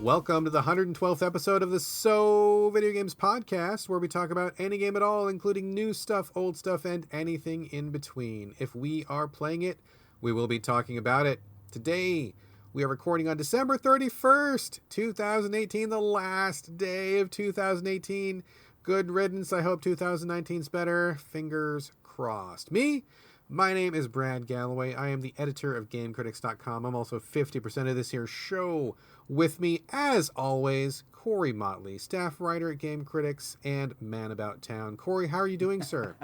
Welcome to the 112th episode of the So Video Games Podcast, where we talk about any game at all, including new stuff, old stuff, and anything in between. If we are playing it, we will be talking about it. Today, we are recording on December 31st, 2018, the last day of 2018. Good riddance. I hope 2019's better. Fingers crossed. My name is Brad Galloway. I am the editor of GameCritics.com. I'm also 50% of this here show. With me, as always, Corey Motley, staff writer at Game Critics and Man About Town. Corey, how are you doing, sir?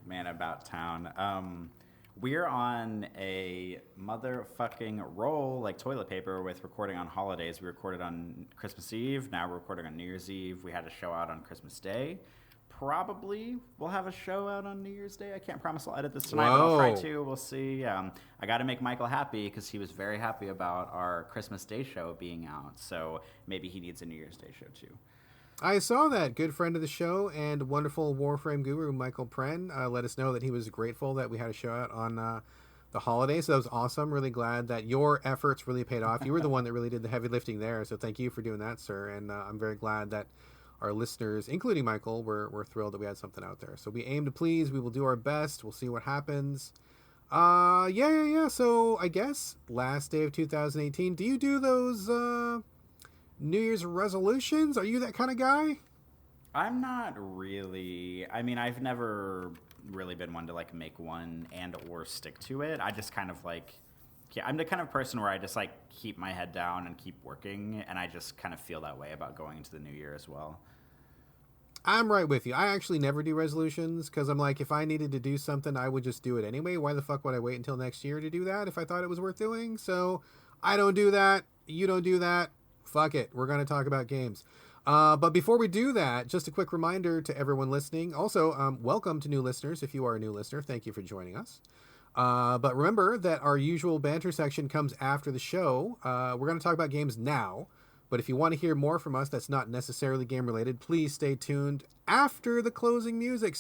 Man About Town. We're on a motherfucking roll like toilet paper with recording on holidays. We recorded on Christmas Eve. Now we're recording on New Year's Eve. We had a show out on Christmas Day. Probably we'll have a show out on New Year's Day. I can't promise I'll edit this tonight, but I'll try to. We'll see. I got to make Michael happy because he was very happy about our Christmas Day show being out. So maybe he needs a New Year's Day show too. I saw that. Good friend of the show and wonderful Warframe guru Michael Pren let us know that he was grateful that we had a show out on the holidays. So that was awesome. Really glad that your efforts really paid off. You were the one that really did the heavy lifting there. So thank you for doing that, sir. And I'm very glad that our listeners, including Michael, were thrilled that we had something out there. So we aim to please. We will do our best. We'll see what happens. Yeah. So I guess last day of 2018. Do you do those New Year's resolutions? Are you that kind of guy? I'm not really. I mean, I've never really been one to like make one and or stick to it. I just kind of like, yeah, I'm the kind of person where I just like keep my head down and keep working, and I just kind of feel that way about going into the new year as well. I'm right with you. I actually never do resolutions because I'm like, if I needed to do something, I would just do it anyway. Why the fuck would I wait until next year to do that if I thought it was worth doing? So I don't do that. You don't do that. Fuck it. We're going to talk about games. But before we do that, just a quick reminder to everyone listening. Also, welcome to new listeners. If you are a new listener, thank you for joining us. But remember that our usual banter section comes after the show. We're going to talk about games now. But if you want to hear more from us that's not necessarily game related, please stay tuned after the closing music.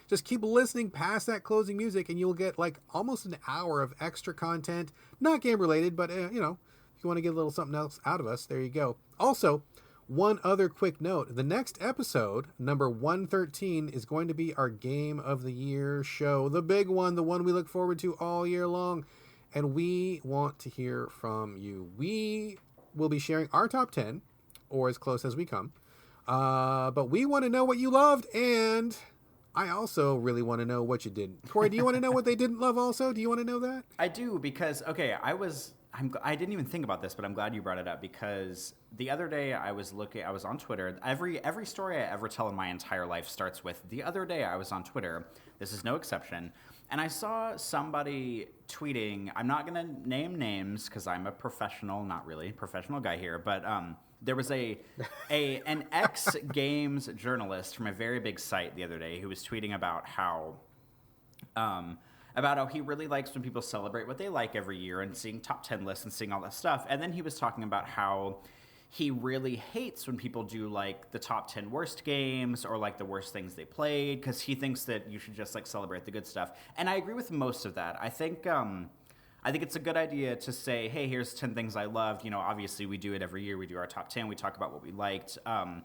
Just keep listening past that closing music and you'll get like almost an hour of extra content. Not game related, but if you want to get a little something else out of us, there you go. Also, one other quick note. The next episode, number 113, is going to be our Game of the Year show. The big one, the one we look forward to all year long. And we want to hear from you. We will be sharing our top 10, or as close as we come. But we want to know what you loved, and I also really want to know what you didn't. Corey, do you want to know what they didn't love also? Do you want to know that? I do, because, okay, I didn't even think about this, but I'm glad you brought it up, because the other day I was on Twitter. Every story I ever tell in my entire life starts with, the other day I was on Twitter. This is no exception. And I saw somebody tweeting, I'm not going to name names because I'm a professional, not really professional guy here, but there was an ex-games journalist from a very big site the other day who was tweeting about how he really likes when people celebrate what they like every year and seeing top 10 lists and seeing all that stuff. And then he was talking about how he really hates when people do like the top 10 worst games or like the worst things they played, because he thinks that you should just like celebrate the good stuff. And I agree with most of that. I think it's a good idea to say, hey, here's 10 things I loved. Obviously we do it every year. We do our top 10. We talk about what we liked. And,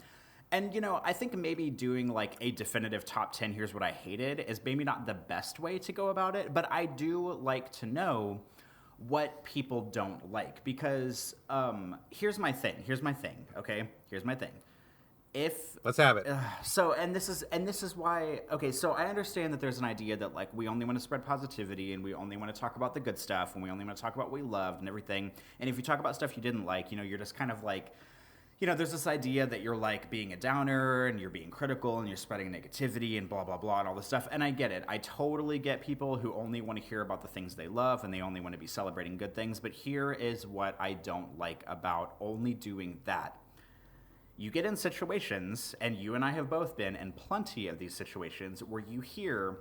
I think maybe doing like a definitive top 10, here's what I hated, is maybe not the best way to go about it. But I do like to know what people don't like, because here's my thing, okay? Here's my thing. Let's have it. This is why, okay, so I understand that there's an idea that like we only want to spread positivity and we only want to talk about the good stuff and we only want to talk about what we loved and everything. And if you talk about stuff you didn't like, you're just kind of like, there's this idea that you're like being a downer and you're being critical and you're spreading negativity and blah, blah, blah and all this stuff. And I get it. I totally get people who only want to hear about the things they love and they only want to be celebrating good things. But here is what I don't like about only doing that. You get in situations, and you and I have both been in plenty of these situations, where you hear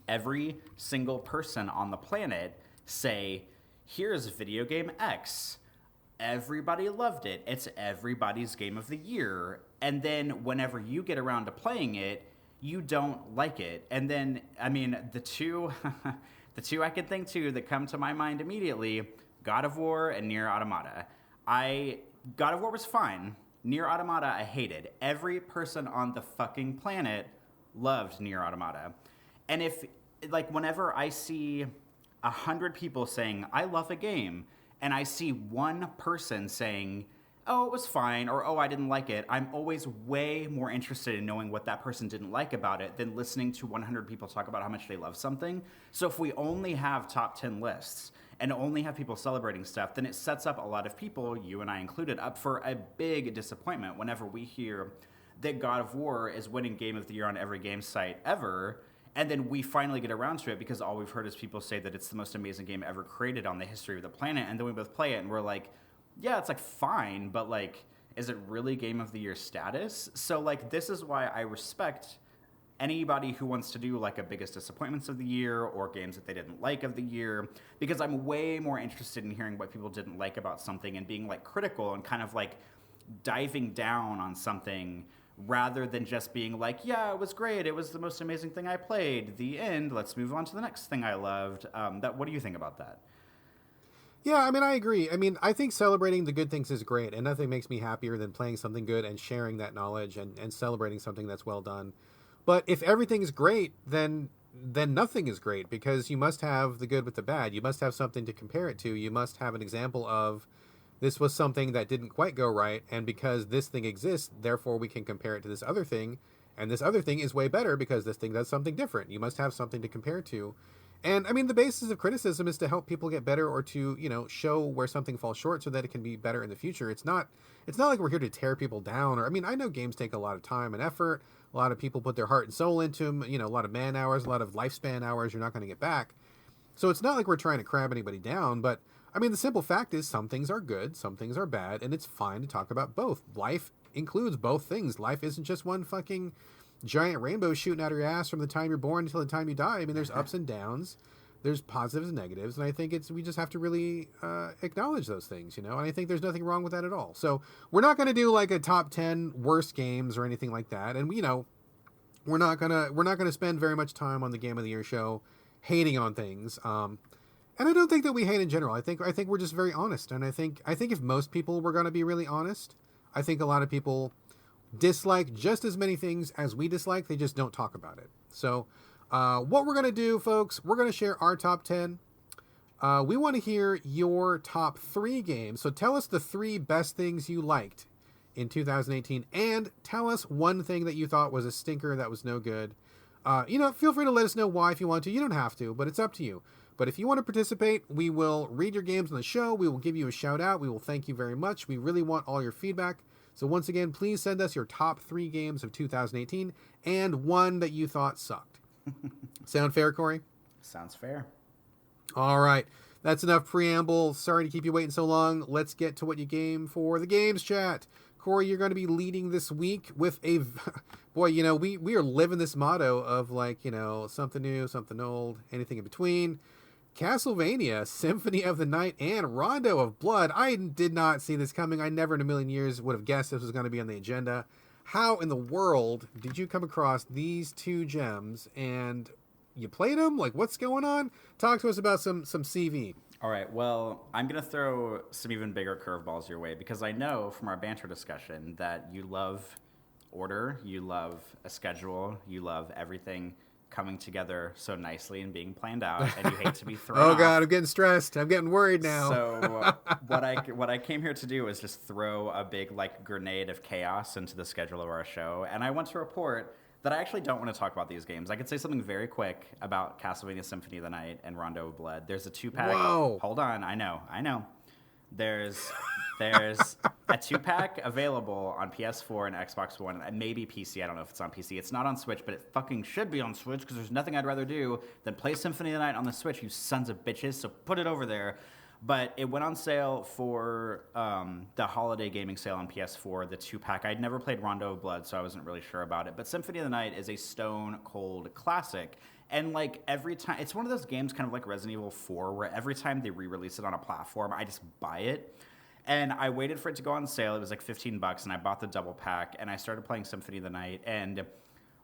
every single person on the planet say, here's video game X. Everybody loved it. It's everybody's game of the year. And then whenever you get around to playing it, you don't like it. And then, the two I can think to that come to my mind immediately, God of War and Nier Automata. I God of War was fine. Nier Automata, I hated. Every person on the fucking planet loved Nier Automata. And if, like, whenever I see 100 people saying, I love a game, and I see one person saying, oh, it was fine, or oh, I didn't like it, I'm always way more interested in knowing what that person didn't like about it than listening to 100 people talk about how much they love something. So if we only have top 10 lists and only have people celebrating stuff, then it sets up a lot of people, you and I included, up for a big disappointment whenever we hear that God of War is winning Game of the Year on every game site ever, and then we finally get around to it because all we've heard is people say that it's the most amazing game ever created on the history of the planet, and then we both play it and we're like, yeah, it's like fine, but like, is it really Game of the Year status? So like, this is why I respect anybody who wants to do like a biggest disappointments of the year or games that they didn't like of the year, because I'm way more interested in hearing what people didn't like about something and being like critical and kind of like diving down on something rather than just being like, yeah, it was great, it was the most amazing thing I played, the end, let's move on to the next thing I loved. What do you think about that? Yeah, I mean, I agree. I mean, I think celebrating the good things is great, and nothing makes me happier than playing something good and sharing that knowledge and celebrating something that's well done. But if everything's great, then nothing is great, because you must have the good with the bad. You must have something to compare it to. You must have an example of this was something that didn't quite go right, and because this thing exists, therefore we can compare it to this other thing, and this other thing is way better because this thing does something different. You must have something to compare to. And I mean, the basis of criticism is to help people get better, or to, you know, show where something falls short so that it can be better in the future. It's not like we're here to tear people down. Or, I mean, I know games take a lot of time and effort. A lot of people put their heart and soul into them, you know, a lot of man hours, a lot of lifespan hours you're not going to get back. So it's not like we're trying to crab anybody down, but I mean, the simple fact is some things are good, some things are bad, and it's fine to talk about both. Life includes both things. Life isn't just one fucking giant rainbow shooting out of your ass from the time you're born until the time you die. I mean, there's ups and downs, there's positives and negatives, and I think we just have to really acknowledge those things, you know. And I think there's nothing wrong with that at all. So we're not going to do like a top 10 worst games or anything like that, and you know, we're not gonna spend very much time on the Game of the Year show hating on things. And I don't think that we hate in general. I think we're just very honest, and I think if most people were going to be really honest, I think a lot of people dislike just as many things as we dislike. They just don't talk about it. So what we're going to do, folks, we're going to share our top 10. We want to hear your top 3 games. So tell us the 3 best things you liked in 2018, and tell us one thing that you thought was a stinker, that was no good. You know, feel free to let us know why if you want to. You don't have to, but it's up to you. But if you want to participate, we will read your games on the show. We will give you a shout out. We will thank you very much. We really want all your feedback. So once again, please send us your top 3 games of 2018 and one that you thought sucked. Sound fair, Corey? Sounds fair. All right. That's enough preamble. Sorry to keep you waiting so long. Let's get to what you game for the games chat. Corey, you're going to be leading this week with a... Boy, you know, we are living this motto of, like, you know, something new, something old, anything in between. Castlevania, Symphony of the Night, and Rondo of Blood. I did not see this coming. I never in a million years would have guessed this was going to be on the agenda. How in the world did you come across these 2 gems, and you played them? Like, what's going on? Talk to us about some CV. All right, well, I'm going to throw some even bigger curveballs your way, because I know from our banter discussion that you love order, you love a schedule, you love everything coming together so nicely and being planned out, and you hate to be thrown off. God, I'm getting stressed. I'm getting worried now. So what I came here to do is just throw a big like grenade of chaos into the schedule of our show, and I want to report that I actually don't want to talk about these games. I could say something very quick about Castlevania Symphony of the Night and Rondo of Blood. There's a 2-pack. Whoa. Hold on, I know. There's a 2-pack available on PS4 and Xbox One, and maybe PC. I don't know if it's on PC. It's not on Switch, but it fucking should be on Switch, because there's nothing I'd rather do than play Symphony of the Night on the Switch, you sons of bitches, so put it over there. But it went on sale for the holiday gaming sale on PS4, the 2-pack. I'd never played Rondo of Blood, so I wasn't really sure about it. But Symphony of the Night is a stone-cold classic. And, like, every time... It's one of those games kind of like Resident Evil 4, where every time they re-release it on a platform, I just buy it. And I waited for it to go on sale. It was like $15, and I bought the double pack, and I started playing Symphony of the Night. And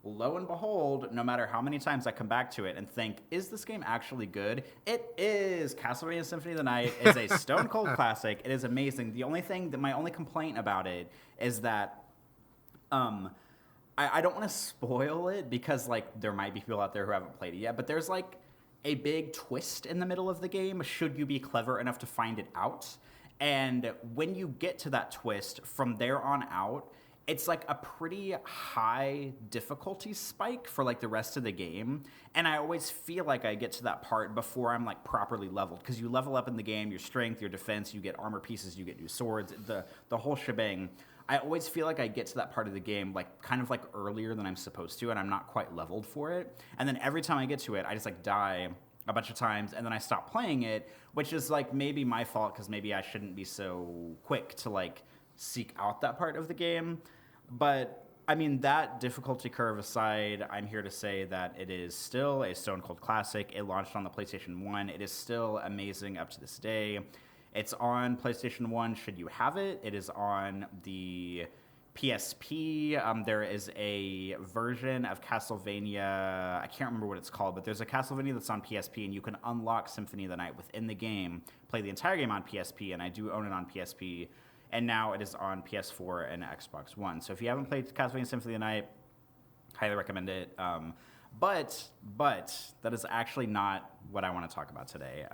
lo and behold, no matter how many times I come back to it and think, is this game actually good? It is. Castlevania Symphony of the Night is a stone cold classic. It is amazing. The only thing that my only complaint about it is that I don't want to spoil it because like there might be people out there who haven't played it yet, but there's like a big twist in the middle of the game should you be clever enough to find it out. And when you get to that twist, from there on out, it's like a pretty high difficulty spike for like the rest of the game. And I always feel like I get to that part before I'm like properly leveled, because you level up in the game, your strength, your defense, you get armor pieces, you get new swords, the whole shebang. I always feel like I get to that part of the game like kind of like earlier than I'm supposed to, and I'm not quite leveled for it. And then every time I get to it, I just like die a bunch of times, and then I stop playing it, which is like maybe my fault, because maybe I shouldn't be so quick to like seek out that part of the game. But I mean, that difficulty curve aside, I'm here to say that it is still a stone cold classic. It launched on the PlayStation 1. It is still amazing up to this day. It's on PlayStation 1 should you have it. It is on the PSP. There is a version of Castlevania, I can't remember what it's called, but there's a Castlevania that's on PSP, and you can unlock Symphony of the Night within the game, play the entire game on PSP, and I do own it on PSP. And now it is on PS4 and Xbox One. So if you haven't played Castlevania Symphony of the Night, highly recommend it. But that is actually not what I want to talk about today.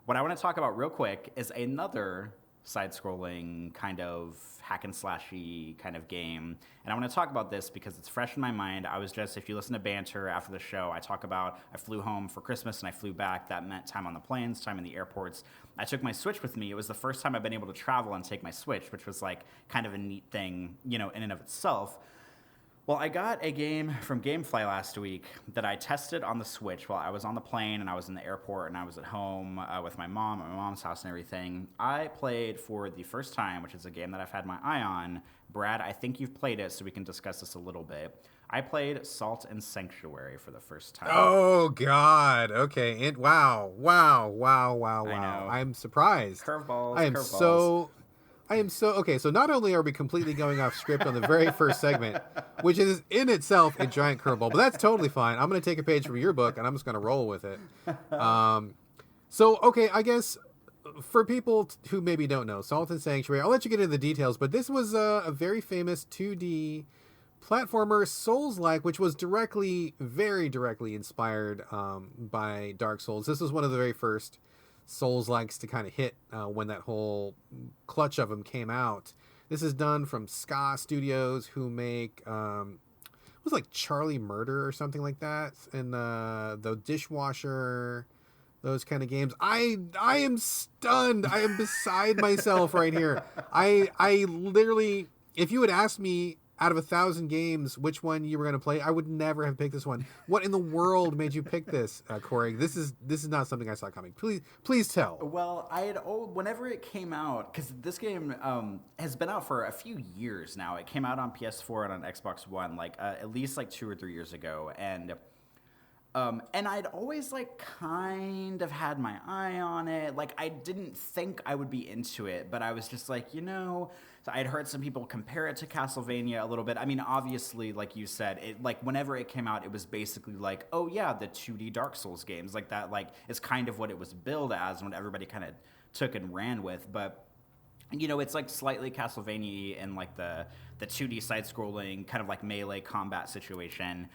What I want to talk about real quick is another side-scrolling kind of hack and slashy kind of game. And I want to talk about this because it's fresh in my mind. I was just, if you listen to Banter after the show, I talk about I flew home for Christmas and I flew back. That meant time on the planes, time in the airports. I took my Switch with me. It was the first time I've been able to travel and take my Switch, which was like kind of a neat thing, you know, in and of itself. Well, I got a game from GameFly last week that I tested on the Switch while I was on the plane and I was in the airport and I was at home with my mom at my mom's house and everything. I played for the first time, which is a game that I've had my eye on. Brad, I think you've played it, so we can discuss this a little bit. I played Salt and Sanctuary for the first time. Oh, God. Okay. And wow. I know. I'm surprised. Curveballs. I am so okay. So not only are we completely going off script on the very first segment, which is in itself a giant curveball, but that's totally fine. I'm going to take a page from your book and I'm just going to roll with it. Okay, I guess for people who maybe don't know, Salt and Sanctuary, I'll let you get into the details, but this was a very famous 2D platformer, Souls-like, which was very directly inspired by Dark Souls. This was one of the very first Souls-likes to kind of hit when that whole clutch of them came out. This is done from Ska Studios, who make it was like Charlie Murder or something like that, and the Dishwasher, those kind of games. I am stunned. I am beside myself right here. I literally, if you had asked me out of 1,000 games which one you were going to play, I would never have picked this one. What in the world made you pick this, Corey? This is not something I saw coming. Please tell. Well, whenever it came out, because this game has been out for a few years now. It came out on PS4 and on Xbox One, like at least like 2 or 3 years ago, and I'd always like kind of had my eye on it. Like I didn't think I would be into it, but I was just like, so I'd heard some people compare it to Castlevania a little bit. I mean, obviously, like you said, it like whenever it came out, it was basically like, oh yeah, the 2D Dark Souls games, like that, like is kind of what it was billed as, and what everybody kind of took and ran with. But it's like slightly Castlevania in like the 2D side-scrolling kind of like melee combat situation.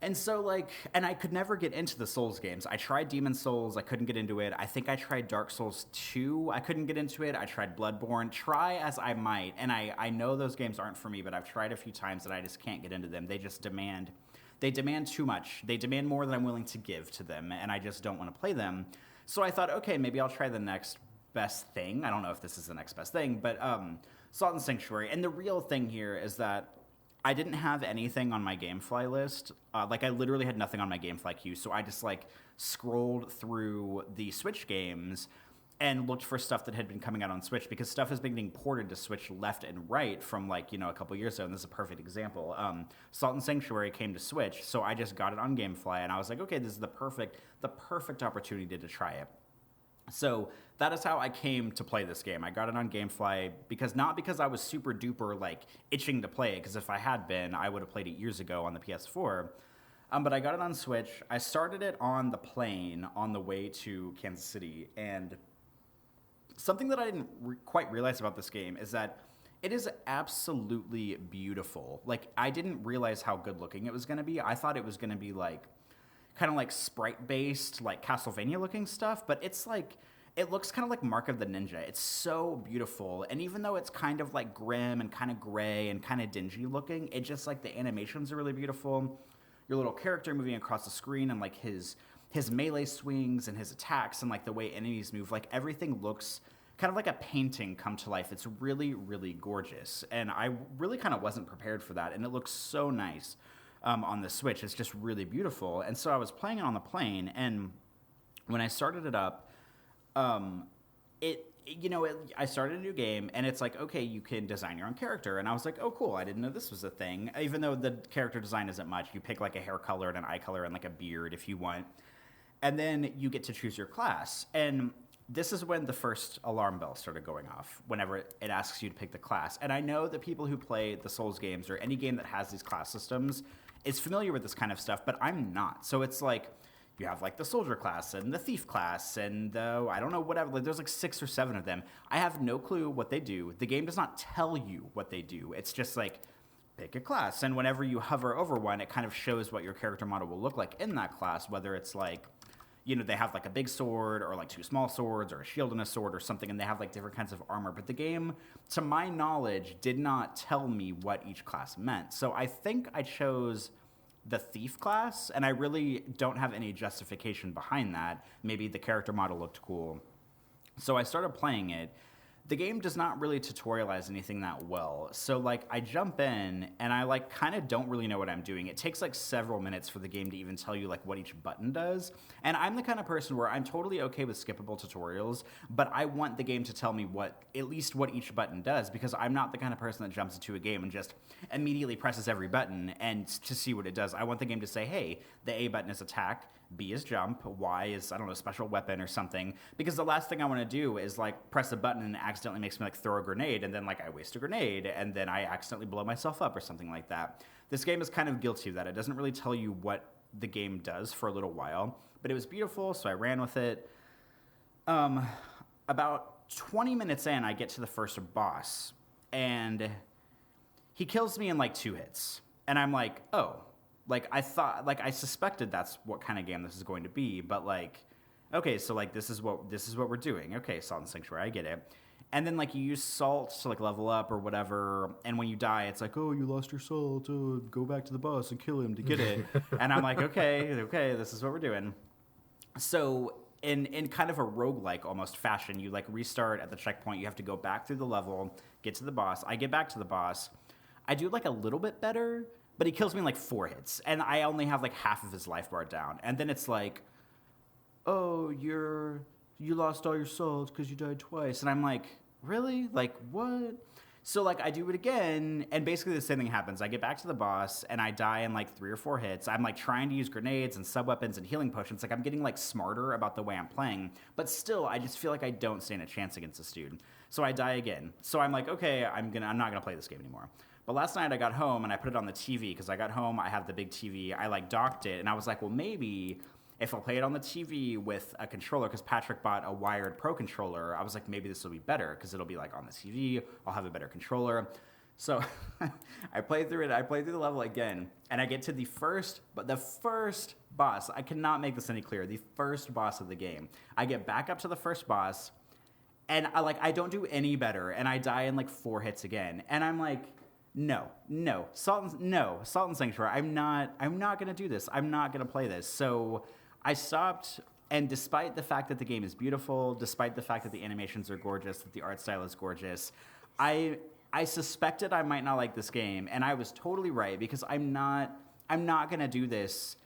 And so, and I could never get into the Souls games. I tried Demon's Souls. I couldn't get into it. I think I tried Dark Souls 2. I couldn't get into it. I tried Bloodborne. Try as I might. And I know those games aren't for me, but I've tried a few times and I just can't get into them. They demand too much. They demand more than I'm willing to give to them, and I just don't want to play them. So I thought, okay, maybe I'll try the next best thing. I don't know if this is the next best thing, but Salt and Sanctuary. And the real thing here is that I didn't have anything on my GameFly list. I literally had nothing on my GameFly queue, so I just scrolled through the Switch games and looked for stuff that had been coming out on Switch, because stuff has been getting ported to Switch left and right from a couple years ago, and this is a perfect example. Salt and Sanctuary came to Switch, so I just got it on GameFly, and I was like, okay, this is the perfect opportunity to try it. So that is how I came to play this game. I got it on GameFly not because I was super duper like itching to play it, because if I had been, I would have played it years ago on the PS4. But I got it on Switch. I started it on the plane on the way to Kansas City, and something that I didn't quite realize about this game is that it is absolutely beautiful. Like, I didn't realize how good looking it was going to be. I thought it was going to be like kind of like sprite based, like Castlevania looking stuff, but it's like, it looks kind of like Mark of the Ninja. It's so beautiful. And even though it's kind of like grim and kind of gray and kind of dingy looking, it just like the animations are really beautiful. Your little character moving across the screen and like his melee swings and his attacks and like the way enemies move, like everything looks kind of like a painting come to life. It's really, really gorgeous. And I really kind of wasn't prepared for that. And it looks so nice on the Switch. It's just really beautiful. And so I was playing it on the plane, and when I started it up, I started a new game, and it's like, okay, you can design your own character. And I was like, oh, cool. I didn't know this was a thing. Even though the character design isn't much, you pick like a hair color and an eye color and like a beard if you want. And then you get to choose your class. And this is when the first alarm bell started going off, whenever it asks you to pick the class. And I know that people who play the Souls games or any game that has these class systems is familiar with this kind of stuff, but I'm not. So it's like, you have like the soldier class and the thief class and the, I don't know, whatever. Like, there's like 6 or 7 of them. I have no clue what they do. The game does not tell you what they do. It's just like, pick a class. And whenever you hover over one, it kind of shows what your character model will look like in that class, whether it's like, they have like a big sword or like 2 small swords or a shield and a sword or something, and they have like different kinds of armor. But the game, to my knowledge, did not tell me what each class meant. So I think I chose the thief class, and I really don't have any justification behind that. Maybe the character model looked cool. So I started playing it. The game does not really tutorialize anything that well. So, like, I jump in, and I, like, kind of don't really know what I'm doing. It takes, like, several minutes for the game to even tell you, like, what each button does. And I'm the kind of person where I'm totally okay with skippable tutorials, but I want the game to tell me at least what each button does, because I'm not the kind of person that jumps into a game and just immediately presses every button and to see what it does. I want the game to say, hey, the A button is attack, B is jump, Y is, I don't know, special weapon or something. Because the last thing I want to do is, like, press a button and it accidentally makes me, like, throw a grenade, and then, like, I waste a grenade, and then I accidentally blow myself up or something like that. This game is kind of guilty of that. It doesn't really tell you what the game does for a little while, but it was beautiful, so I ran with it. About 20 minutes in, I get to the first boss, and he kills me in, like, 2 hits. And I'm like, oh. Like, I suspected that's what kind of game this is going to be, but, like, okay, so, like, this is what we're doing. Okay, Salt and Sanctuary, I get it. And then, like, you use salt to, like, level up or whatever, and when you die, it's like, oh, you lost your salt, go back to the boss and kill him to get it. And I'm like, okay, this is what we're doing. So, in kind of a roguelike almost fashion, you, like, restart at the checkpoint, you have to go back through the level, get to the boss. I get back to the boss. I do, like, a little bit better, but he kills me in, like, 4 hits, and I only have, like, half of his life bar down. And then it's like, oh, you lost all your souls because you died twice. And I'm like, really? Like, what? So, like, I do it again, and basically the same thing happens. I get back to the boss, and I die in, like, 3 or 4 hits. I'm, like, trying to use grenades and sub-weapons and healing potions. Like, I'm getting, like, smarter about the way I'm playing. But still, I just feel like I don't stand a chance against this dude. So I die again. So I'm like, okay, I'm not going to play this game anymore. But last night I got home, and I put it on the TV, because I got home, I have the big TV. I, like, docked it, and I was like, well, maybe if I'll play it on the TV with a controller, because Patrick bought a wired Pro controller, I was like, maybe this will be better, because it'll be, like, on the TV. I'll have a better controller. So I played through it. I played through the level again, and I get to the first boss. I cannot make this any clearer. The first boss of the game. I get back up to the first boss, and I don't do any better, and I die in, like, 4 hits again. And I'm like, No, Salt and Sanctuary. I'm not going to do this. I'm not going to play this. So I stopped, and despite the fact that the game is beautiful, despite the fact that the animations are gorgeous, that the art style is gorgeous, I suspected I might not like this game, and I was totally right, because I'm not going to do this,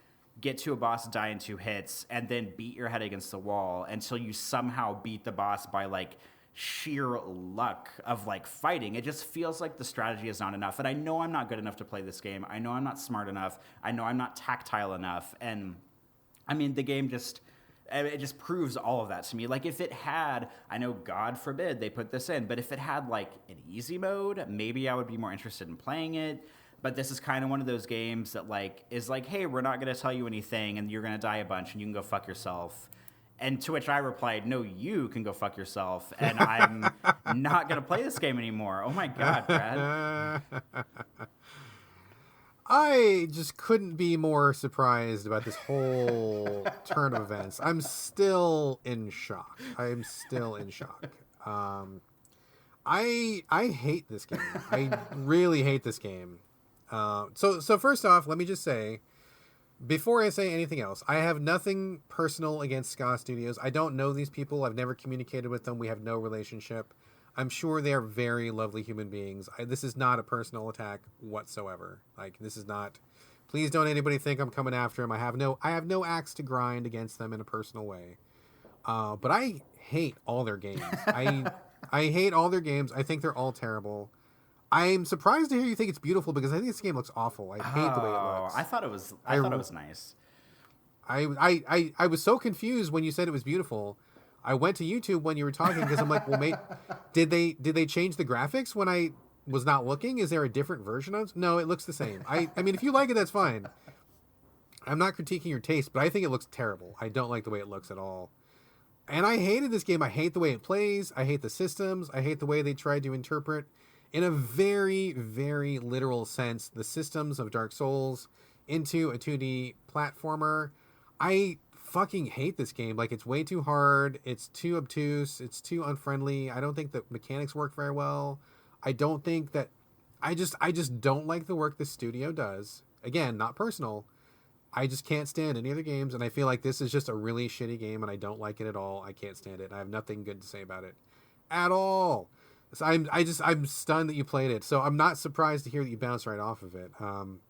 get to a boss, die in 2 hits, and then beat your head against the wall until you somehow beat the boss by, like, sheer luck of, like, fighting. It just feels like the strategy is not enough. And I know I'm not good enough to play this game. I know I'm not smart enough. I know I'm not tactile enough. And I mean, the game just, And it just proves all of that to me. Like, if it had, I know, God forbid they put this in, but if it had, like, an easy mode, maybe I would be more interested in playing it. But this is kind of one of those games that, like, is like, hey, we're not going to tell you anything, and you're going to die a bunch, and you can go fuck yourself. And to which I replied, no, you can go fuck yourself, and I'm not going to play this game anymore. Oh, my God, Brad. I just couldn't be more surprised about this whole turn of events. I'm still in shock. I hate this game. I really hate this game. So first off, let me just say, before I say anything else, I have nothing personal against Ska Studios. I don't know these people. I've never communicated with them. We have no relationship. I'm sure they are very lovely human beings. This is not a personal attack whatsoever. Like, this is not. Please don't anybody think I'm coming after them. I have no axe to grind against them in a personal way. But I hate all their games. I hate all their games. I think they're all terrible. I'm surprised to hear you think it's beautiful because I think this game looks awful. I hate the way it looks. I thought it was. I thought it was nice. I was so confused when you said it was beautiful. I went to YouTube when you were talking because I'm like, well, mate, did they change the graphics when I was not looking? Is there a different version of it? No, it looks the same. I mean, if you like it, that's fine. I'm not critiquing your taste, but I think it looks terrible. I don't like the way it looks at all. And I hated this game. I hate the way it plays. I hate the systems. I hate the way they tried to interpret, in a very, very literal sense, the systems of Dark Souls into a 2D platformer. I fucking hate this game. Like, it's way too hard. It's too obtuse. It's too unfriendly. I don't think the mechanics work very well. I don't think that... I just don't like the work the studio does. Again, not personal. I just can't stand any other games, and I feel like this is just a really shitty game, and I don't like it at all. I can't stand it. I have nothing good to say about it at all. So I'm stunned that you played it. So I'm not surprised to hear that you bounced right off of it.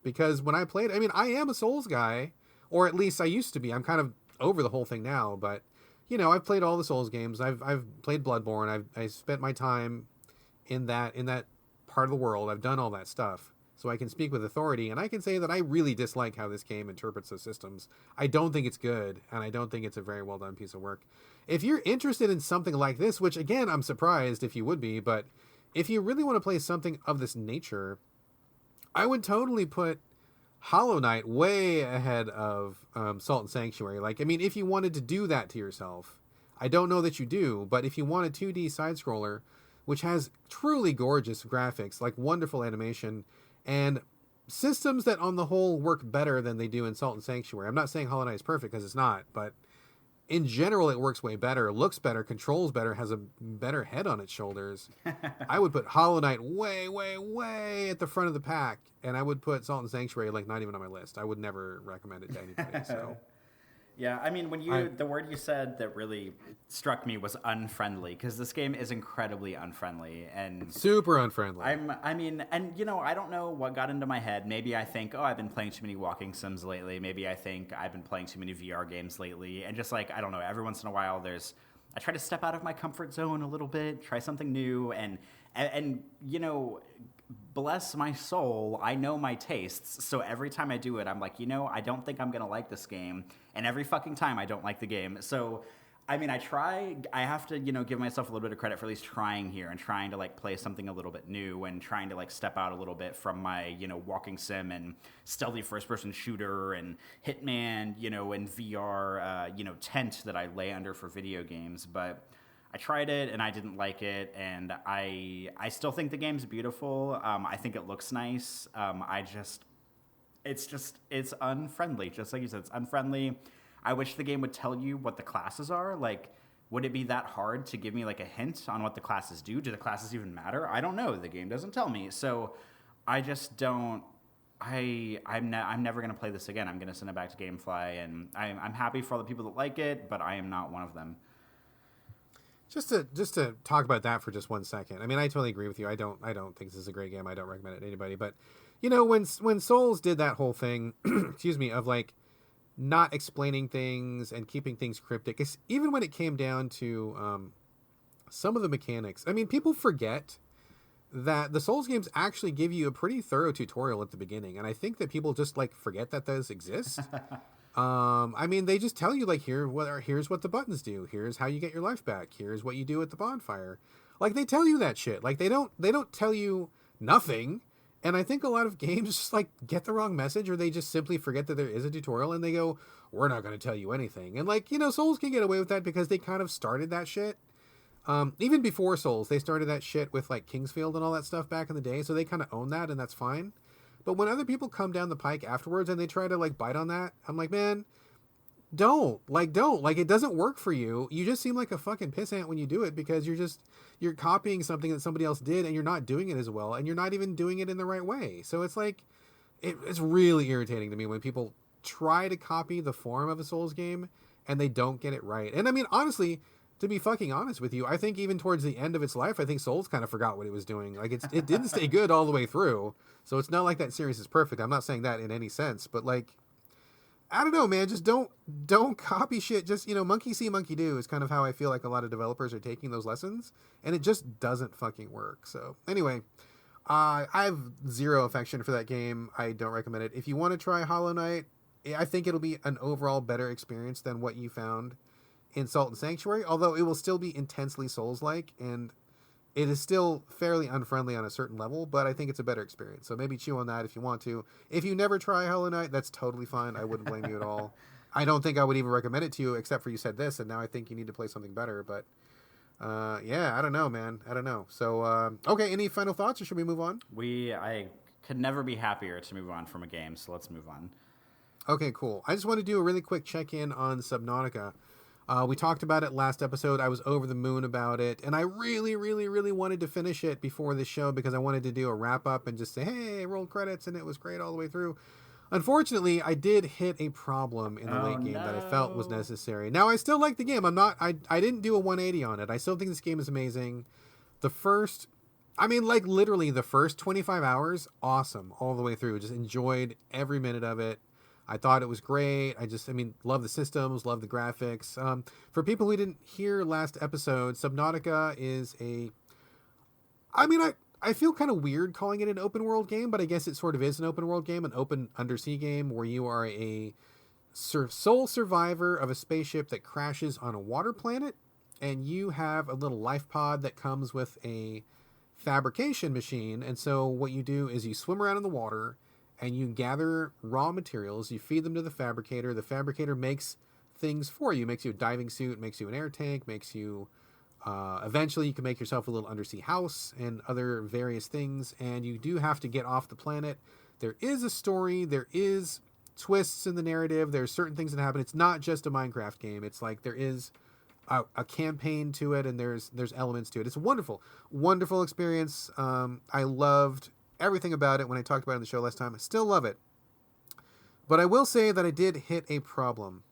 Because when I played, I mean, I am a Souls guy, or at least I used to be. I'm kind of over the whole thing now, but you know, I've played all the Souls games. I've played Bloodborne. I've spent my time in that part of the world. I've done all that stuff, so I can speak with authority, and I can say that I really dislike how this game interprets those systems. I don't think it's good, and I don't think it's a very well done piece of work. If you're interested in something like this, which again, I'm surprised if you would be, but if you really want to play something of this nature, I would totally put Hollow Knight way ahead of Salt and Sanctuary. Like, I mean, if you wanted to do that to yourself, I don't know that you do, but if you want a 2D side-scroller, which has truly gorgeous graphics, like wonderful animation, and systems that on the whole work better than they do in Salt and Sanctuary. I'm not saying Hollow Knight is perfect, because it's not, but in general it works way better, looks better, controls better, has a better head on its shoulders. I would put Hollow Knight way, way, way at the front of the pack, and I would put Salt and Sanctuary like not even on my list. I would never recommend it to anybody. So yeah, I mean, when the word you said that really struck me was unfriendly, because this game is incredibly unfriendly and super unfriendly. I mean, and you know, I don't know what got into my head. Maybe I think, oh, I've been playing too many walking sims lately. Maybe I think I've been playing too many VR games lately. And just like, I don't know, every once in a while I try to step out of my comfort zone a little bit, try something new, and you know, bless my soul, I know my tastes, so every time I do it, I'm like, you know, I don't think I'm gonna like this game, and every fucking time I don't like the game. So, I mean, I have to, you know, give myself a little bit of credit for at least trying here and trying to, like, play something a little bit new and trying to, like, step out a little bit from my, you know, walking sim and stealthy first-person shooter and Hitman, you know, and VR, you know, tent that I lay under for video games, but I tried it and I didn't like it, and I still think the game's beautiful. I think it looks nice. It's unfriendly. Just like you said, it's unfriendly. I wish the game would tell you what the classes are. Like, would it be that hard to give me like a hint on what the classes do? Do the classes even matter? I don't know. The game doesn't tell me. So I just don't. I'm never gonna play this again. I'm gonna send it back to GameFly, and I'm happy for all the people that like it, but I am not one of them. Just to talk about that for just 1 second. I mean, I totally agree with you. I don't think this is a great game. I don't recommend it to anybody. But, you know, when Souls did that whole thing, excuse me, of like not explaining things and keeping things cryptic, even when it came down to some of the mechanics. I mean, people forget that the Souls games actually give you a pretty thorough tutorial at the beginning, and I think that people just like forget that those exist. I mean, they just tell you like here's what the buttons do. Here's how you get your life back. Here's what you do at the bonfire. Like they tell you that shit. Like they don't tell you nothing. And I think a lot of games just like get the wrong message, or they just simply forget that there is a tutorial and they go, "We're not going to tell you anything." And like, Souls can get away with that because they kind of started that shit. Even before Souls, they started that shit with like Kingsfield and all that stuff back in the day, so they kind of own that, and that's fine. But when other people come down the pike afterwards and they try to like bite on that, I'm like, man, don't. Like, it doesn't work for you. You just seem like a fucking pissant when you do it because you're copying something that somebody else did and you're not doing it as well, and you're not even doing it in the right way. So it's like, it's really irritating to me when people try to copy the form of a Souls game and they don't get it right. And I mean, honestly, to be fucking honest with you, I think even towards the end of its life, I think Souls kind of forgot what it was doing. Like it didn't stay good all the way through. So it's not like that series is perfect. I'm not saying that in any sense, but like, I don't know, man. Just don't copy shit. Just, monkey see, monkey do is kind of how I feel like a lot of developers are taking those lessons, and it just doesn't fucking work. So anyway, I have zero affection for that game. I don't recommend it. If you want to try Hollow Knight, I think it'll be an overall better experience than what you found in Salt and Sanctuary, although it will still be intensely Souls-like, and it is still fairly unfriendly on a certain level, but I think it's a better experience. So maybe chew on that if you want to. If you never try Hollow Knight, that's totally fine. I wouldn't blame you at all. I don't think I would even recommend it to you, except for you said this, and now I think you need to play something better. But yeah, I don't know, man. I don't know. So, okay, any final thoughts, or should we move on? I could never be happier to move on from a game, so let's move on. Okay, cool. I just want to do a really quick check-in on Subnautica. We talked about it last episode. I was over the moon about it, and I really, really, really wanted to finish it before this show because I wanted to do a wrap-up and just say, hey, I rolled credits, and it was great all the way through. Unfortunately, I did hit a problem in the late game that I felt was necessary. Now, I still like the game. I didn't do a 180 on it. I still think this game is amazing. Literally the first 25 hours, awesome all the way through. Just enjoyed every minute of it. I thought it was great. Love the systems, love the graphics. For people who didn't hear last episode, Subnautica is I feel kind of weird calling it an open world game, but I guess it sort of is an open world game, an open undersea game where you are a sole survivor of a spaceship that crashes on a water planet, and you have a little life pod that comes with a fabrication machine. And so what you do is you swim around in the water, and you gather raw materials, you feed them to the fabricator. The fabricator makes things for you, makes you a diving suit, makes you an air tank, makes you, eventually you can make yourself a little undersea house and other various things, and you do have to get off the planet. There is a story, there is twists in the narrative, there's certain things that happen. It's not just a Minecraft game. It's like there is a campaign to it, and there's elements to it. It's a wonderful, wonderful experience. I loved everything about it when I talked about it on the show last time. I still love it. But I will say that I did hit a problem.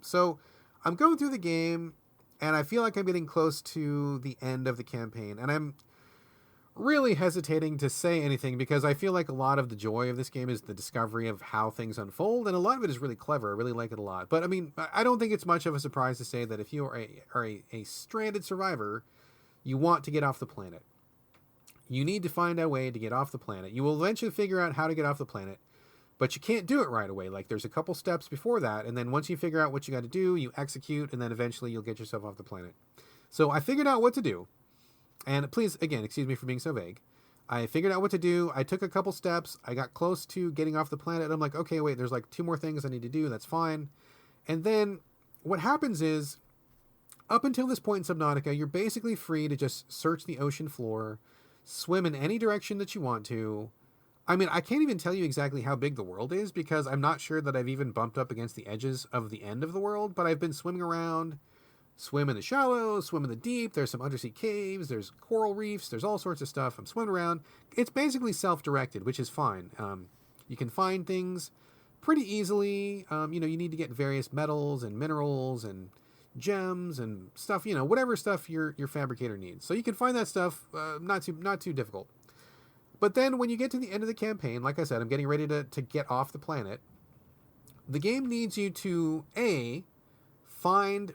So I'm going through the game, and I feel like I'm getting close to the end of the campaign. And I'm really hesitating to say anything because I feel like a lot of the joy of this game is the discovery of how things unfold. And a lot of it is really clever. I really like it a lot. But I don't think it's much of a surprise to say that if you are a stranded survivor, you want to get off the planet. You need to find a way to get off the planet. You will eventually figure out how to get off the planet, but you can't do it right away. Like, there's a couple steps before that, and then once you figure out what you got to do, you execute, and then eventually you'll get yourself off the planet. So I figured out what to do, and please, again, excuse me for being so vague. I figured out what to do. I took a couple steps. I got close to getting off the planet. I'm like, okay, wait, there's like 2 more things I need to do. That's fine. And then what happens is, up until this point in Subnautica, you're basically free to just search the ocean floor, swim in any direction that you want to. I can't even tell you exactly how big the world is because I'm not sure that I've even bumped up against the edges of the end of the world, but I've been swimming around, swim in the shallows, swim in the deep. There's some undersea caves, there's coral reefs, there's all sorts of stuff. I'm swimming around. It's basically self-directed, which is fine. You can find things pretty easily. You need to get various metals and minerals and gems and stuff, whatever stuff your fabricator needs. So you can find that stuff, not too difficult. But then when you get to the end of the campaign, like I said, I'm getting ready to get off the planet. The game needs you to, find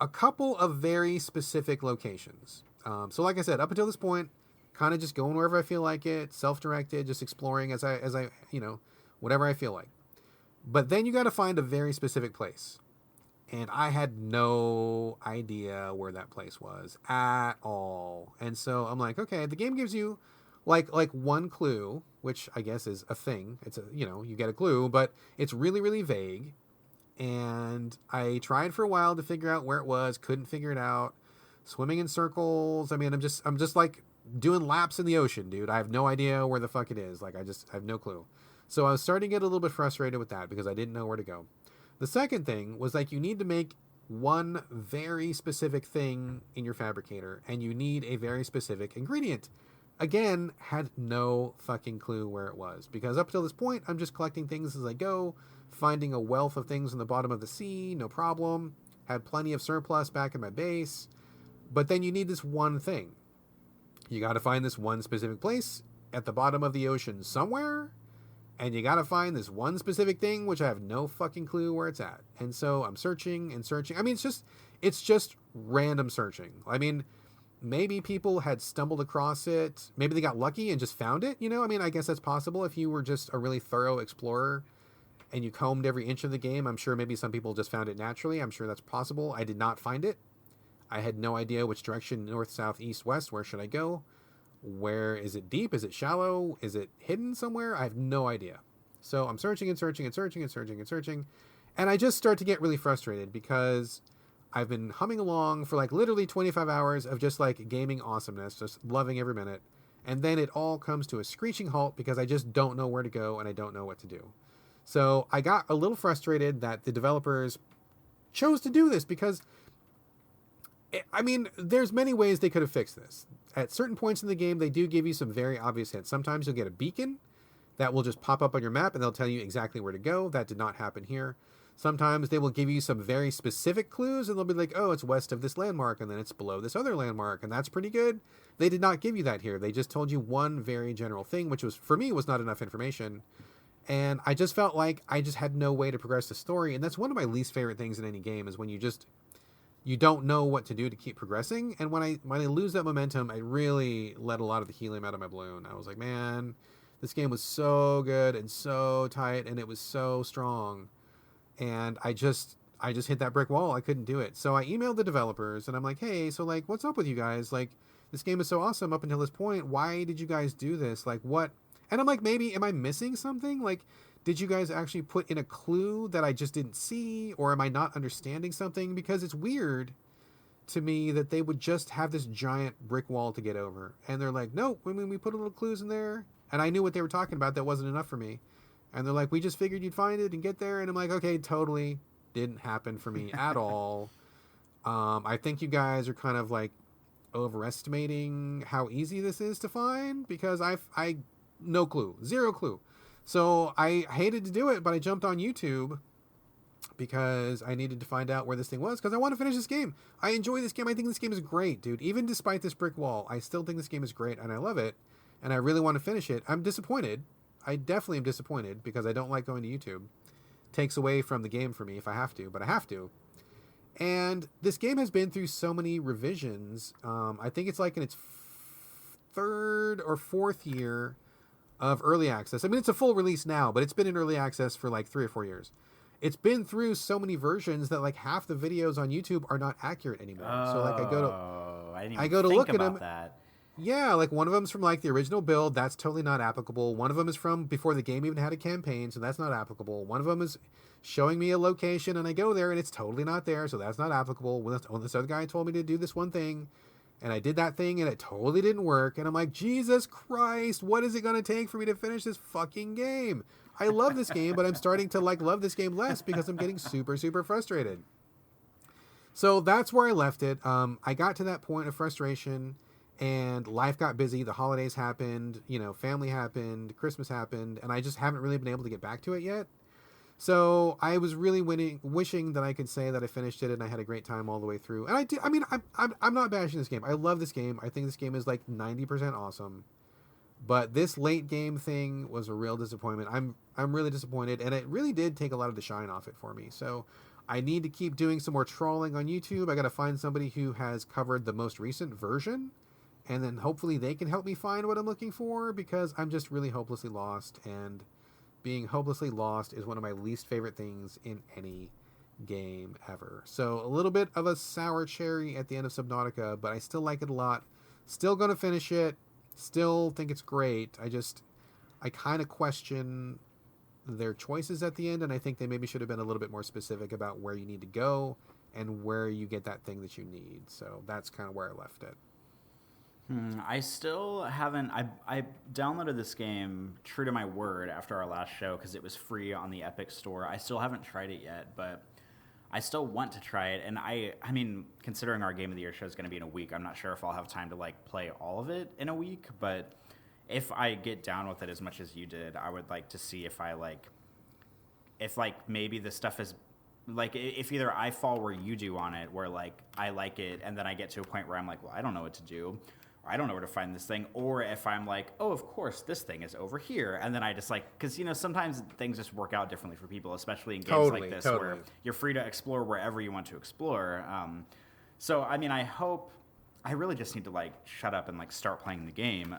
a couple of very specific locations. So like I said, up until this point, kind of just going wherever I feel like it, self-directed, just exploring as I whatever I feel like. But then you got to find a very specific place. And I had no idea where that place was at all. And so I'm like, okay, the game gives you like one clue, which I guess is a thing. It's a, you get a clue, but it's really, really vague. And I tried for a while to figure out where it was, couldn't figure it out. Swimming in circles. I mean, I'm just like doing laps in the ocean, dude. I have no idea where the fuck it is. Like, I have no clue. So I was starting to get a little bit frustrated with that because I didn't know where to go. The second thing was like, you need to make one very specific thing in your fabricator, and you need a very specific ingredient. Again, had no fucking clue where it was, because up until this point, I'm just collecting things as I go, finding a wealth of things in the bottom of the sea, no problem. Had plenty of surplus back in my base. But then you need this one thing. You got to find this one specific place at the bottom of the ocean somewhere, and you got to find this one specific thing, which I have no fucking clue where it's at. And so I'm searching and searching. I mean, it's just random searching. I mean, maybe people had stumbled across it. Maybe they got lucky and just found it. I mean, I guess that's possible if you were just a really thorough explorer and you combed every inch of the game. I'm sure maybe some people just found it naturally. I'm sure that's possible. I did not find it. I had no idea which direction, north, south, east, west. Where should I go? Where is it deep? Is it shallow? Is it hidden somewhere? I have no idea. So I'm searching and searching and searching and searching and searching. And I just start to get really frustrated because I've been humming along for like literally 25 hours of just like gaming awesomeness, just loving every minute. And then it all comes to a screeching halt because I just don't know where to go and I don't know what to do. So I got a little frustrated that the developers chose to do this because, I mean, there's many ways they could have fixed this. At certain points in the game, they do give you some very obvious hints. Sometimes you'll get a beacon that will just pop up on your map and they'll tell you exactly where to go. That did not happen here. Sometimes they will give you some very specific clues and they'll be like, oh, it's west of this landmark and then it's below this other landmark and that's pretty good. They did not give you that here. They just told you one very general thing, which was, for me, was not enough information. And I just felt like I just had no way to progress the story. And that's one of my least favorite things in any game is when you don't know what to do to keep progressing. And when I lose that momentum, I really let a lot of the helium out of my balloon. I was like, man, this game was so good and so tight and it was so strong. And I just hit that brick wall. I couldn't do it. So I emailed the developers and I'm like, hey, so like, what's up with you guys? Like, this game is so awesome up until this point. Why did you guys do this? Like, what? And I'm like, maybe, am I missing something? Like, did you guys actually put in a clue that I just didn't see? Or am I not understanding something? Because it's weird to me that they would just have this giant brick wall to get over. And they're like, no, I mean, we put a little clues in there. And I knew what they were talking about. That wasn't enough for me. And they're like, we just figured you'd find it and get there. And I'm like, okay, totally didn't happen for me at all. I think you guys are kind of like overestimating how easy this is to find because I no clue, zero clue. So I hated to do it, but I jumped on YouTube because I needed to find out where this thing was because I want to finish this game. I enjoy this game. I think this game is great, dude. Even despite this brick wall, I still think this game is great and I love it and I really want to finish it. I'm disappointed. I definitely am disappointed because I don't like going to YouTube. Takes away from the game for me if I have to, but I have to. And this game has been through so many revisions. I think it's like in its third or fourth year of early access. I mean, it's a full release now, but it's been in early access for like 3 or 4 years. It's been through so many versions that like half the videos on YouTube are not accurate anymore. So like I go to look at them. That. Yeah, like one of them's from like the original build. That's totally not applicable. One of them is from before the game even had a campaign. So that's not applicable. One of them is showing me a location and I go there and it's totally not there. So that's not applicable. When this other guy told me to do this one thing and I did that thing and it totally didn't work. And I'm like, Jesus Christ, what is it going to take for me to finish this fucking game? I love this game, but I'm starting to like love this game less because I'm getting super, super frustrated. So that's where I left it. I got to that point of frustration and life got busy. The holidays happened, family happened, Christmas happened, and I just haven't really been able to get back to it yet. So I was really wishing that I could say that I finished it and I had a great time all the way through. And I do. I mean, I'm not bashing this game. I love this game. I think this game is like 90% awesome. But this late game thing was a real disappointment. I'm really disappointed, and it really did take a lot of the shine off it for me. So I need to keep doing some more trawling on YouTube. I got to find somebody who has covered the most recent version, and then hopefully they can help me find what I'm looking for because I'm just really hopelessly lost and being hopelessly lost is one of my least favorite things in any game ever. So a little bit of a sour cherry at the end of Subnautica, but I still like it a lot. Still gonna finish it. Still think it's great. I kind of question their choices at the end, and I think they maybe should have been a little bit more specific about where you need to go and where you get that thing that you need. So that's kind of where I left it. I still haven't. I downloaded this game true to my word after our last show because it was free on the Epic Store. I still haven't tried it yet, but I still want to try it. And I mean, considering our Game of the Year show is going to be in a week, I'm not sure if I'll have time to like play all of it in a week. But if I get down with it as much as you did, I would like to see if maybe the stuff is like, if either I fall where you do on it, where like I like it, and then I get to a point where I'm like, well, I don't know what to do. I don't know where to find this thing, or if I'm like, oh, of course, this thing is over here, and then I just like, because sometimes things just work out differently for people, especially in games like this, where you're free to explore wherever you want to explore. So I mean, I really just need to like shut up and like start playing the game.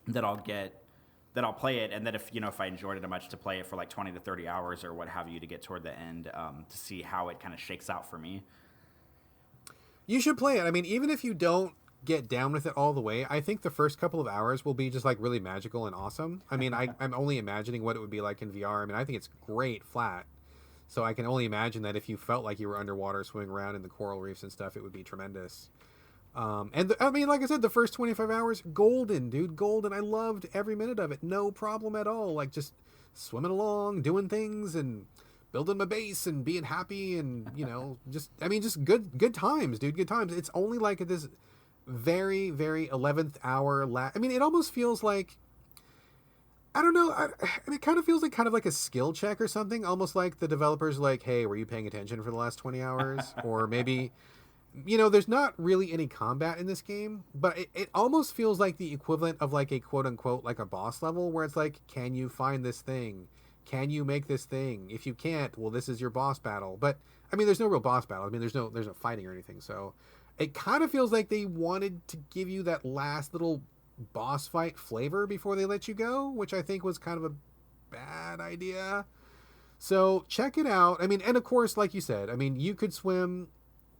That I'll play it, and that if I enjoyed it much, to play it for like 20 to 30 hours or what have you to get toward the end, to see how it kind of shakes out for me. You should play it. I mean, even if you don't get down with it all the way, I think the first couple of hours will be just like really magical and awesome. I mean, I'm only imagining what it would be like in VR. I mean, I think it's great flat. So I can only imagine that if you felt like you were underwater swimming around in the coral reefs and stuff, it would be tremendous. I mean, like I said, the first 25 hours, golden, dude, golden. I loved every minute of it. No problem at all. Like just swimming along, doing things and building my base and being happy and, just good times, dude. Good times. It's only like this very, very 11th hour. I mean, it almost feels like, I don't know. It kind of feels like a skill check or something. Almost like the developers like, hey, were you paying attention for the last 20 hours? Or maybe, there's not really any combat in this game, but it almost feels like the equivalent of like a quote unquote, like a boss level where it's like, can you find this thing? Can you make this thing? If you can't, well, this is your boss battle. But I mean, there's no real boss battle. I mean, there's no fighting or anything. So it kind of feels like they wanted to give you that last little boss fight flavor before they let you go, which I think was kind of a bad idea. So check it out. I mean, and of course, like you said, I mean, you could swim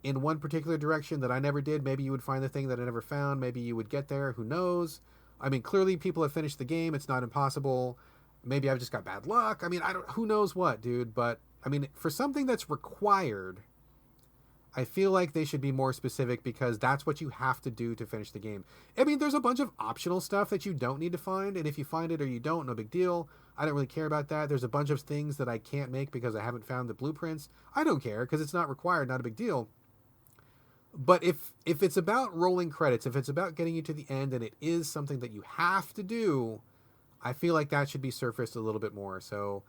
in one particular direction that I never did. Maybe you would find the thing that I never found. Maybe you would get there. Who knows? I mean, clearly people have finished the game. It's not impossible. Maybe I've just got bad luck. I mean, who knows what, dude? But I mean, for something that's required, I feel like they should be more specific because that's what you have to do to finish the game. I mean, there's a bunch of optional stuff that you don't need to find, and if you find it or you don't, no big deal. I don't really care about that. There's a bunch of things that I can't make because I haven't found the blueprints. I don't care because it's not required, not a big deal. But if it's about rolling credits, if it's about getting you to the end and it is something that you have to do, I feel like that should be surfaced a little bit more. So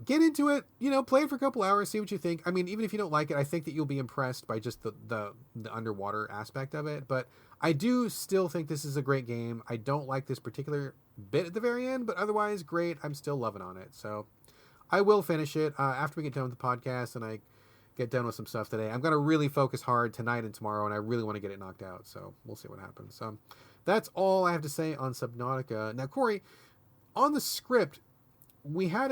get into it, play it for a couple hours, see what you think. I mean, even if you don't like it, I think that you'll be impressed by just the underwater aspect of it. But I do still think this is a great game. I don't like this particular bit at the very end, but otherwise great. I'm still loving on it. So I will finish it after we get done with the podcast and I get done with some stuff today. I'm going to really focus hard tonight and tomorrow, and I really want to get it knocked out. So we'll see what happens. So that's all I have to say on Subnautica. Now, Corey, on the script, we had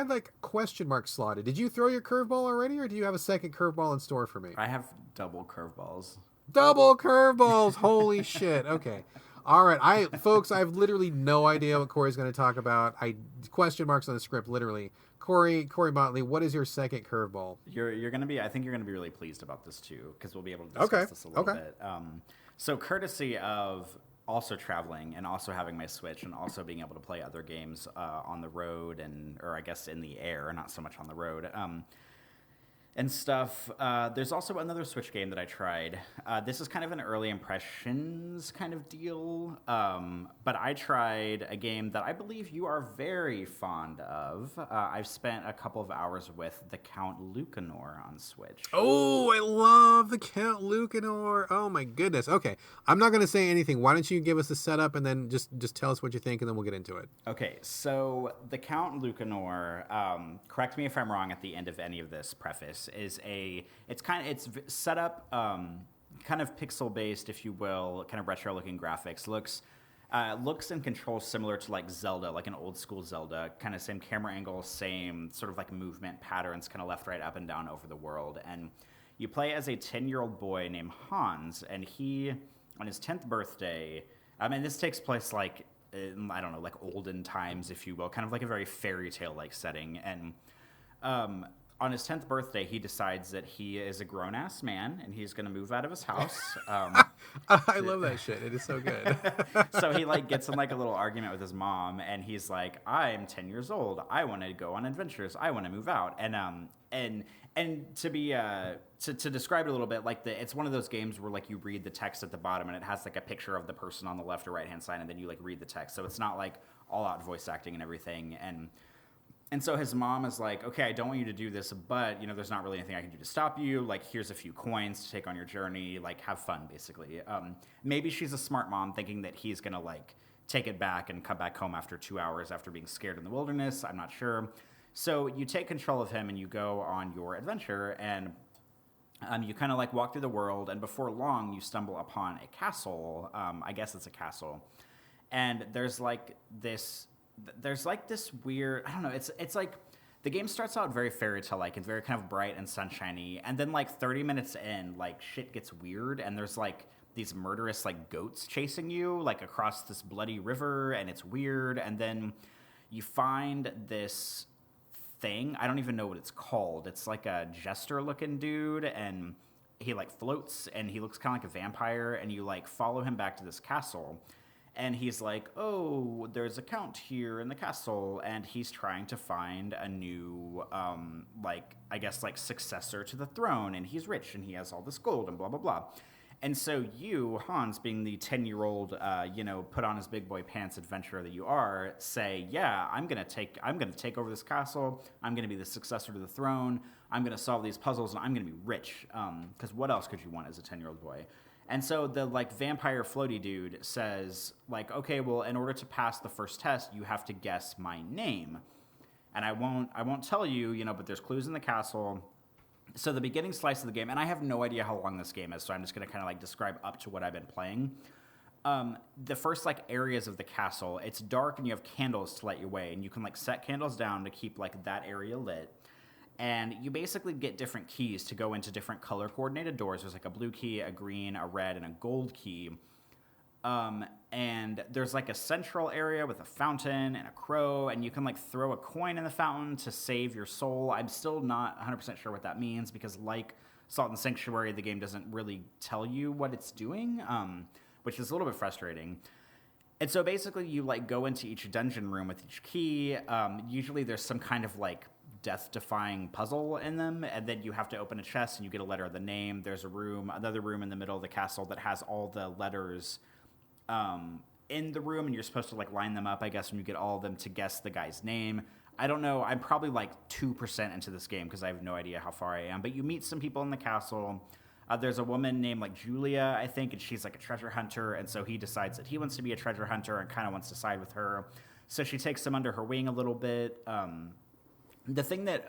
like question mark slotted. Did you throw your curveball already, or do you have a second curveball in store for me? I have double curveballs. Double curveballs! Holy shit! Okay, all right. Folks, I have literally no idea what Corey's going to talk about. Question marks on the script, literally. Corey Motley, what is your second curveball? You're going to be. I think you're going to be really pleased about this too, because we'll be able to discuss this a little bit. So, courtesy of also traveling and also having my Switch and also being able to play other games on the road or I guess in the air, not so much on the road, and stuff. There's also another Switch game that I tried. This is kind of an early impressions kind of deal, but I tried a game that I believe you are very fond of. I've spent a couple of hours with the Count Lucanor on Switch. Oh, I love the Count Lucanor. Oh my goodness. Okay, I'm not going to say anything. Why don't you give us the setup and then just tell us what you think and then we'll get into it. Okay, so the Count Lucanor, correct me if I'm wrong at the end of any of this preface, is it's set up kind of pixel based, if you will, kind of retro looking graphics. Looks Looks and controls similar to like Zelda, like an old school Zelda, kind of same camera angle, same sort of like movement patterns, kind of left, right, up and down over the world. And you play as a 10-year-old boy named Hans, and he, on his 10th birthday, and this takes place like, I don't know, like olden times, if you will, kind of like a very fairy tale like setting. And on his 10th birthday, he decides that he is a grown-ass man, and he's going to move out of his house. I love that shit. It is so good. So he like gets in like a little argument with his mom, and he's like, "I'm 10 years old. I want to go on adventures. I want to move out." And to be to describe it a little bit, like it's one of those games where like you read the text at the bottom, and it has like a picture of the person on the left or right hand side, and then you like read the text. So it's not like all out voice acting and everything. And so his mom is like, okay, I don't want you to do this, but, there's not really anything I can do to stop you. Like, here's a few coins to take on your journey. Like, have fun, basically. Maybe she's a smart mom thinking that he's going to, like, take it back and come back home after 2 hours after being scared in the wilderness. I'm not sure. So you take control of him and you go on your adventure, and you kind of, like, walk through the world, and before long you stumble upon a castle. I guess it's a castle. And there's this weird, I don't know, it's like the game starts out very fairy tale like, it's very kind of bright and sunshiny, and then like 30 minutes in, like shit gets weird, and there's like these murderous like goats chasing you like across this bloody river, and it's weird. And then you find this thing, I don't even know what it's called. It's like a jester looking dude, and he like floats, and he looks kind of like a vampire, and you like follow him back to this castle. And he's like, oh, there's a count here in the castle, and he's trying to find a new, successor to the throne, and he's rich, and he has all this gold, and blah, blah, blah. And so you, Hans, being the 10-year-old, put on his big boy pants adventurer that you are, say, yeah, I'm gonna take over this castle, I'm gonna be the successor to the throne, I'm gonna solve these puzzles, and I'm gonna be rich, because what else could you want as a 10-year-old boy? And so the like vampire floaty dude says like, okay, well, in order to pass the first test, you have to guess my name. And I won't tell you, but there's clues in the castle. So the beginning slice of the game, and I have no idea how long this game is, so I'm just going to kind of like describe up to what I've been playing. The first like areas of the castle, it's dark and you have candles to light your way, and you can like set candles down to keep like that area lit. And you basically get different keys to go into different color-coordinated doors. There's like a blue key, a green, a red, and a gold key. And there's like a central area with a fountain and a crow, and you can like throw a coin in the fountain to save your soul. I'm still not 100% sure what that means, because like Salt and Sanctuary, the game doesn't really tell you what it's doing, which is a little bit frustrating. And so basically you like go into each dungeon room with each key. Usually there's some kind of like death-defying puzzle in them, and then you have to open a chest and you get a letter of the name. There's another room in the middle of the castle that has all the letters in the room, and you're supposed to like line them up, I guess, when you get all of them to guess the guy's name. I don't know, I'm probably like 2% into this game because I have no idea how far I am, but you meet some people in the castle. There's a woman named like Julia, I think, and she's like a treasure hunter, and so he decides that he wants to be a treasure hunter and kind of wants to side with her. So she takes him under her wing a little bit. The thing that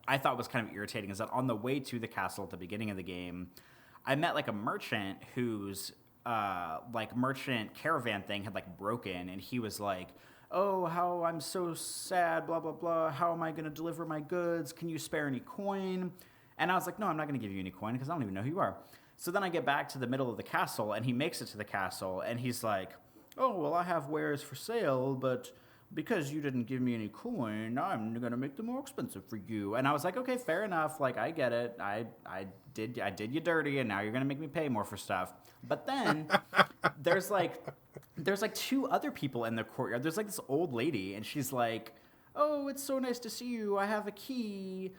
I thought was kind of irritating is that on the way to the castle at the beginning of the game, I met like a merchant whose merchant caravan thing had like broken, and he was like, oh, how I'm so sad, blah, blah, blah. How am I going to deliver my goods? Can you spare any coin? And I was like, no, I'm not going to give you any coin because I don't even know who you are. So then I get back to the middle of the castle, and he makes it to the castle, and he's like, oh, well, I have wares for sale, but because you didn't give me any coin, I'm going to make them more expensive for you. And I was like, okay, fair enough. Like, I get it. I did you dirty, and now you're going to make me pay more for stuff. But then there's like two other people in the courtyard. There's like this old lady, and she's like, oh, it's so nice to see you. I have a key.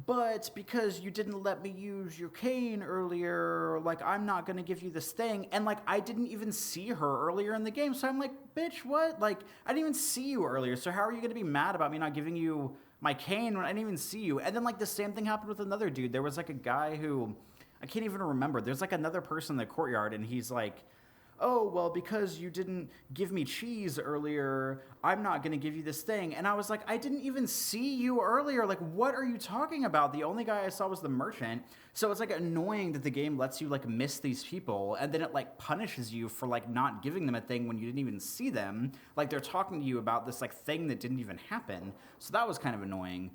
But because you didn't let me use your cane earlier, like, I'm not going to give you this thing. And, like, I didn't even see her earlier in the game. So I'm like, bitch, what? Like, I didn't even see you earlier. So how are you going to be mad about me not giving you my cane when I didn't even see you? And then, like, the same thing happened with another dude. There was, like, a guy who, I can't even remember. There's, like, another person in the courtyard, and he's like, oh, well, because you didn't give me cheese earlier, I'm not going to give you this thing. And I was like, I didn't even see you earlier. Like, what are you talking about? The only guy I saw was the merchant. So it's like annoying that the game lets you like miss these people, and then it like punishes you for like not giving them a thing when you didn't even see them. Like they're talking to you about this like thing that didn't even happen. So that was kind of annoying.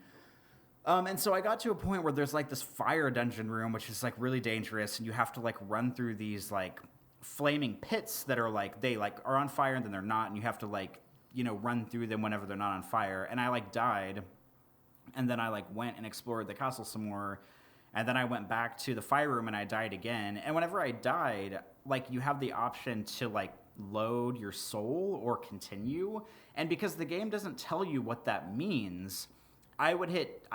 And so I got to a point where there's like this fire dungeon room, which is like really dangerous, and you have to like run through these like flaming pits that are like they like are on fire and then they're not, and you have to like run through them whenever they're not on fire. And I like died, and then I like went and explored the castle some more, and then I went back to the fire room and I died again. And whenever I died, like you have the option to like load your soul or continue, and because the game doesn't tell you what that means, I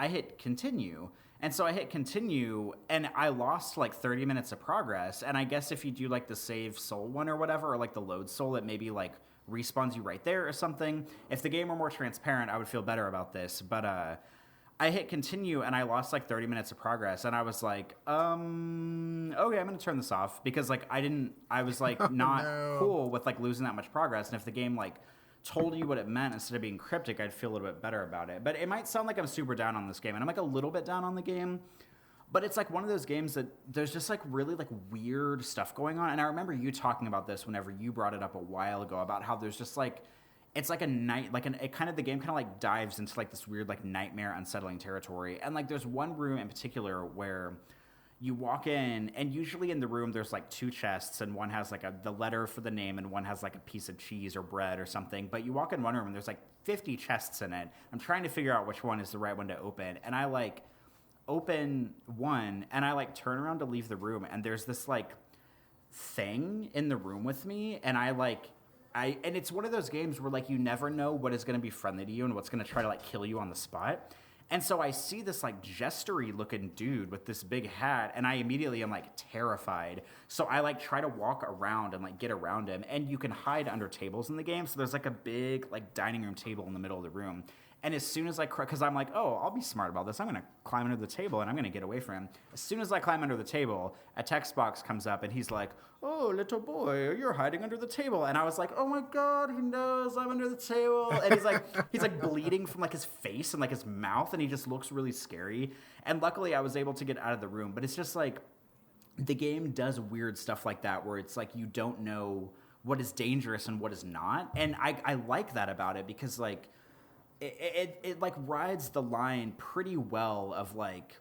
hit continue. And so I hit continue, and I lost like 30 minutes of progress. And I guess if you do like the save soul one or whatever, or like the load soul, it maybe like respawns you right there or something. If the game were more transparent, I would feel better about this. But I hit continue, and I lost like 30 minutes of progress. And I was like, okay, I'm going to turn this off, because like I was like not cool with like losing that much progress. And if the game like told you what it meant instead of being cryptic, I'd feel a little bit better about it. But it might sound like I'm super down on this game, and I'm like a little bit down on the game, but it's like one of those games that there's just like really like weird stuff going on. And I remember you talking about this whenever you brought it up a while ago, about how there's just like, it's like a night, like it kind of, the game kind of like dives into like this weird like nightmare unsettling territory. And like there's one room in particular where you walk in, and usually in the room there's like two chests, and one has like the letter for the name, and one has like a piece of cheese or bread or something. But you walk in one room and there's like 50 chests in it. I'm trying to figure out which one is the right one to open, and I like open one, and I like turn around to leave the room, and there's this like thing in the room with me, and and it's one of those games where like you never know what is going to be friendly to you and what's going to try to like kill you on the spot. And so I see this like jestery looking dude with this big hat, and I immediately am like terrified. So I like try to walk around and like get around him, and you can hide under tables in the game. So there's like a big like dining room table in the middle of the room. And as soon as because I'm like, oh, I'll be smart about this. I'm going to climb under the table, and I'm going to get away from him. As soon as I climb under the table, a text box comes up, and he's like, oh, little boy, you're hiding under the table. And I was like, oh my God, he knows I'm under the table. And he's like bleeding from like his face and like his mouth, and he just looks really scary. And luckily I was able to get out of the room. But it's just like, the game does weird stuff like that, where it's like you don't know what is dangerous and what is not. And I like that about it, because like, it like rides the line pretty well of like,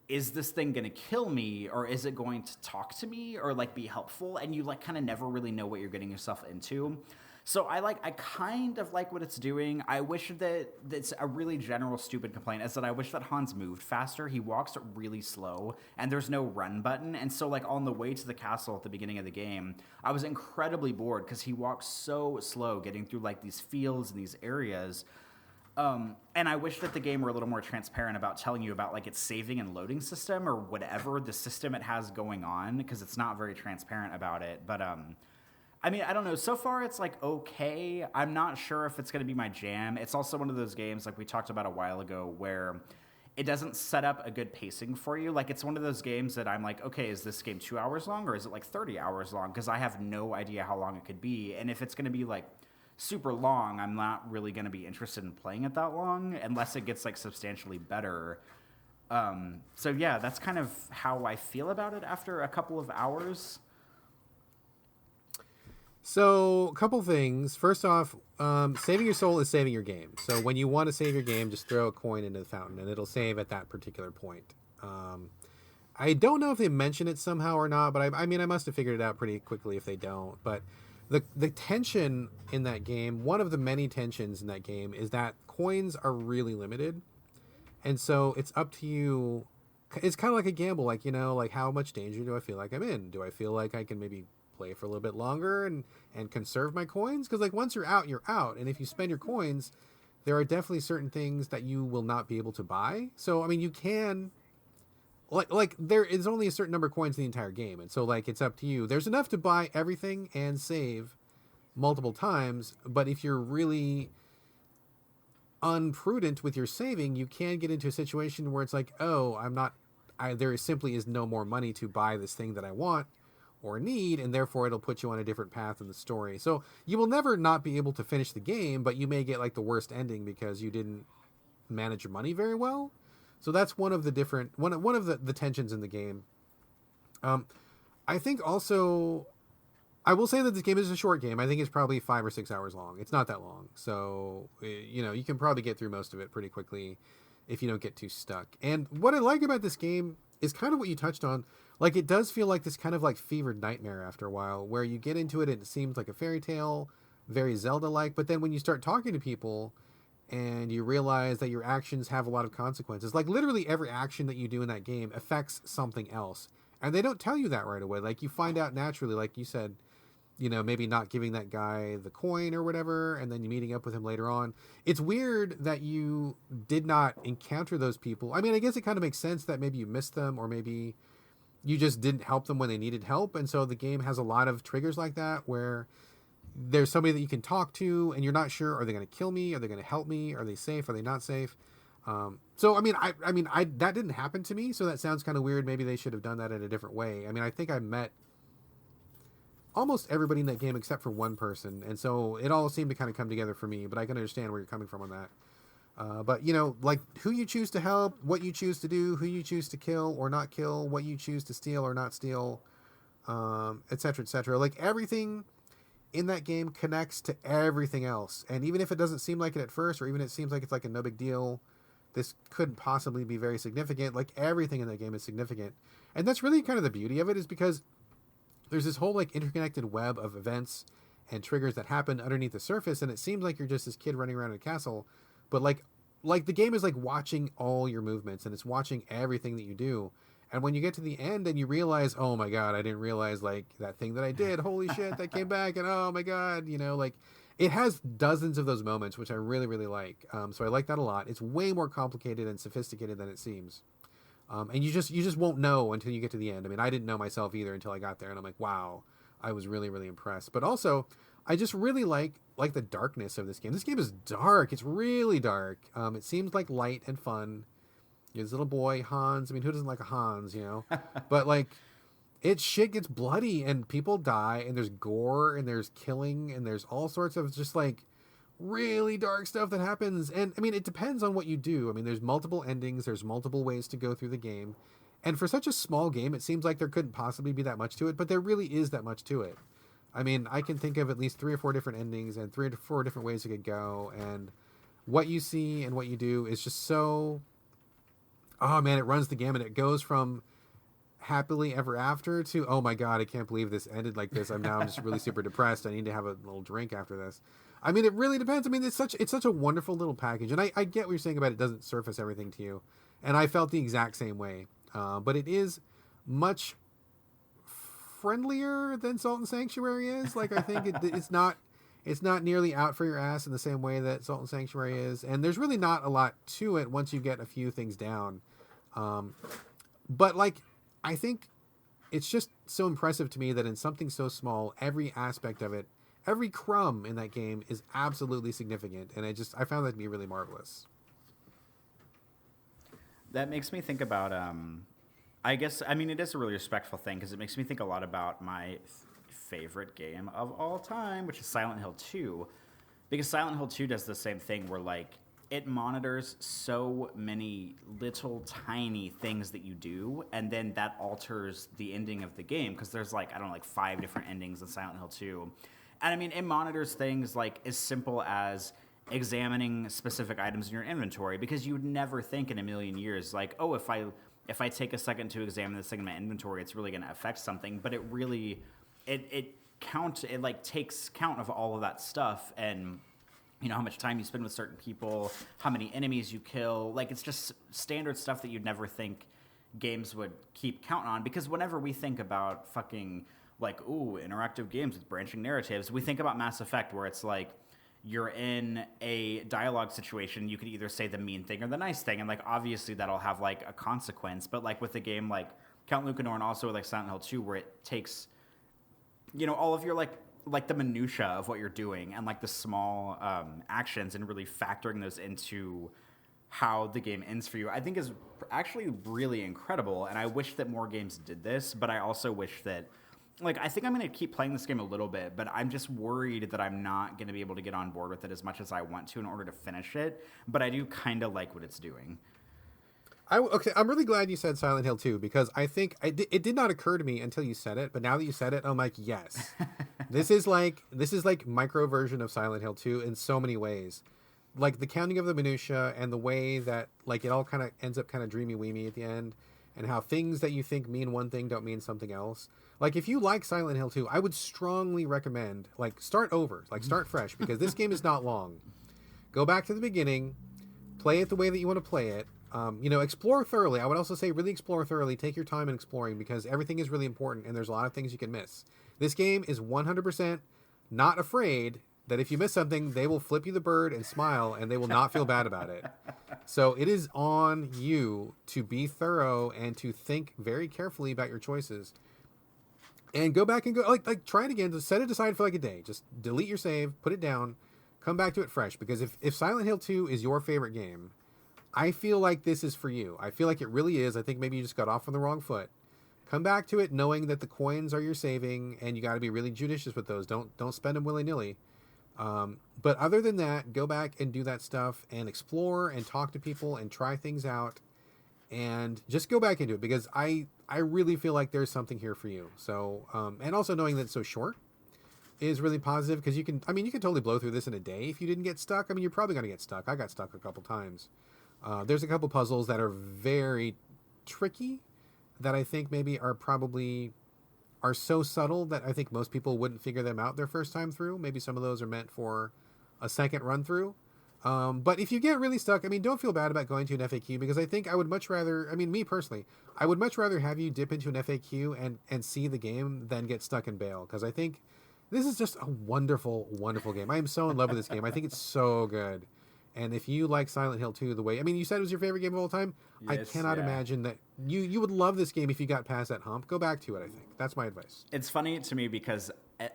is this thing gonna kill me, or is it going to talk to me, or like be helpful? And you like kind of never really know what you're getting yourself into. So I kind of like what it's doing. I wish that it's a really general stupid complaint is that I wish that Hans moved faster. He walks really slow, and there's no run button. And so like on the way to the castle at the beginning of the game, I was incredibly bored because he walks so slow getting through like these fields and these areas. And I wish that the game were a little more transparent about telling you about like its saving and loading system, or whatever the system it has going on, because it's not very transparent about it. But I mean, I don't know. So far, it's like okay. I'm not sure if it's going to be my jam. It's also one of those games like we talked about a while ago where it doesn't set up a good pacing for you. Like it's one of those games that I'm like, okay, is this game 2 hours long, or is it like 30 hours long? Because I have no idea how long it could be. And if it's going to be like super long, I'm not really going to be interested in playing it that long unless it gets like substantially better. So yeah, that's kind of how I feel about it after a couple of hours. So, a couple things. First off, saving your soul is saving your game. So when you want to save your game, just throw a coin into the fountain, and it'll save at that particular point. I don't know if they mention it somehow or not, but I mean, I must have figured it out pretty quickly if they don't. But the tension in that game, one of the many tensions in that game, is that coins are really limited. And so it's up to you. It's kind of like a gamble, like, like how much danger do I feel like I'm in? Do I feel like I can maybe play for a little bit longer and conserve my coins? Because like once you're out, and if you spend your coins, there are definitely certain things that you will not be able to buy. So I mean, you can like there is only a certain number of coins in the entire game, and so like it's up to you. There's enough to buy everything and save multiple times, but if you're really unprudent with your saving, you can get into a situation where it's like, oh, there simply is no more money to buy this thing that I want, or need, and therefore it'll put you on a different path in the story. So you will never not be able to finish the game, but you may get like the worst ending because you didn't manage your money very well. So that's one of the different one of the tensions in the game. I think also I will say that this game is a short game. I think it's probably 5 or 6 hours long. It's not that long. So, you know, you can probably get through most of it pretty quickly if you don't get too stuck. And what I like about this game is kind of what you touched on. Like, it does feel like this kind of like fevered nightmare after a while, where you get into it and it seems like a fairy tale, very Zelda-like. But then when you start talking to people and you realize that your actions have a lot of consequences, like literally every action that you do in that game affects something else. And they don't tell you that right away. Like, you find out naturally, like you said, you know, maybe not giving that guy the coin or whatever, and then you meeting up with him later on. It's weird that you did not encounter those people. I mean, I guess it kind of makes sense that maybe you missed them, or maybe you just didn't help them when they needed help. And so the game has a lot of triggers like that, where there's somebody that you can talk to, and you're not sure, are they going to kill me? Are they going to help me? Are they safe? Are they not safe? So, I mean, that didn't happen to me, so that sounds kind of weird. Maybe they should have done that in a different way. I mean, I think I met almost everybody in that game except for one person, and so it all seemed to kind of come together for me, but I can understand where you're coming from on that. But, you know, like, who you choose to help, what you choose to do, who you choose to kill or not kill, what you choose to steal or not steal, et cetera, et cetera. Like, everything in that game connects to everything else, and even if it doesn't seem like it at first, or even it seems like it's like a no big deal, this couldn't possibly be very significant, like, everything in that game is significant. And that's really kind of the beauty of it, is because there's this whole like interconnected web of events and triggers that happen underneath the surface, and it seems like you're just this kid running around in a castle, but like the game is like watching all your movements, and it's watching everything that you do. And when you get to the end and you realize, oh my god, I didn't realize like that thing that I did, holy shit, that came back, and oh my god, you know, like, it has dozens of those moments, which I really, really like. So I like that a lot. It's way more complicated and sophisticated than it seems. And you just won't know until you get to the end. I mean, I didn't know myself either until I got there, and I'm like, wow, I was really, really impressed. But also, I just really like the darkness of this game. This game is dark. It's really dark. It seems like light and fun. This little boy, Hans. I mean, who doesn't like a Hans, you know? But like, shit gets bloody, and people die, and there's gore, and there's killing, and there's all sorts of just like really dark stuff that happens. And I mean, it depends on what you do. I mean, there's multiple endings, there's multiple ways to go through the game, and for such a small game, it seems like there couldn't possibly be that much to it, but there really is that much to it. I mean, I can think of at least 3 or 4 different endings and 3 or 4 different ways it could go, and what you see and what you do is just so, oh man, it runs the gamut. It goes from happily ever after to, oh my god, I can't believe this ended like this. I'm just really super depressed. I need to have a little drink after this. I mean, it really depends. I mean, it's such a wonderful little package, and I get what you're saying about it doesn't surface everything to you, and I felt the exact same way. But it is much friendlier than Salt and Sanctuary is. Like, I think it's not nearly out for your ass in the same way that Salt and Sanctuary is, and there's really not a lot to it once you get a few things down. But like, I think it's just so impressive to me that in something so small, every aspect of it, every crumb in that game is absolutely significant, and I found that to be really marvelous. That makes me think about, I guess, I mean, it is a really respectful thing, because it makes me think a lot about my favorite game of all time, which is Silent Hill 2, because Silent Hill 2 does the same thing where, like, it monitors so many little tiny things that you do, and then that alters the ending of the game, because there's, like, I don't know, like 5 different endings in Silent Hill 2. And I mean, it monitors things like as simple as examining specific items in your inventory, because you would never think in a million years, like, oh, if I take a second to examine this thing in my inventory, it's really going to affect something. But it really, it like takes count of all of that stuff, and you know, how much time you spend with certain people, how many enemies you kill. Like, it's just standard stuff that you'd never think games would keep count on, because whenever we think about fucking, like, ooh, interactive games with branching narratives, we think about Mass Effect, where it's like, you're in a dialogue situation, you could either say the mean thing or the nice thing, and like, obviously that'll have like a consequence. But like with a game like Count Lucanor, and also like Silent Hill 2, where it takes, you know, all of your like the minutia of what you're doing, and like the small actions, and really factoring those into how the game ends for you, I think is actually really incredible. And I wish that more games did this, but I also wish that like, I think I'm going to keep playing this game a little bit, but I'm just worried that I'm not going to be able to get on board with it as much as I want to in order to finish it. But I do kind of like what it's doing. Okay, I'm really glad you said Silent Hill 2 because I think it did not occur to me until you said it, but now that you said it, I'm like, yes. This is like micro version of Silent Hill 2 in so many ways. Like the counting of the minutia and the way that like it all kind of ends up kind of dreamy weemy at the end, and how things that you think mean one thing don't mean something else. Like if you like Silent Hill 2, I would strongly recommend like start over, like start fresh because this game is not long. Go back to the beginning, play it the way that you want to play it. Explore thoroughly. I would also say really explore thoroughly. Take your time in exploring because everything is really important and there's a lot of things you can miss. This game is 100% not afraid that if you miss something, they will flip you the bird and smile and they will not feel bad about it. So it is on you to be thorough and to think very carefully about your choices. And go back and go like try it again. Just set it aside for like a day. Just delete your save, put it down, come back to it fresh. Because if Silent Hill 2 is your favorite game, I feel like this is for you. I feel like it really is. I think maybe you just got off on the wrong foot. Come back to it knowing that the coins are your saving, and you got to be really judicious with those. Don't spend them willy-nilly. But other than that, go back and do that stuff and explore and talk to people and try things out and just go back into it because I really feel like there's something here for you. So, and also knowing that it's so short is really positive because you can totally blow through this in a day if you didn't get stuck. I mean, you're probably going to get stuck. I got stuck a couple times. There's a couple puzzles that are very tricky that I think maybe are so subtle that I think most people wouldn't figure them out their first time through. Maybe some of those are meant for a second run through. But if you get really stuck, I mean, don't feel bad about going to an FAQ because I think I would much rather, I mean, me personally, I would much rather have you dip into an FAQ and see the game than get stuck and bail. Because I think this is just a wonderful, wonderful game. I am so in love with this game. I think it's so good. And if you like Silent Hill 2 the way, I mean, you said it was your favorite game of all time. Yes, I cannot imagine that you would love this game if you got past that hump. Go back to it, I think. That's my advice. It's funny to me because,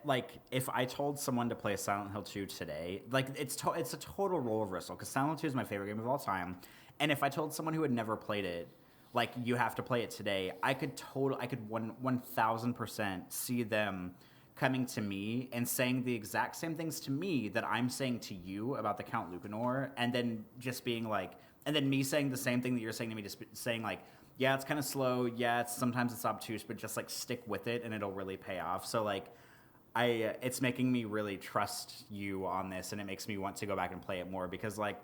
like, if I told someone to play Silent Hill 2 today, like, it's a total role reversal because Silent Hill 2 is my favorite game of all time. And if I told someone who had never played it, like, you have to play it today, I could 1,000% see them coming to me and saying the exact same things to me that I'm saying to you about the Count Lucanor, and then just being like, and then me saying the same thing that you're saying to me, just saying like, yeah, it's kind of slow, yeah, sometimes it's obtuse, but just like stick with it and it'll really pay off. So like, it's making me really trust you on this, and it makes me want to go back and play it more because like,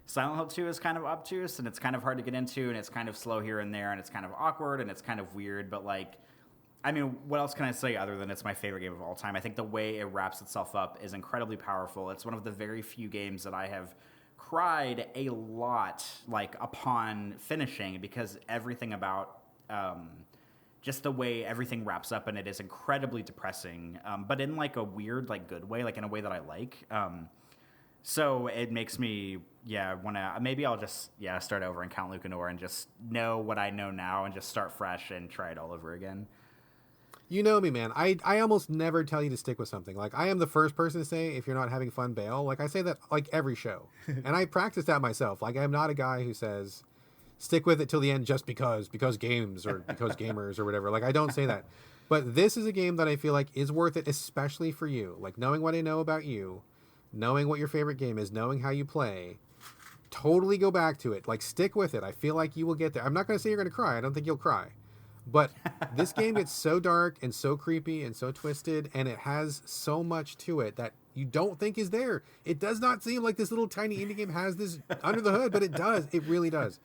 Silent Hill 2 is kind of obtuse and it's kind of hard to get into and it's kind of slow here and there and it's kind of awkward and it's kind of weird, but like, I mean, what else can I say other than it's my favorite game of all time? I think the way it wraps itself up is incredibly powerful. It's one of the very few games that I have cried a lot, like, upon finishing because everything about just the way everything wraps up in it is incredibly depressing, but in, like, a weird, like, good way, like, in a way that I like. So it makes me, maybe I'll just, start over in Count Lucanor and just know what I know now and just start fresh and try it all over again. You know me, man. I almost never tell you to stick with something. Like, I am the first person to say, if you're not having fun, bail. Like, I say that, like, every show. And I practice that myself. Like, I'm not a guy who says, stick with it till the end just because games or because gamers or whatever. Like, I don't say that. But this is a game that I feel like is worth it, especially for you. Like, knowing what I know about you, knowing what your favorite game is, knowing how you play, totally go back to it. Like, stick with it. I feel like you will get there. I'm not going to say you're going to cry. I don't think you'll cry. But this game gets so dark and so creepy and so twisted, and it has so much to it that you don't think is there. It does not seem like this little tiny indie game has this under the hood, but it does. It really does.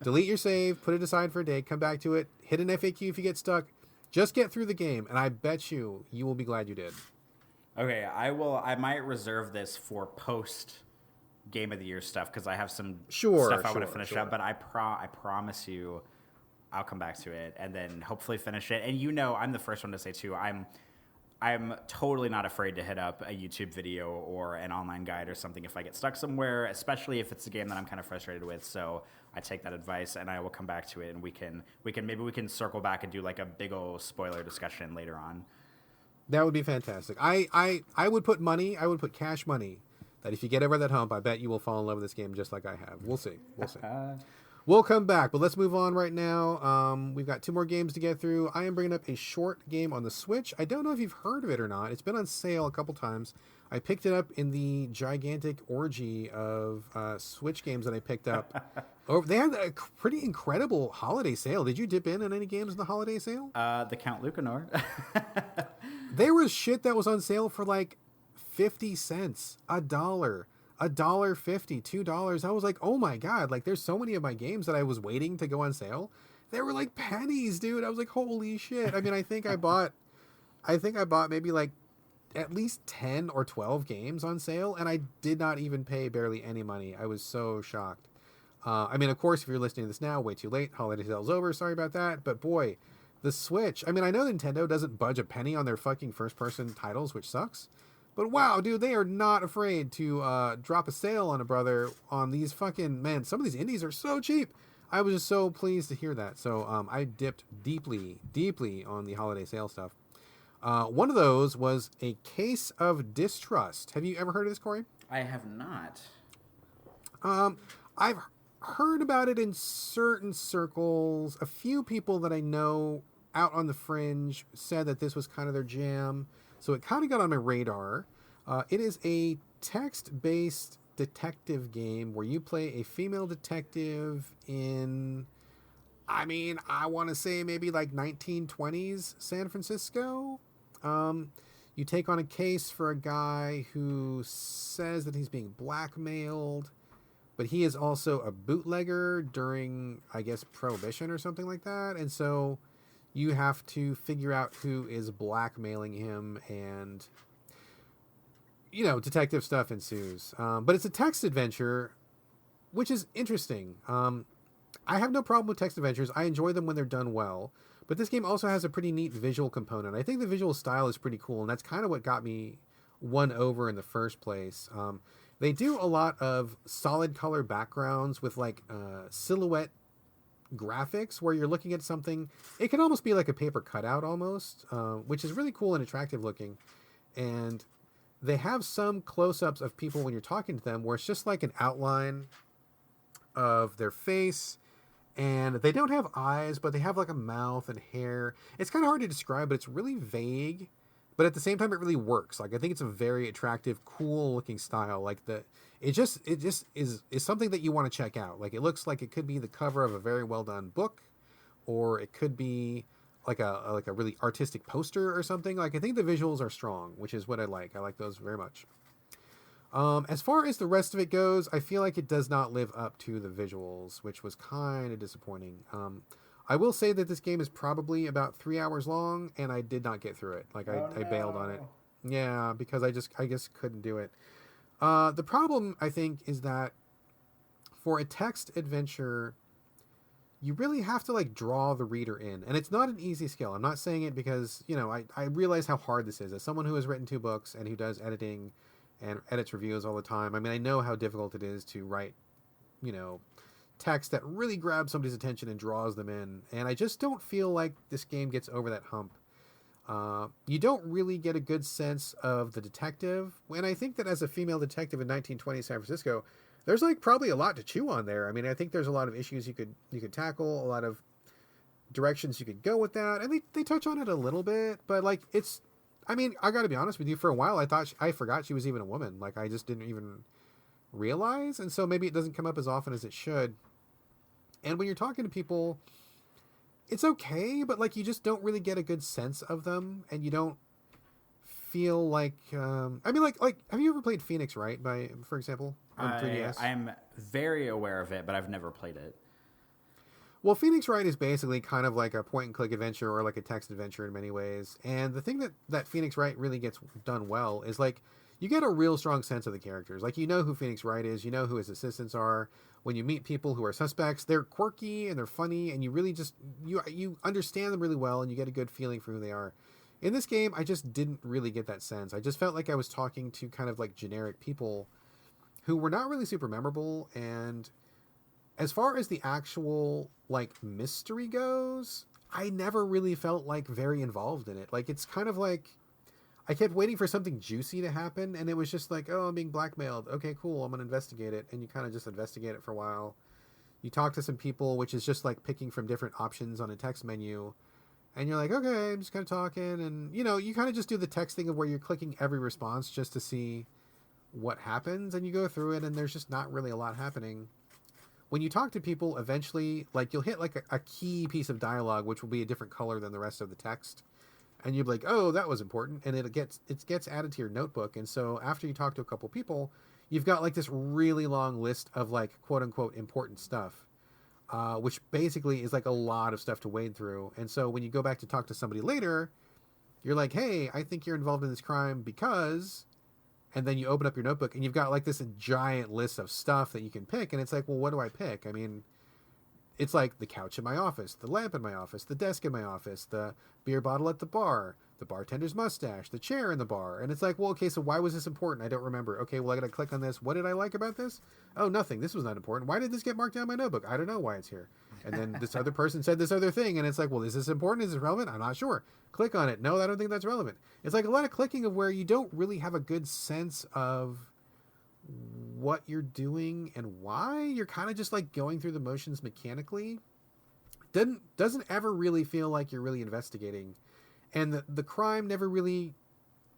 Delete your save, put it aside for a day, come back to it, hit an FAQ if you get stuck. Just get through the game, and I bet you will be glad you did. Okay, I might reserve this for post Game of the Year stuff because I have some stuff I want to finish up, but I promise you I'll come back to it and then hopefully finish it. And I'm the first one to say too, I'm totally not afraid to hit up a YouTube video or an online guide or something if I get stuck somewhere, especially if it's a game that I'm kind of frustrated with. So I take that advice and I will come back to it, and we can circle back and do like a big old spoiler discussion later on. That would be fantastic. I would put cash money that if you get over that hump, I bet you will fall in love with this game just like I have. We'll see. We'll come back, but let's move on right now. We've got 2 more games to get through. I am bringing up a short game on the Switch. I don't know if you've heard of it or not. It's been on sale a couple times. I picked it up in the gigantic orgy of Switch games that I picked up. Oh, they had a pretty incredible holiday sale. Did you dip in on any games in the holiday sale? The Count Lucanor. There was shit that was on sale for like 50 cents, $1, $1.50, $2. I was like, oh my God, like there's so many of my games that I was waiting to go on sale. They were like pennies, dude. I was like, holy shit. I mean, I think I bought maybe like at least 10 or 12 games on sale, and I did not even pay barely any money. I was so shocked. I mean, of course, if you're listening to this now, way too late. Holiday sale's over. Sorry about that. But boy, the Switch. I mean, I know Nintendo doesn't budge a penny on their fucking first-person titles, which sucks. But wow, dude, they are not afraid to drop a sale on a brother on these fucking... Man, some of these indies are so cheap. I was just so pleased to hear that. So I dipped deeply, deeply on the holiday sale stuff. One of those was a Case of Distrust. Have you ever heard of this, Corey? I have not. I've heard about it in certain circles. A few people that I know out on the fringe said that this was kind of their jam. So it kind of got on my radar. It is a text-based detective game where you play a female detective in, I mean, I want to say maybe like 1920s San Francisco. You take on a case for a guy who says that he's being blackmailed, but he is also a bootlegger during, I guess, Prohibition or something like that. And so you have to figure out who is blackmailing him, and, you know, detective stuff ensues. But it's a text adventure, which is interesting. I have no problem with text adventures. I enjoy them when they're done well. But this game also has a pretty neat visual component. I think the visual style is pretty cool, and that's kind of what got me won over in the first place. They do a lot of solid color backgrounds with like silhouette graphics where you're looking at something. It can almost be like a paper cutout almost, which is really cool and attractive looking. And they have some close-ups of people when you're talking to them where it's just like an outline of their face. And they don't have eyes, but they have like a mouth and hair. It's kind of hard to describe, but it's really vague. But at the same time, it really works. Like, I think it's a very attractive, cool looking style. Like it just is something that you want to check out. Like, it looks like it could be the cover of a very well done book, or it could be like a really artistic poster or something. Like, I think the visuals are strong, which is what I like. I like those very much. As far as the rest of it goes, I feel like it does not live up to the visuals, which was kind of disappointing. I will say that this game is probably about 3 hours long, and I did not get through it. Like, I bailed on it. Yeah, because I just couldn't do it. The problem, I think, is that for a text adventure, you really have to like draw the reader in, and it's not an easy skill. I'm not saying it because, you know, I realize how hard this is. As someone who has written 2 books and who does editing and edits reviews all the time, I mean, I know how difficult it is to write, you know, text that really grabs somebody's attention and draws them in. And I just don't feel like this game gets over that hump. You don't really get a good sense of the detective. And I think that as a female detective in 1920 San Francisco, there's like probably a lot to chew on there. I mean, I think there's a lot of issues you could tackle, a lot of directions you could go with that. And they touch on it a little bit, but like it's, I mean, I got to be honest with you. For a while, I forgot she was even a woman. Like, I just didn't even realize. And so maybe it doesn't come up as often as it should. And when you're talking to people, it's okay, but like, you just don't really get a good sense of them. And you don't feel like, I mean, like, have you ever played Phoenix Wright for example, on 3DS? I'm very aware of it, but I've never played it. Well, Phoenix Wright is basically kind of like a point-and-click adventure or like a text adventure in many ways. And the thing that Phoenix Wright really gets done well is, like, you get a real strong sense of the characters. Like, you know who Phoenix Wright is. You know who his assistants are. When you meet people who are suspects, they're quirky and they're funny, and you really just, you understand them really well, and you get a good feeling for who they are. In this game, I just didn't really get that sense. I just felt like I was talking to kind of like generic people who were not really super memorable. And as far as the actual like mystery goes, I never really felt like very involved in it. Like, it's kind of like I kept waiting for something juicy to happen, and it was just like, oh, I'm being blackmailed. Okay, cool, I'm gonna investigate it. And you kind of just investigate it for a while. You talk to some people, which is just like picking from different options on a text menu. And you're like, okay, I'm just kind of talking. And, you kind of just do the texting of where you're clicking every response just to see what happens. And you go through it, and there's just not really a lot happening. When you talk to people, eventually, like, you'll hit like a key piece of dialogue, which will be a different color than the rest of the text. And you'll be like, oh, that was important. And it gets added to your notebook. And so after you talk to a couple people, you've got like this really long list of like quote unquote important stuff, which basically is like a lot of stuff to wade through. And so when you go back to talk to somebody later, you're like, hey, I think you're involved in this crime because, and then you open up your notebook and you've got like this giant list of stuff that you can pick. And it's like, well, what do I pick? I mean, it's like the couch in my office, the lamp in my office, the desk in my office, the beer bottle at the bar, the bartender's mustache, the chair in the bar. And it's like, well, okay, so why was this important? I don't remember. Okay, well, I got to click on this. What did I like about this? Oh, nothing. This was not important. Why did this get marked down in my notebook? I don't know why it's here. And then this other person said this other thing. And it's like, well, is this important? Is it relevant? I'm not sure. Click on it. No, I don't think that's relevant. It's like a lot of clicking of where you don't really have a good sense of what you're doing and why. You're kind of just like going through the motions mechanically. Doesn't ever really feel like you're really investigating. And the crime never really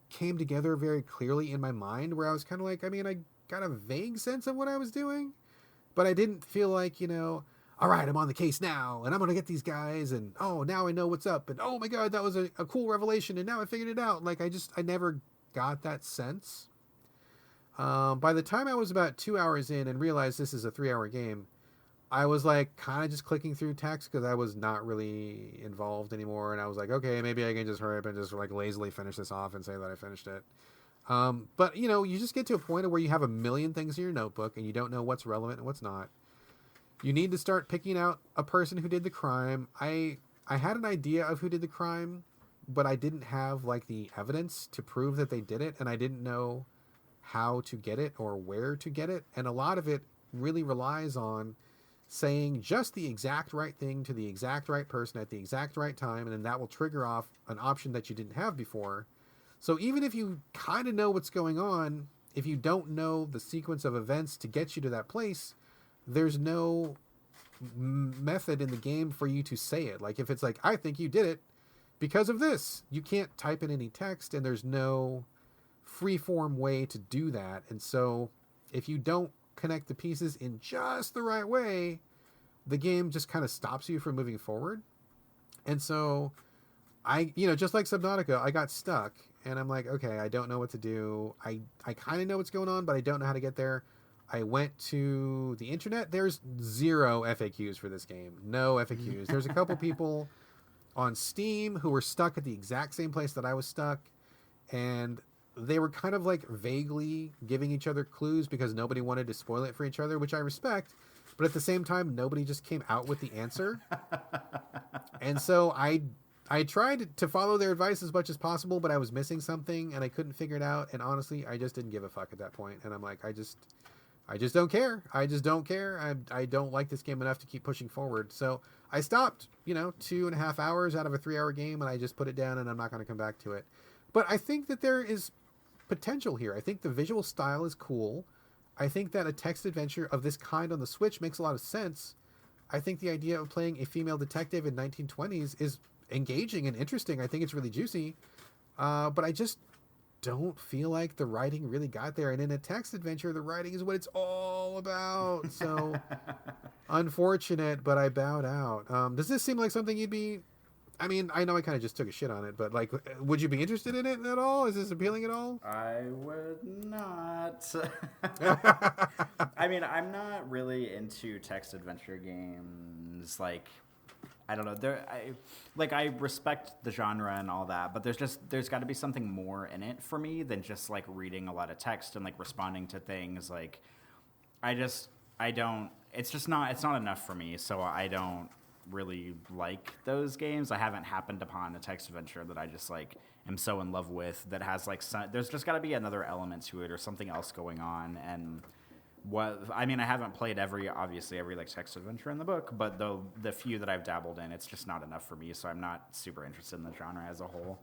came together very clearly in my mind, where I was kind of like, I mean, I got a vague sense of what I was doing, but I didn't feel like, all right, I'm on the case now, and I'm going to get these guys, and oh, now I know what's up, and oh my God, that was a cool revelation, and now I figured it out. Like, I never got that sense. By the time I was about 2 hours in and realized this is a 3-hour game, I was like kind of just clicking through text because I was not really involved anymore. And I was like, okay, maybe I can just hurry up and just like lazily finish this off and say that I finished it. But you just get to a point where you have a million things in your notebook and you don't know what's relevant and what's not. You need to start picking out a person who did the crime. I had an idea of who did the crime, but I didn't have like the evidence to prove that they did it. And I didn't know how to get it or where to get it. And a lot of it really relies on saying just the exact right thing to the exact right person at the exact right time, and then that will trigger off an option that you didn't have before. So even if you kind of know what's going on, if you don't know the sequence of events to get you to that place, there's no method in the game for you to say it. Like if it's like, I think you did it because of this, you can't type in any text, and there's no free-form way to do that. And so if you don't connect the pieces in just the right way, the game just kind of stops you from moving forward. And so I just like Subnautica, I got stuck, and I'm like, okay, I don't know what to do. I kind of know what's going on, but I don't know how to get there. I went to the internet. There's zero FAQs for this game. No FAQs. There's a couple people on Steam who were stuck at the exact same place that I was stuck, and they were kind of like vaguely giving each other clues because nobody wanted to spoil it for each other, which I respect. But at the same time, nobody just came out with the answer. And so I tried to follow their advice as much as possible, but I was missing something and I couldn't figure it out. And honestly, I just didn't give a fuck at that point. And I'm like, I just don't care. I just don't care. I don't like this game enough to keep pushing forward. So I stopped, 2.5 hours out of a 3-hour game, and I just put it down, and I'm not going to come back to it. But I think that there is potential here. I think the visual style is cool. I think that a text adventure of this kind on the Switch makes a lot of sense. I think the idea of playing a female detective in 1920s is engaging and interesting. I think it's really juicy. But I just don't feel like the writing really got there. And in a text adventure, the writing is what it's all about. So unfortunate, but I bowed out. Does this seem like something you'd be... I mean, I know I kind of just took a shit on it, but like, would you be interested in it at all? Is this appealing at all? I would not. I mean, I'm not really into text adventure games. Like, I don't know. I respect the genre and all that, but there's got to be something more in it for me than just like reading a lot of text and like responding to things. Like, it's not enough for me. So I don't really like those games. I haven't happened upon a text adventure that I just like am so in love with that has like there's just got to be another element to it or something else going on. And I haven't played every like text adventure in the book, but the few that I've dabbled in, it's just not enough for me. So I'm not super interested in the genre as a whole.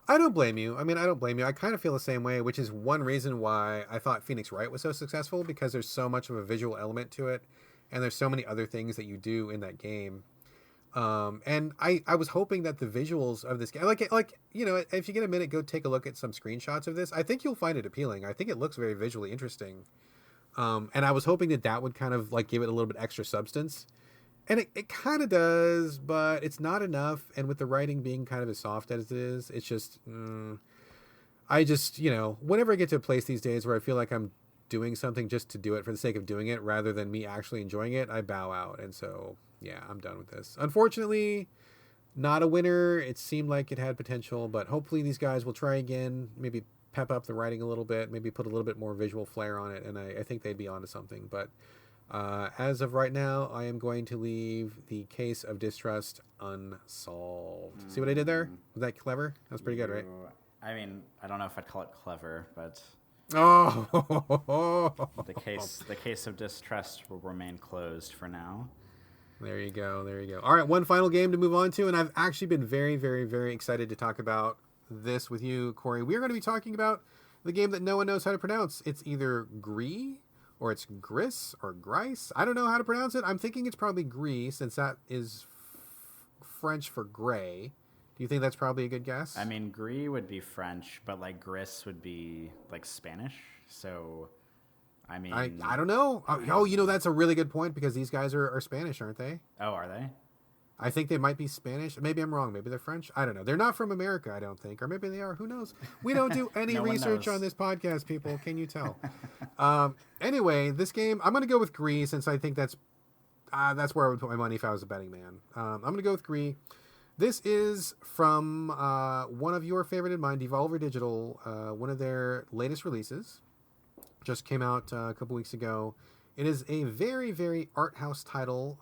I don't blame you. I don't blame you. I kind of feel the same way, which is one reason why I thought Phoenix Wright was so successful, because there's so much of a visual element to it. and there's so many other things that you do in that game. And I was hoping that the visuals of this game, like if you get a minute, go take a look at some screenshots of this. I think you'll find it appealing. I think it looks very visually interesting. And I was hoping that would kind of like give it a little bit extra substance. And it kind of does, but it's not enough. And with the writing being kind of as soft as it is, it's just, I just, whenever I get to a place these days where I feel like I'm doing something just to do it for the sake of doing it rather than me actually enjoying it, I bow out. And so, yeah, I'm done with this. Unfortunately, not a winner. It seemed like it had potential, but hopefully these guys will try again, maybe pep up the writing a little bit, maybe put a little bit more visual flair on it, and I think they'd be onto something. But as of right now, I am going to leave the Case of Distrust unsolved. See what I did there? Was that clever? That was pretty good, right? I mean, I don't know if I'd call it clever, but the case of Distrust will remain closed for now. There you go. All right, one final game to move on to, and I've actually been very, very, very excited to talk about this with you, Corey. We're going to be talking about the game that no one knows how to pronounce. It's either Gris or it's Gris or Gris. I don't know how to pronounce it. I'm thinking it's probably Gris, since that is French for gray. Do you think that's probably a good guess? I mean, Gris would be French, but like Gris would be like Spanish. So, I mean, I don't know. That's a really good point, because these guys are Spanish, aren't they? Oh, are they? I think they might be Spanish. Maybe I'm wrong. Maybe they're French. I don't know. They're not from America, I don't think. Or maybe they are. Who knows? We don't do any research on this podcast, people. Can you tell? Anyway, this game, I'm going to go with Gris, since I think that's where I would put my money if I was a betting man. I'm going to go with Gris. This is from one of your favorite and mine, Devolver Digital, one of their latest releases. Just came out a couple weeks ago. It is a very, very art house title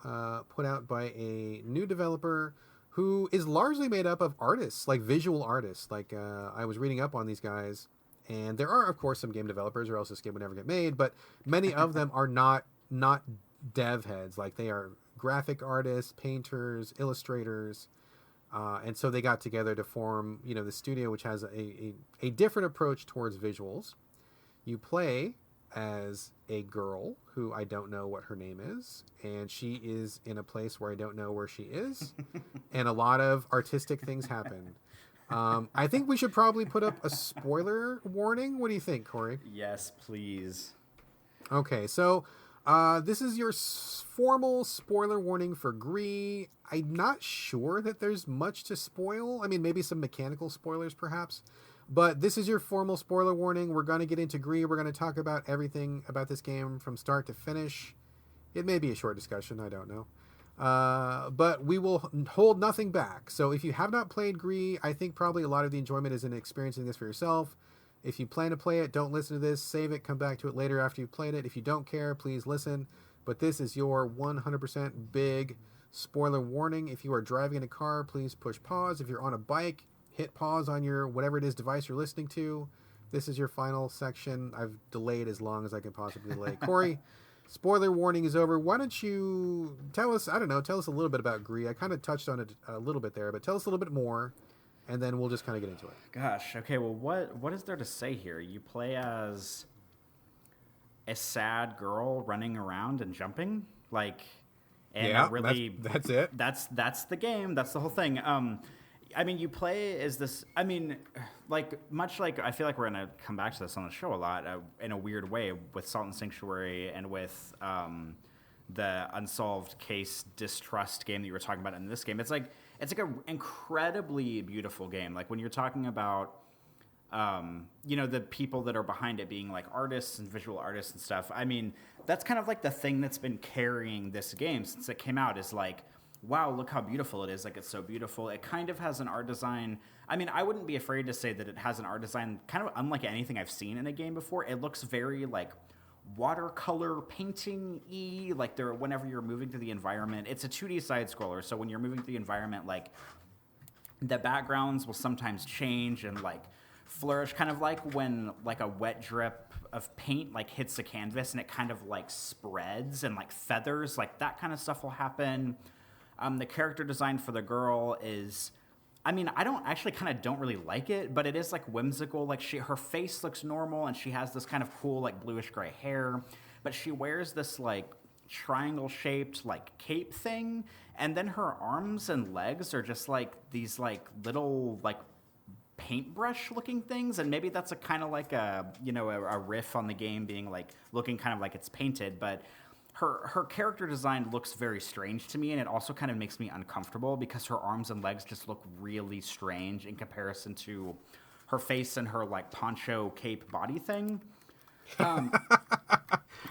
put out by a new developer who is largely made up of artists, like visual artists. Like I was reading up on these guys, and there are, of course, some game developers, or else this game would never get made, but many of them are not dev heads. Like, they are graphic artists, painters, illustrators, and so they got together to form, the studio, which has a different approach towards visuals. You play as a girl who I don't know what her name is, and she is in a place where I don't know where she is, and a lot of artistic things happen. I think we should probably put up a spoiler warning. What do you think, Corey? Yes, please. Okay, so this is your formal spoiler warning for Gris. I'm not sure that there's much to spoil. I mean, maybe some mechanical spoilers, perhaps. But this is your formal spoiler warning. We're going to get into Gris. We're going to talk about everything about this game from start to finish. It may be a short discussion. I don't know. But we will hold nothing back. So if you have not played Gris, I think probably a lot of the enjoyment is in experiencing this for yourself. If you plan to play it, don't listen to this. Save it. Come back to it later after you've played it. If you don't care, please listen. But this is your 100% big spoiler warning. If you are driving in a car, please push pause. If you're on a bike, hit pause on your whatever it is device you're listening to. This is your final section. I've delayed as long as I can possibly delay. Corey, spoiler warning is over. Why don't you tell us a little bit about Gris. I kind of touched on it a little bit there, but tell us a little bit more, and then we'll just kind of get into it. Gosh, okay, well, what is there to say here? You play as a sad girl running around and jumping? That's it. That's the game. That's the whole thing. You play as this, much like, I feel like we're going to come back to this on the show a lot in a weird way with Salt and Sanctuary and with the Unsolved Case Distrust game that you were talking about in this game. It's like an incredibly beautiful game. Like, when you're talking about, the people that are behind it being like artists and visual artists and stuff. I mean, that's kind of like the thing that's been carrying this game since it came out, is like, wow, look how beautiful it is. Like, it's so beautiful. It kind of has an art design. I mean, I wouldn't be afraid to say that it has an art design kind of unlike anything I've seen in a game before. It looks very, like, watercolor painting-y, like, whenever you're moving through the environment. It's a 2D side-scroller, so when you're moving through the environment, like, the backgrounds will sometimes change and, like, flourish, kind of like when, like, a wet drip of paint, like, hits the canvas and it kind of, like, spreads and, like, feathers. Like, that kind of stuff will happen. The character design for the girl is, I don't really like it, but it is, like, whimsical. Like, her face looks normal, and she has this kind of cool, like, bluish gray hair, but she wears this, like, triangle-shaped, like, cape thing, and then her arms and legs are just, like, these, like, little, like, paintbrush-looking things, and maybe that's a kind of like a, you know, a riff on the game being, like, looking kind of like it's painted, but her character design looks very strange to me, and it also kind of makes me uncomfortable because her arms and legs just look really strange in comparison to her face and her, like, poncho cape body thing.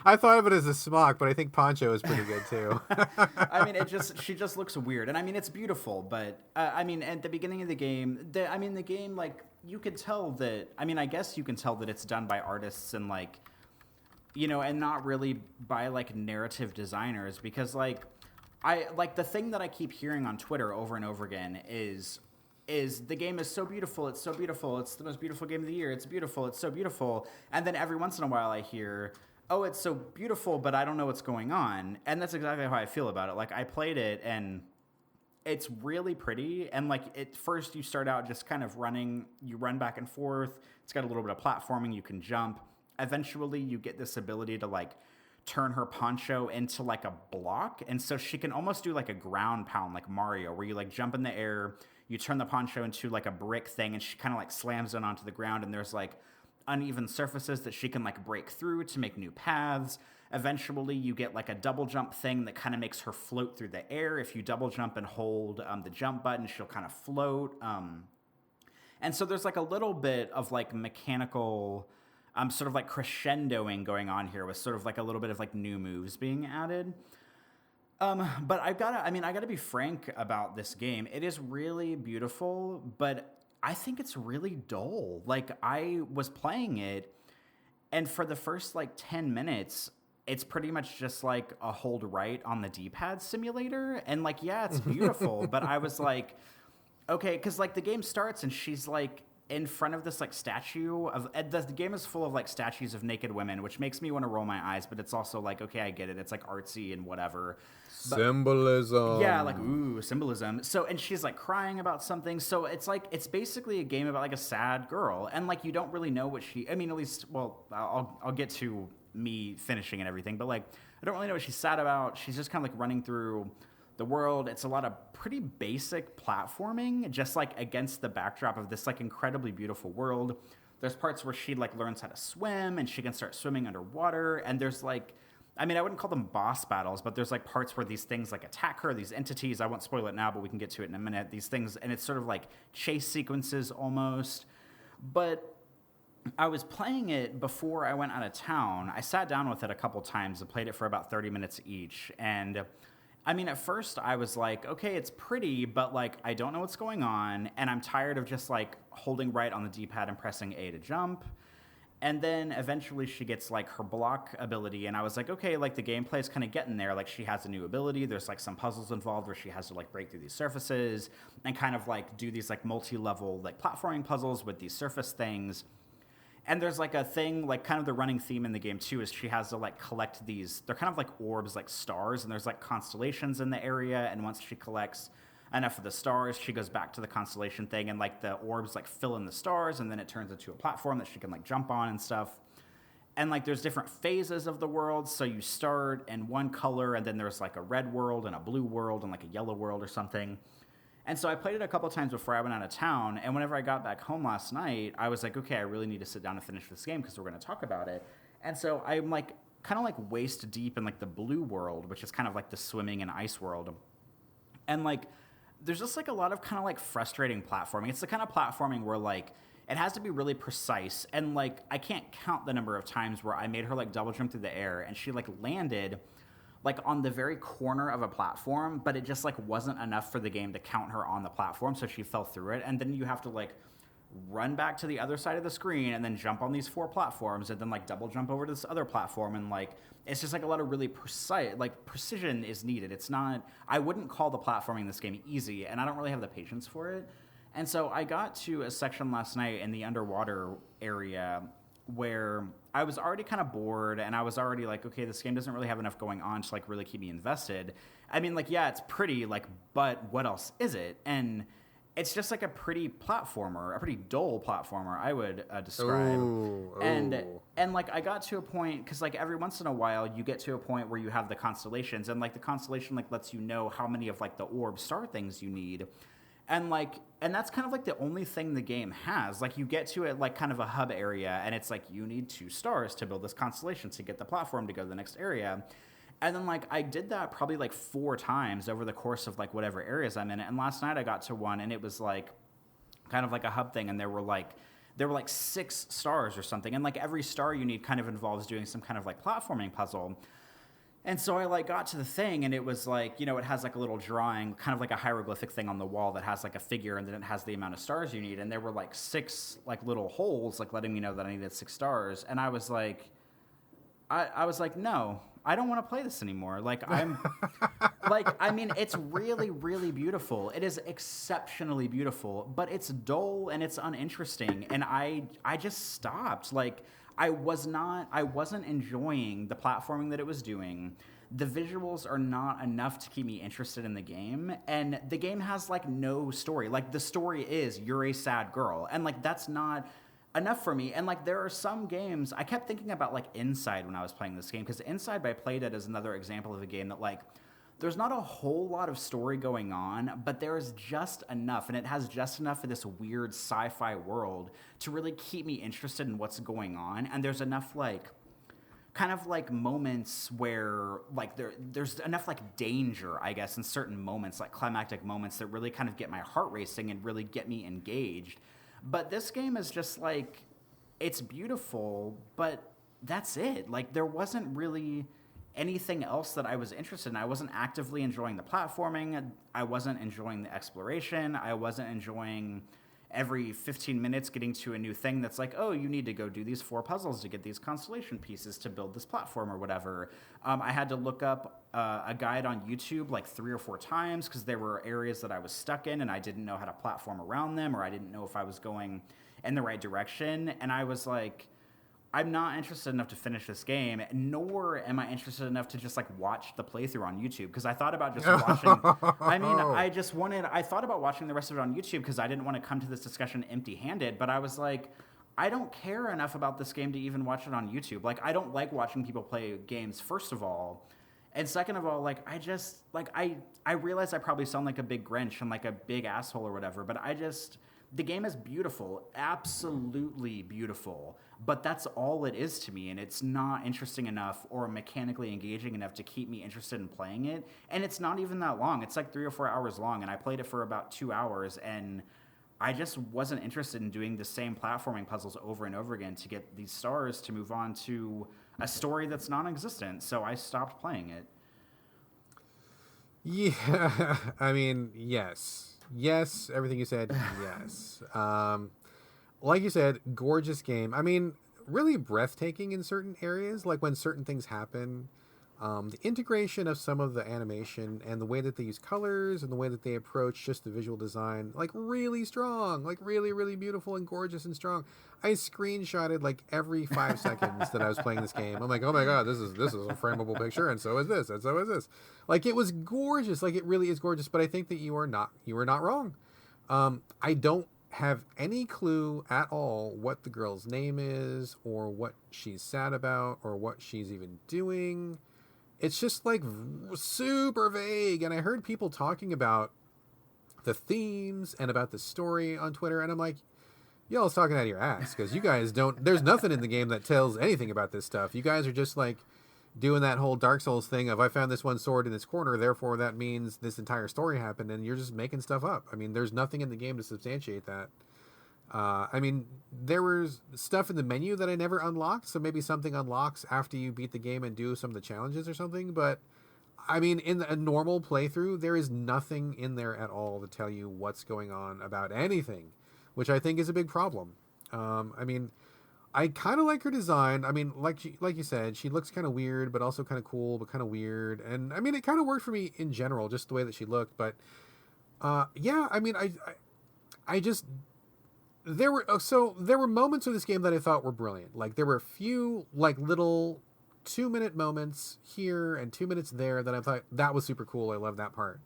I thought of it as a smock, but I think poncho is pretty good too. I mean, she just looks weird, and I mean, it's beautiful, but I mean, at the beginning of the game, the game, like, you could tell that. I mean, I guess you can tell that it's done by artists and, like, you know, and not really by, like, narrative designers, because, like, the thing that I keep hearing on Twitter over and over again is the game is so beautiful, it's so beautiful, it's the most beautiful game of the year, it's beautiful, it's so beautiful, and then every once in a while I hear, oh, it's so beautiful, but I don't know what's going on, and that's exactly how I feel about it. Like, I played it, and it's really pretty, and, like, at first you start out just kind of running, you run back and forth, it's got a little bit of platforming, you can jump, eventually you get this ability to, like, turn her poncho into, like, a block, and so she can almost do, like, a ground pound, like Mario, where you, like, jump in the air, you turn the poncho into, like, a brick thing, and she kind of, like, slams it onto the ground, and there's, like, uneven surfaces that she can, like, break through to make new paths. Eventually, you get, like, a double jump thing that kind of makes her float through the air. If you double jump and hold the jump button, she'll kind of float. And so there's, like, a little bit of, like, mechanical sort of, like, crescendoing going on here with sort of, like, a little bit of, like, new moves being added. But I gotta be frank about this game. It is really beautiful, but I think it's really dull. Like, I was playing it, and for the first, like, 10 minutes, it's pretty much just, like, a hold right on the D-pad simulator. And, like, yeah, it's beautiful, but I was like, okay, because, like, the game starts, and she's, like, in front of this, like, statue of the game is full of, like, statues of naked women, which makes me want to roll my eyes, but it's also like, okay, I get it, it's, like, artsy and whatever, but, symbolism. yeah, like, ooh, symbolism. So, and she's, like, crying about something, so it's like, it's basically a game about, like, a sad girl, and, like, you don't really know what I mean, at least, well, I'll get to me finishing and everything, but, like, I don't really know what she's sad about. She's just kind of, like, running through the world. It's a lot of pretty basic platforming, just, like, against the backdrop of this, like, incredibly beautiful world. There's parts where she, like, learns how to swim, and she can start swimming underwater, and there's, like, I mean, I wouldn't call them boss battles, but there's, like, parts where these things, like, attack her, these entities. I won't spoil it now, but we can get to it in a minute. These things, and it's sort of like chase sequences almost. But I was playing it before I went out of town. I sat down with it a couple times and played it for about 30 minutes each, and I mean, at first I was like, okay, it's pretty, but, like, I don't know what's going on, and I'm tired of just, like, holding right on the D-pad and pressing A to jump. And then eventually she gets, like, her block ability, and I was like, okay, like, the gameplay is kind of getting there. Like, she has a new ability. There's, like, some puzzles involved where she has to, like, break through these surfaces and kind of, like, do these, like, multi-level, like, platforming puzzles with these surface things. And there's, like, a thing, like, kind of the running theme in the game, too, is she has to, like, collect these. They're kind of like orbs, like stars, and there's, like, constellations in the area, and once she collects enough of the stars, she goes back to the constellation thing, and, like, the orbs, like, fill in the stars, and then it turns into a platform that she can, like, jump on and stuff. And, like, there's different phases of the world, so you start in one color, and then there's, like, a red world and a blue world and, like, a yellow world or something. And so I played it a couple times before I went out of town, and whenever I got back home last night, I was like, okay, I really need to sit down and finish this game because we're going to talk about it. And so I'm, like, kind of, like, waist deep in, like, the blue world, which is kind of like the swimming and ice world. And, like, there's just, like, a lot of kind of, like, frustrating platforming. It's the kind of platforming where, like, it has to be really precise, and, like, I can't count the number of times where I made her, like, double jump through the air, and she, like, landed, like, on the very corner of a platform, but it just, like, wasn't enough for the game to count her on the platform, so she fell through it, and then you have to, like, run back to the other side of the screen and then jump on these 4 platforms and then, like, double jump over to this other platform, and, like, it's just, like, a lot of really precise, like, precision is needed. It's not, I wouldn't call the platforming in this game easy, and I don't really have the patience for it. And so I got to a section last night in the underwater area where I was already kind of bored, and I was already like, okay, this game doesn't really have enough going on to, like, really keep me invested. I mean, like, yeah, it's pretty, like, but what else is it? And it's just like a pretty platformer, a pretty dull platformer, I would describe. Oh, And oh. like I got to a point because like every once in a while you get to a point where you have the constellations, and like the constellation like lets you know how many of like the orb star things you need. And like and that's kind of like the only thing the game has. Like you get to it like kind of a hub area, and it's like you need 2 stars to build this constellation to get the platform to go to the next area. And then like I did that probably like 4 times over the course of like whatever areas I'm in. And last night I got to one, and it was like kind of like a hub thing, and there were like 6 stars or something, and like every star you need kind of involves doing some kind of like platforming puzzle. And so I like got to the thing, and it was like, you know, it has like a little drawing, kind of like a hieroglyphic thing on the wall that has like a figure, and then it has the amount of stars you need. And there were like 6 like little holes, like letting me know that I needed 6 stars. And I was like, I was like, no, I don't want to play this anymore. Like I'm, like I mean, it's really, really beautiful. It is exceptionally beautiful, but it's dull and it's uninteresting. And I just stopped. Like I wasn't enjoying the platforming that it was doing. The visuals are not enough to keep me interested in the game, and the game has like no story. Like the story is you're a sad girl, and like that's not enough for me. And like there are some games I kept thinking about, like Inside, when I was playing this game, because Inside I played it as another example of a game that like there's not a whole lot of story going on, but there is just enough, and it has just enough of this weird sci-fi world to really keep me interested in what's going on. And there's enough like kind of like moments where like there's enough like danger, I guess, in certain moments, like climactic moments, that really kind of get my heart racing and really get me engaged. But this game is just like, it's beautiful, but that's it. Like there wasn't really anything else that I was interested in. I wasn't actively enjoying the platforming. I wasn't enjoying the exploration. I wasn't enjoying every 15 minutes getting to a new thing that's like, oh, you need to go do these 4 puzzles to get these constellation pieces to build this platform or whatever. I had to look up a guide on YouTube like 3 or 4 times because there were areas that I was stuck in and I didn't know how to platform around them, or I didn't know if I was going in the right direction. And I was like, I'm not interested enough to finish this game, nor am I interested enough to just like watch the playthrough on YouTube, because I thought about just watching. I thought about watching the rest of it on YouTube because I didn't want to come to this discussion empty-handed, but I was like, I don't care enough about this game to even watch it on YouTube. Like, I don't like watching people play games, first of all. And second of all, like, I realize I probably sound like a big Grinch and like a big asshole or whatever, but the game is beautiful, absolutely beautiful, but that's all it is to me, and it's not interesting enough or mechanically engaging enough to keep me interested in playing it. And it's not even that long. It's like 3 or 4 hours long, and I played it for about 2 hours, and I just wasn't interested in doing the same platforming puzzles over and over again to get these stars to move on to a story that's non-existent, so I stopped playing it. Yeah, I mean, yes. Yes, everything you said, yes. Like you said, gorgeous game. I mean, really breathtaking in certain areas, like when certain things happen. The integration of some of the animation and the way that they use colors and the way that they approach just the visual design, like really strong, like really, really beautiful and gorgeous and strong. I screenshotted like every 5 seconds that I was playing this game. I'm like, oh my god, this is a frameable picture, and so is this, and so is this. Like it was gorgeous, like it really is gorgeous. But I think that you are not wrong. I don't have any clue at all what the girl's name is, or what she's sad about, or what she's even doing. It's just like super vague. And I heard people talking about the themes and about the story on Twitter, and I'm like, y'all's talking out of your ass, because you guys don't, there's nothing in the game that tells anything about this stuff. You guys are just like doing that whole Dark Souls thing of, I found this one sword in this corner, therefore that means this entire story happened, and you're just making stuff up. I mean, there's nothing in the game to substantiate that. I mean, there was stuff in the menu that I never unlocked, so maybe something unlocks after you beat the game and do some of the challenges or something, but I mean, in a normal playthrough, there is nothing in there at all to tell you what's going on about anything, which I think is a big problem. I mean, I kind of like her design. I mean, like you said, she looks kind of weird, but also kind of cool, but kind of weird. And I mean, it kind of worked for me in general, just the way that she looked. But yeah, I mean, I just, there were moments of this game that I thought were brilliant. Like there were a few like little 2-minute moments here and 2 minutes there that I thought that was super cool. I love that part.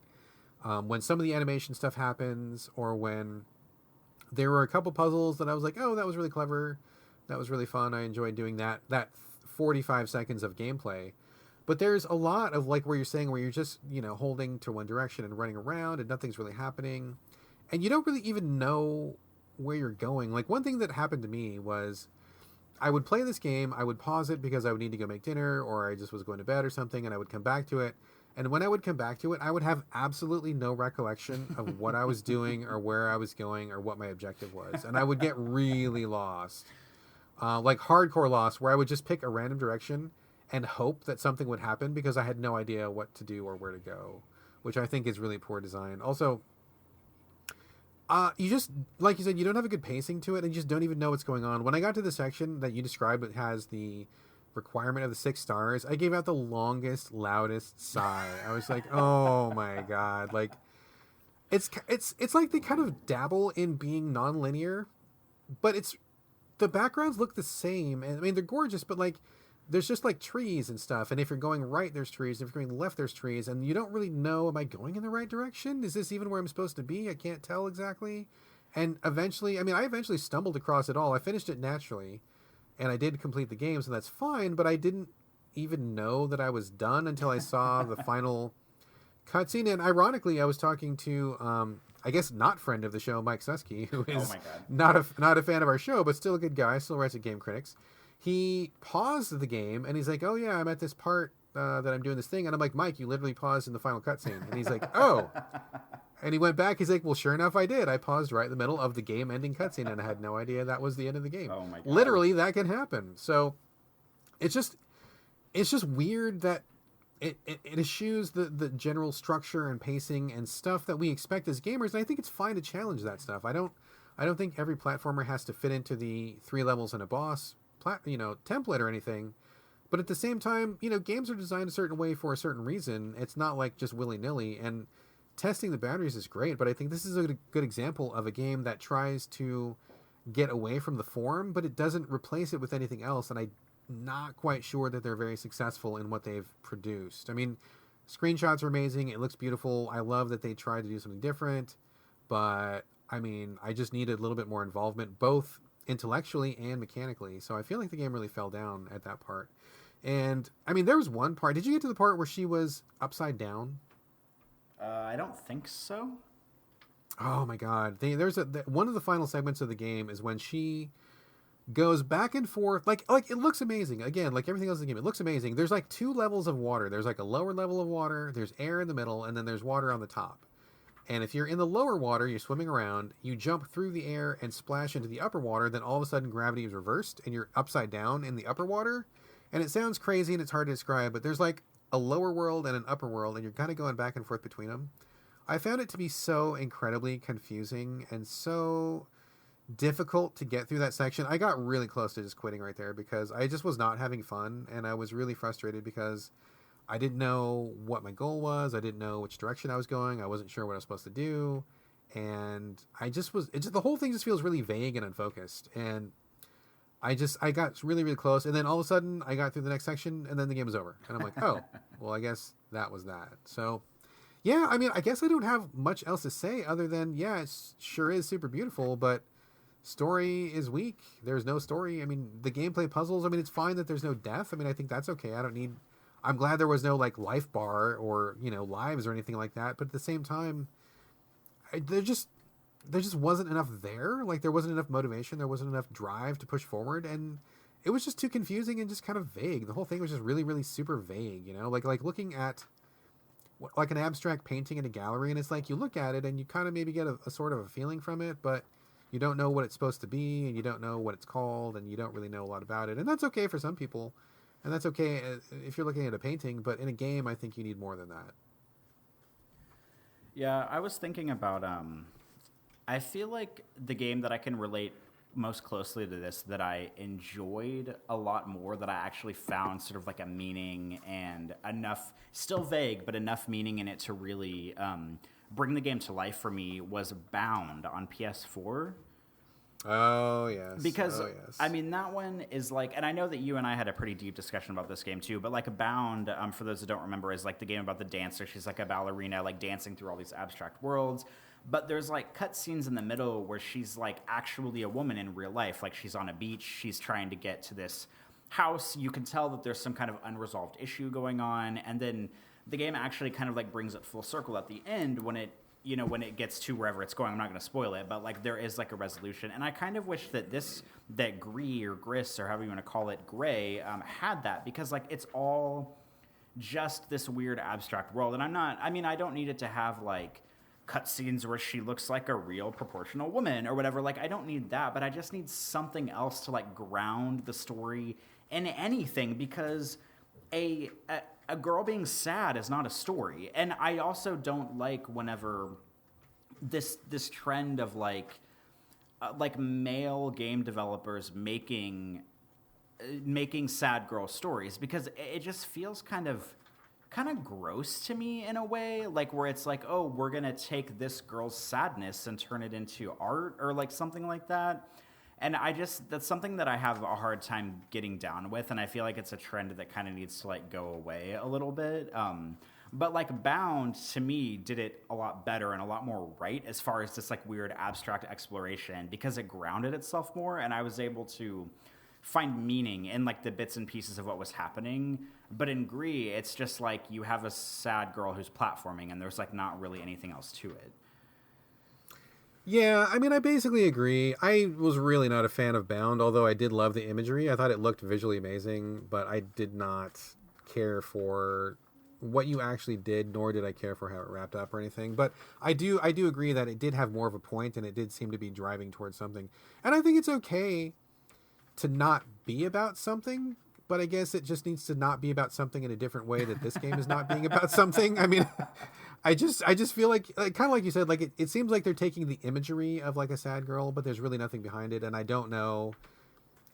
when some of the animation stuff happens, or when there were a couple puzzles that I was like, oh, that was really clever, that was really fun, I enjoyed doing that 45 seconds of gameplay. But there's a lot of, like, where you're saying, where you're just, holding to one direction and running around and nothing's really happening, and you don't really even know where you're going. Like, one thing that happened to me was I would play this game, I would pause it because I would need to go make dinner, or I just was going to bed or something, and I would come back to it. And when I would come back to it, I would have absolutely no recollection of what I was doing or where I was going or what my objective was. And I would get really lost, like hardcore lost, where I would just pick a random direction and hope that something would happen because I had no idea what to do or where to go, which I think is really poor design. Also, you just, like you said, you don't have a good pacing to it, and you just don't even know what's going on. When I got to the section that you described that has the requirement of the 6 stars, I gave out the longest, loudest sigh. I was like, oh my God. Like, it's like they kind of dabble in being non-linear, but the backgrounds look the same. And I mean, they're gorgeous, but like, there's just like trees and stuff. And if you're going right, there's trees. If you're going left, there's trees. And you don't really know, am I going in the right direction? Is this even where I'm supposed to be? I can't tell exactly. And eventually, I eventually stumbled across it all. I finished it naturally, and I did complete the game, so that's fine. But I didn't even know that I was done until I saw the final cutscene. And ironically, I was talking to, I guess not friend of the show, Mike Susky, who is not a fan of our show, but still a good guy, still writes at Game Critics. He paused the game, and he's like, oh, yeah, I'm at this part that I'm doing this thing. And I'm like, Mike, you literally paused in the final cutscene. And he's like, oh. And he went back. He's like, well, sure enough, I did. I paused right in the middle of the game-ending cutscene, and I had no idea that was the end of the game. Oh, my God. Literally, that can happen. So it's just weird that it eschews the general structure and pacing and stuff that we expect as gamers. And I think it's fine to challenge that stuff. I don't think every platformer has to fit into the 3 levels and a boss template or anything, but at the same time, games are designed a certain way for a certain reason. It's not like just willy-nilly, and testing the boundaries is great, but I think this is a good example of a game that tries to get away from the form, but it doesn't replace it with anything else, and I'm not quite sure that they're very successful in what they've produced. I mean, screenshots are amazing, it looks beautiful, I love that they tried to do something different, but I mean, I just needed a little bit more involvement, both intellectually and mechanically. So I feel like the game really fell down at that part. And I mean, there was one part. Did you get to the part where she was upside down? I don't think so. Oh my God. There's one of the final segments of the game is when she goes back and forth. Like it looks amazing. Again, like everything else in the game, it looks amazing. There's like 2 levels of water. There's like a lower level of water. There's air in the middle, and then there's water on the top. And if you're in the lower water, you're swimming around, you jump through the air and splash into the upper water, then all of a sudden gravity is reversed and you're upside down in the upper water. And it sounds crazy and it's hard to describe, but there's like a lower world and an upper world, and you're kind of going back and forth between them. I found it to be so incredibly confusing and so difficult to get through that section. I got really close to just quitting right there because I just was not having fun, and I was really frustrated because I didn't know what my goal was. I didn't know which direction I was going. I wasn't sure what I was supposed to do. And the whole thing just feels really vague and unfocused. And I got really, really close. And then all of a sudden I got through the next section and then the game was over. And I'm like, oh, well, I guess that was that. So yeah, I mean, I guess I don't have much else to say other than, yeah, it sure is super beautiful, but story is weak. There's no story. I mean, the gameplay puzzles, I mean, it's fine that there's no death. I mean, I think that's okay. I'm glad there was no like life bar or, lives or anything like that. But at the same time, there just wasn't enough there. Like there wasn't enough motivation. There wasn't enough drive to push forward. And it was just too confusing and just kind of vague. The whole thing was just really, really super vague, like looking at like an abstract painting in a gallery. And it's like, you look at it and you kind of maybe get a sort of a feeling from it, but you don't know what it's supposed to be and you don't know what it's called and you don't really know a lot about it. And that's okay for some people. And that's okay if you're looking at a painting, but in a game, I think you need more than that. Yeah, I was thinking about, I feel like the game that I can relate most closely to this, that I enjoyed a lot more, that I actually found sort of like a meaning and enough, still vague, but enough meaning in it to really bring the game to life for me, was Bound on PS4. Oh yes. Because, Oh yes. I mean, that one is like, and I know that you and I had a pretty deep discussion about this game too, but like Bound, for those that don't remember, is like the game about the dancer. She's like a ballerina, like dancing through all these abstract worlds. But there's like cut scenes in the middle where she's like actually a woman in real life. Like she's on a beach, she's trying to get to this house. You can tell that there's some kind of unresolved issue going on. And then the game actually kind of like brings it full circle at the end when it, you know, when it gets to wherever it's going. I'm not going to spoil it, but like there is like a resolution. And I kind of wish that that Gris or however you want to call it, Gray, had that, because like it's all just this weird abstract world. And I don't need it to have like cutscenes where she looks like a real proportional woman or whatever. Like I don't need that, but I just need something else to like ground the story in anything, because a girl being sad is not a story. And I also don't like whenever this trend of like male game developers making sad girl stories, because it just feels kind of gross to me in a way, like where it's like, oh, we're gonna take this girl's sadness and turn it into art or like something like that. And that's something that I have a hard time getting down with, and I feel like it's a trend that kind of needs to like go away a little bit. But like Bound, to me, did it a lot better and a lot more right as far as this like weird abstract exploration, because it grounded itself more, and I was able to find meaning in like the bits and pieces of what was happening. But in Gris, it's just like you have a sad girl who's platforming, and there's like not really anything else to it. Yeah, I mean, I basically agree. I was really not a fan of Bound, although I did love the imagery. I thought it looked visually amazing, but I did not care for what you actually did, nor did I care for how it wrapped up or anything. But I do agree that it did have more of a point, and it did seem to be driving towards something. And I think it's okay to not be about something, but I guess it just needs to not be about something in a different way that this game is not being about something. I mean, I just feel like kind of like you said, like it seems like they're taking the imagery of like a sad girl, but there's really nothing behind it. And I don't know,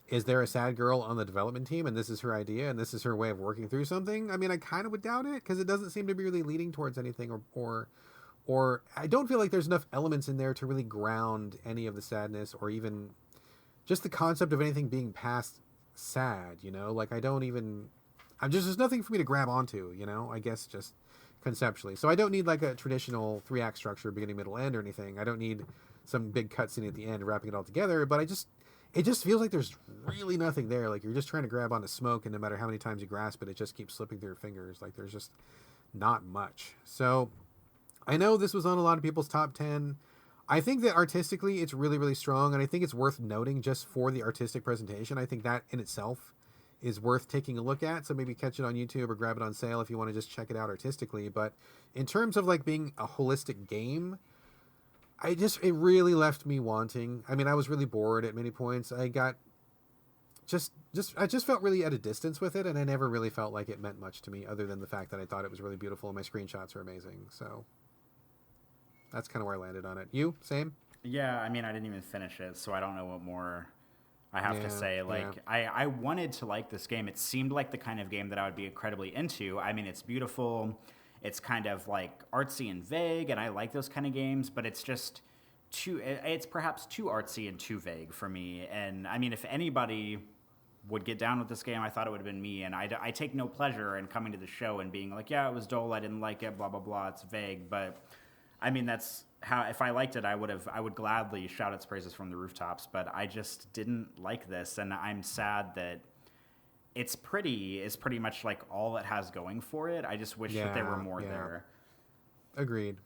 is there a sad girl on the development team and this is her idea and this is her way of working through something? I mean, I kind of would doubt it, because it doesn't seem to be really leading towards anything, or I don't feel like there's enough elements in there to really ground any of the sadness, or even just the concept of anything being past sad, you know? Like there's nothing for me to grab onto, you know, I guess, just conceptually. So I don't need like a traditional 3-act structure, beginning, middle, end or anything. I don't need some big cutscene at the end wrapping it all together, but it just feels like there's really nothing there. Like you're just trying to grab onto smoke, and no matter how many times you grasp it, it just keeps slipping through your fingers. Like there's just not much. So I know this was on a lot of people's top 10. I think that artistically it's really, really strong, and I think it's worth noting just for the artistic presentation. I think that in itself is worth taking a look at. So maybe catch it on YouTube or grab it on sale if you want to just check it out artistically. But in terms of like being a holistic game, it really left me wanting. I mean, I was really bored at many points. I got I just felt really at a distance with it, and I never really felt like it meant much to me, other than the fact that I thought it was really beautiful and my screenshots are amazing. So that's kind of where I landed on it. You, same? Yeah, I mean, I didn't even finish it, so I don't know what more I have to say. Like, yeah. I wanted to like this game. It seemed like the kind of game that I would be incredibly into. I mean, it's beautiful. It's kind of like artsy and vague, and I like those kind of games, but it's just it's perhaps too artsy and too vague for me. And I mean, if anybody would get down with this game, I thought it would have been me. And I take no pleasure in coming to the show and being like, yeah, it was dull, I didn't like it, blah, blah, blah, it's vague. But I mean, that's how, if I liked it, I would gladly shout its praises from the rooftops, but I just didn't like this. And I'm sad that It's pretty much like all it has going for it. I just wish that there were more there. Agreed.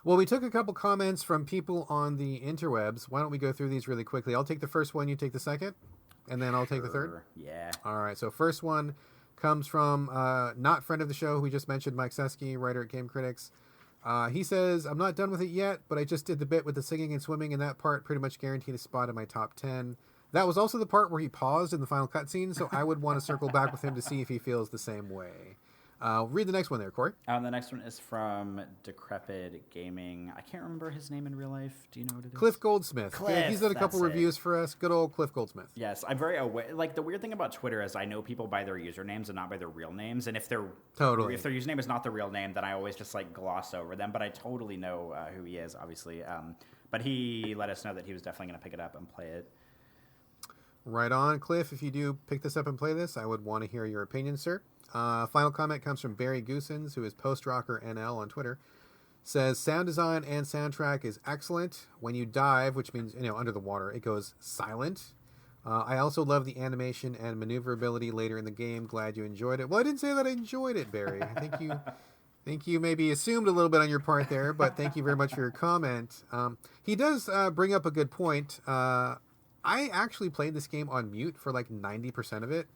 Well, we took a couple comments from people on the interwebs. Why don't we go through these really quickly? I'll take the first one, you take the second, and then I'll take the third. Yeah. All right, so first one comes from not friend of the show who we just mentioned, Mike Seski, writer at Game Critics. He says, I'm not done with it yet, but I just did the bit with the singing and swimming, and that part pretty much guaranteed a spot in my top 10. That was also the part where he paused in the final cutscene, so I would want to circle back with him to see if he feels the same way. Read the next one there, Corey. The next one is from Decrepit Gaming. I can't remember his name in real life. Do you know what it is? Cliff Goldsmith. Cliff, he's done a couple reviews for us. Good old Cliff Goldsmith. Yes, I'm very aware. Like, the weird thing about Twitter is I know people by their usernames and not by their real names. And if their username is not the real name, then I always just like gloss over them. But I totally know who he is, obviously. But But he let us know that he was definitely going to pick it up and play it. Right on, Cliff. If you do pick this up and play this, I would want to hear your opinion, sir. Final comment comes from Barry Goosens, who is PostRockerNL on Twitter. Says, sound design and soundtrack is excellent. When you dive, which means, under the water, it goes silent. I also love the animation and maneuverability later in the game. Glad you enjoyed it. Well, I didn't say that I enjoyed it, Barry. I think you maybe assumed a little bit on your part there, but thank you very much for your comment. He does bring up a good point. I actually played this game on mute for like 90% of it,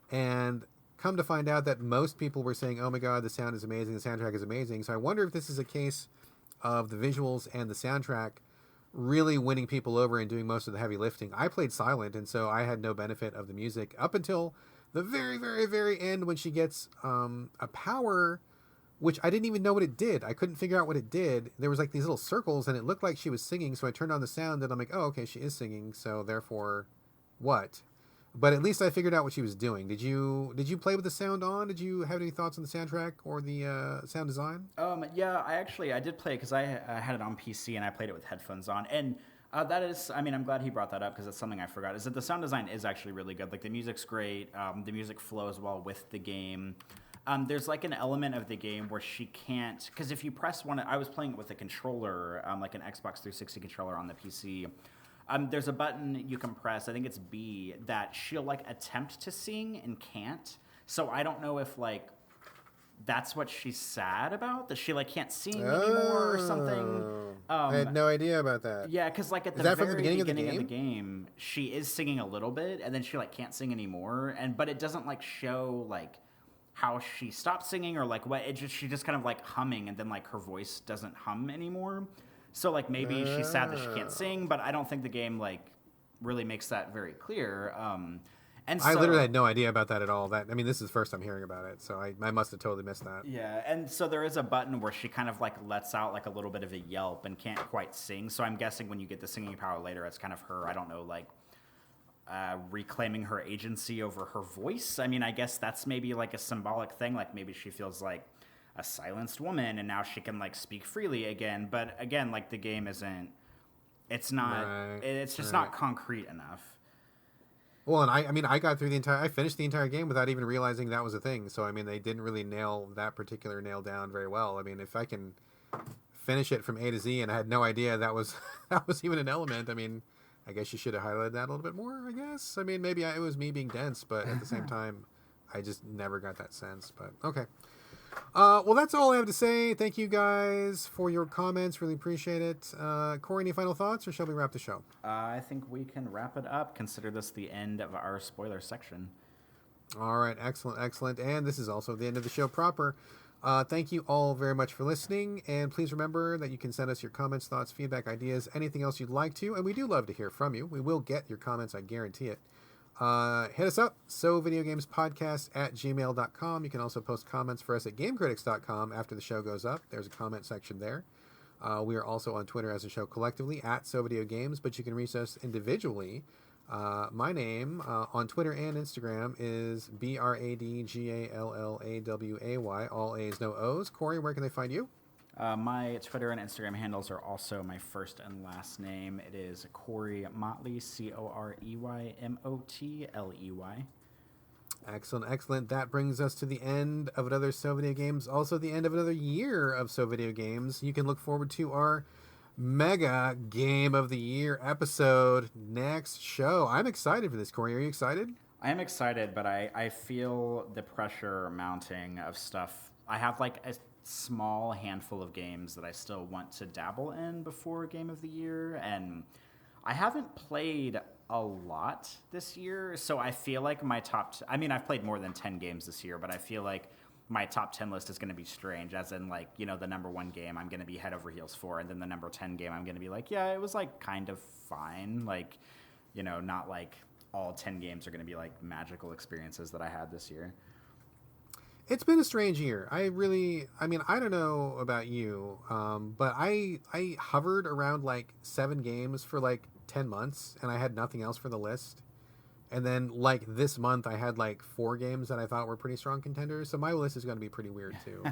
and come to find out that most people were saying, oh my god, the sound is amazing, the soundtrack is amazing. So I wonder if this is a case of the visuals and the soundtrack really winning people over and doing most of the heavy lifting. I played silent, and so I had no benefit of the music up until the very, very, very end when she gets a power, which I didn't even know what it did. I couldn't figure out what it did. There was like these little circles, and it looked like she was singing, so I turned on the sound, and I'm like, oh, okay, she is singing, so therefore, what? But at least I figured out what she was doing. Did you play with the sound on? Did you have any thoughts on the soundtrack or the sound design? Yeah, I did play it because I had it on PC and I played it with headphones on. And that is, I'm glad he brought that up because it's something I forgot, is that the sound design is actually really good. Like, the music's great. The music flows well with the game. There's like an element of the game where she can't, because if you press one, I was playing it with a controller, like an Xbox 360 controller on the PC. There's a button you can press, I think it's B, that she'll like attempt to sing and can't. So I don't know if like that's what she's sad about, that she like can't sing anymore or something. I had no idea about that. Yeah, because like at the very beginning of the game, she is singing a little bit, and then she like can't sing anymore. But it doesn't like show like how she stopped singing or like what. She just kind of like humming, and then like her voice doesn't hum anymore. So, like, maybe she's sad that she can't sing, but I don't think the game, like, really makes that very clear. And so, I literally had no idea about that at all. This is the first I'm hearing about it, so I must have totally missed that. Yeah, and so there is a button where she kind of, like, lets out, like, a little bit of a yelp and can't quite sing. So I'm guessing when you get the singing power later, it's kind of her, I don't know, like, reclaiming her agency over her voice. I guess that's maybe, like, a symbolic thing. Like, maybe she feels like a silenced woman and now she can like speak freely again, but again, like, the game isn't, it's just not concrete enough. Well, and I got through I finished the entire game without even realizing that was a thing. So they didn't really nail that particular nail down very well. If I can finish it from A to Z and I had no idea that was even an element, I guess you should have highlighted that a little bit more, I guess. Maybe it was me being dense, but at the same time I just never got that sense. But okay. Well, that's all I have to say. Thank you guys for your comments. Really appreciate it. Corey, any final thoughts, or shall we wrap the show? I think we can wrap it up. Consider this the end of our spoiler section. All right. Excellent. And this is also the end of the show proper. Thank you all very much for listening. And please remember that you can send us your comments, thoughts, feedback, ideas, anything else you'd like to. And we do love to hear from you. We will get your comments. I guarantee it. Hit us up, sovideogamespodcast@gmail.com. You can also post comments for us at gamecritics.com after the show goes up. There's a comment section there. We are also on Twitter as a show collectively @SoVideoGames, but you can reach us individually. My name on Twitter and Instagram is BRADGALLAWAY, all A's, no O's. Corey, where can they find you? My Twitter and Instagram handles are also my first and last name. It is Corey Motley, COREYMOTLEY. Excellent. That brings us to the end of another So Video Games, also the end of another year of So Video Games. You can look forward to our mega Game of the Year episode next show. I'm excited for this, Corey. Are you excited? I am excited, but I feel the pressure mounting of stuff. I have like a small handful of games that I still want to dabble in before Game of the Year, and I haven't played a lot this year, so I feel like my I've played more than 10 games this year, but I feel like my top 10 list is going to be strange, as in, like, the number 1 game I'm going to be head over heels for, and then the number 10 game I'm going to be like, yeah, it was like kind of fine, like, not like all 10 games are going to be like magical experiences that I had this year. It's been a strange year. I don't know about you, but I hovered around like 7 games for like 10 months, and I had nothing else for the list. And then, like, this month, I had, like, 4 games that I thought were pretty strong contenders. So my list is going to be pretty weird, too.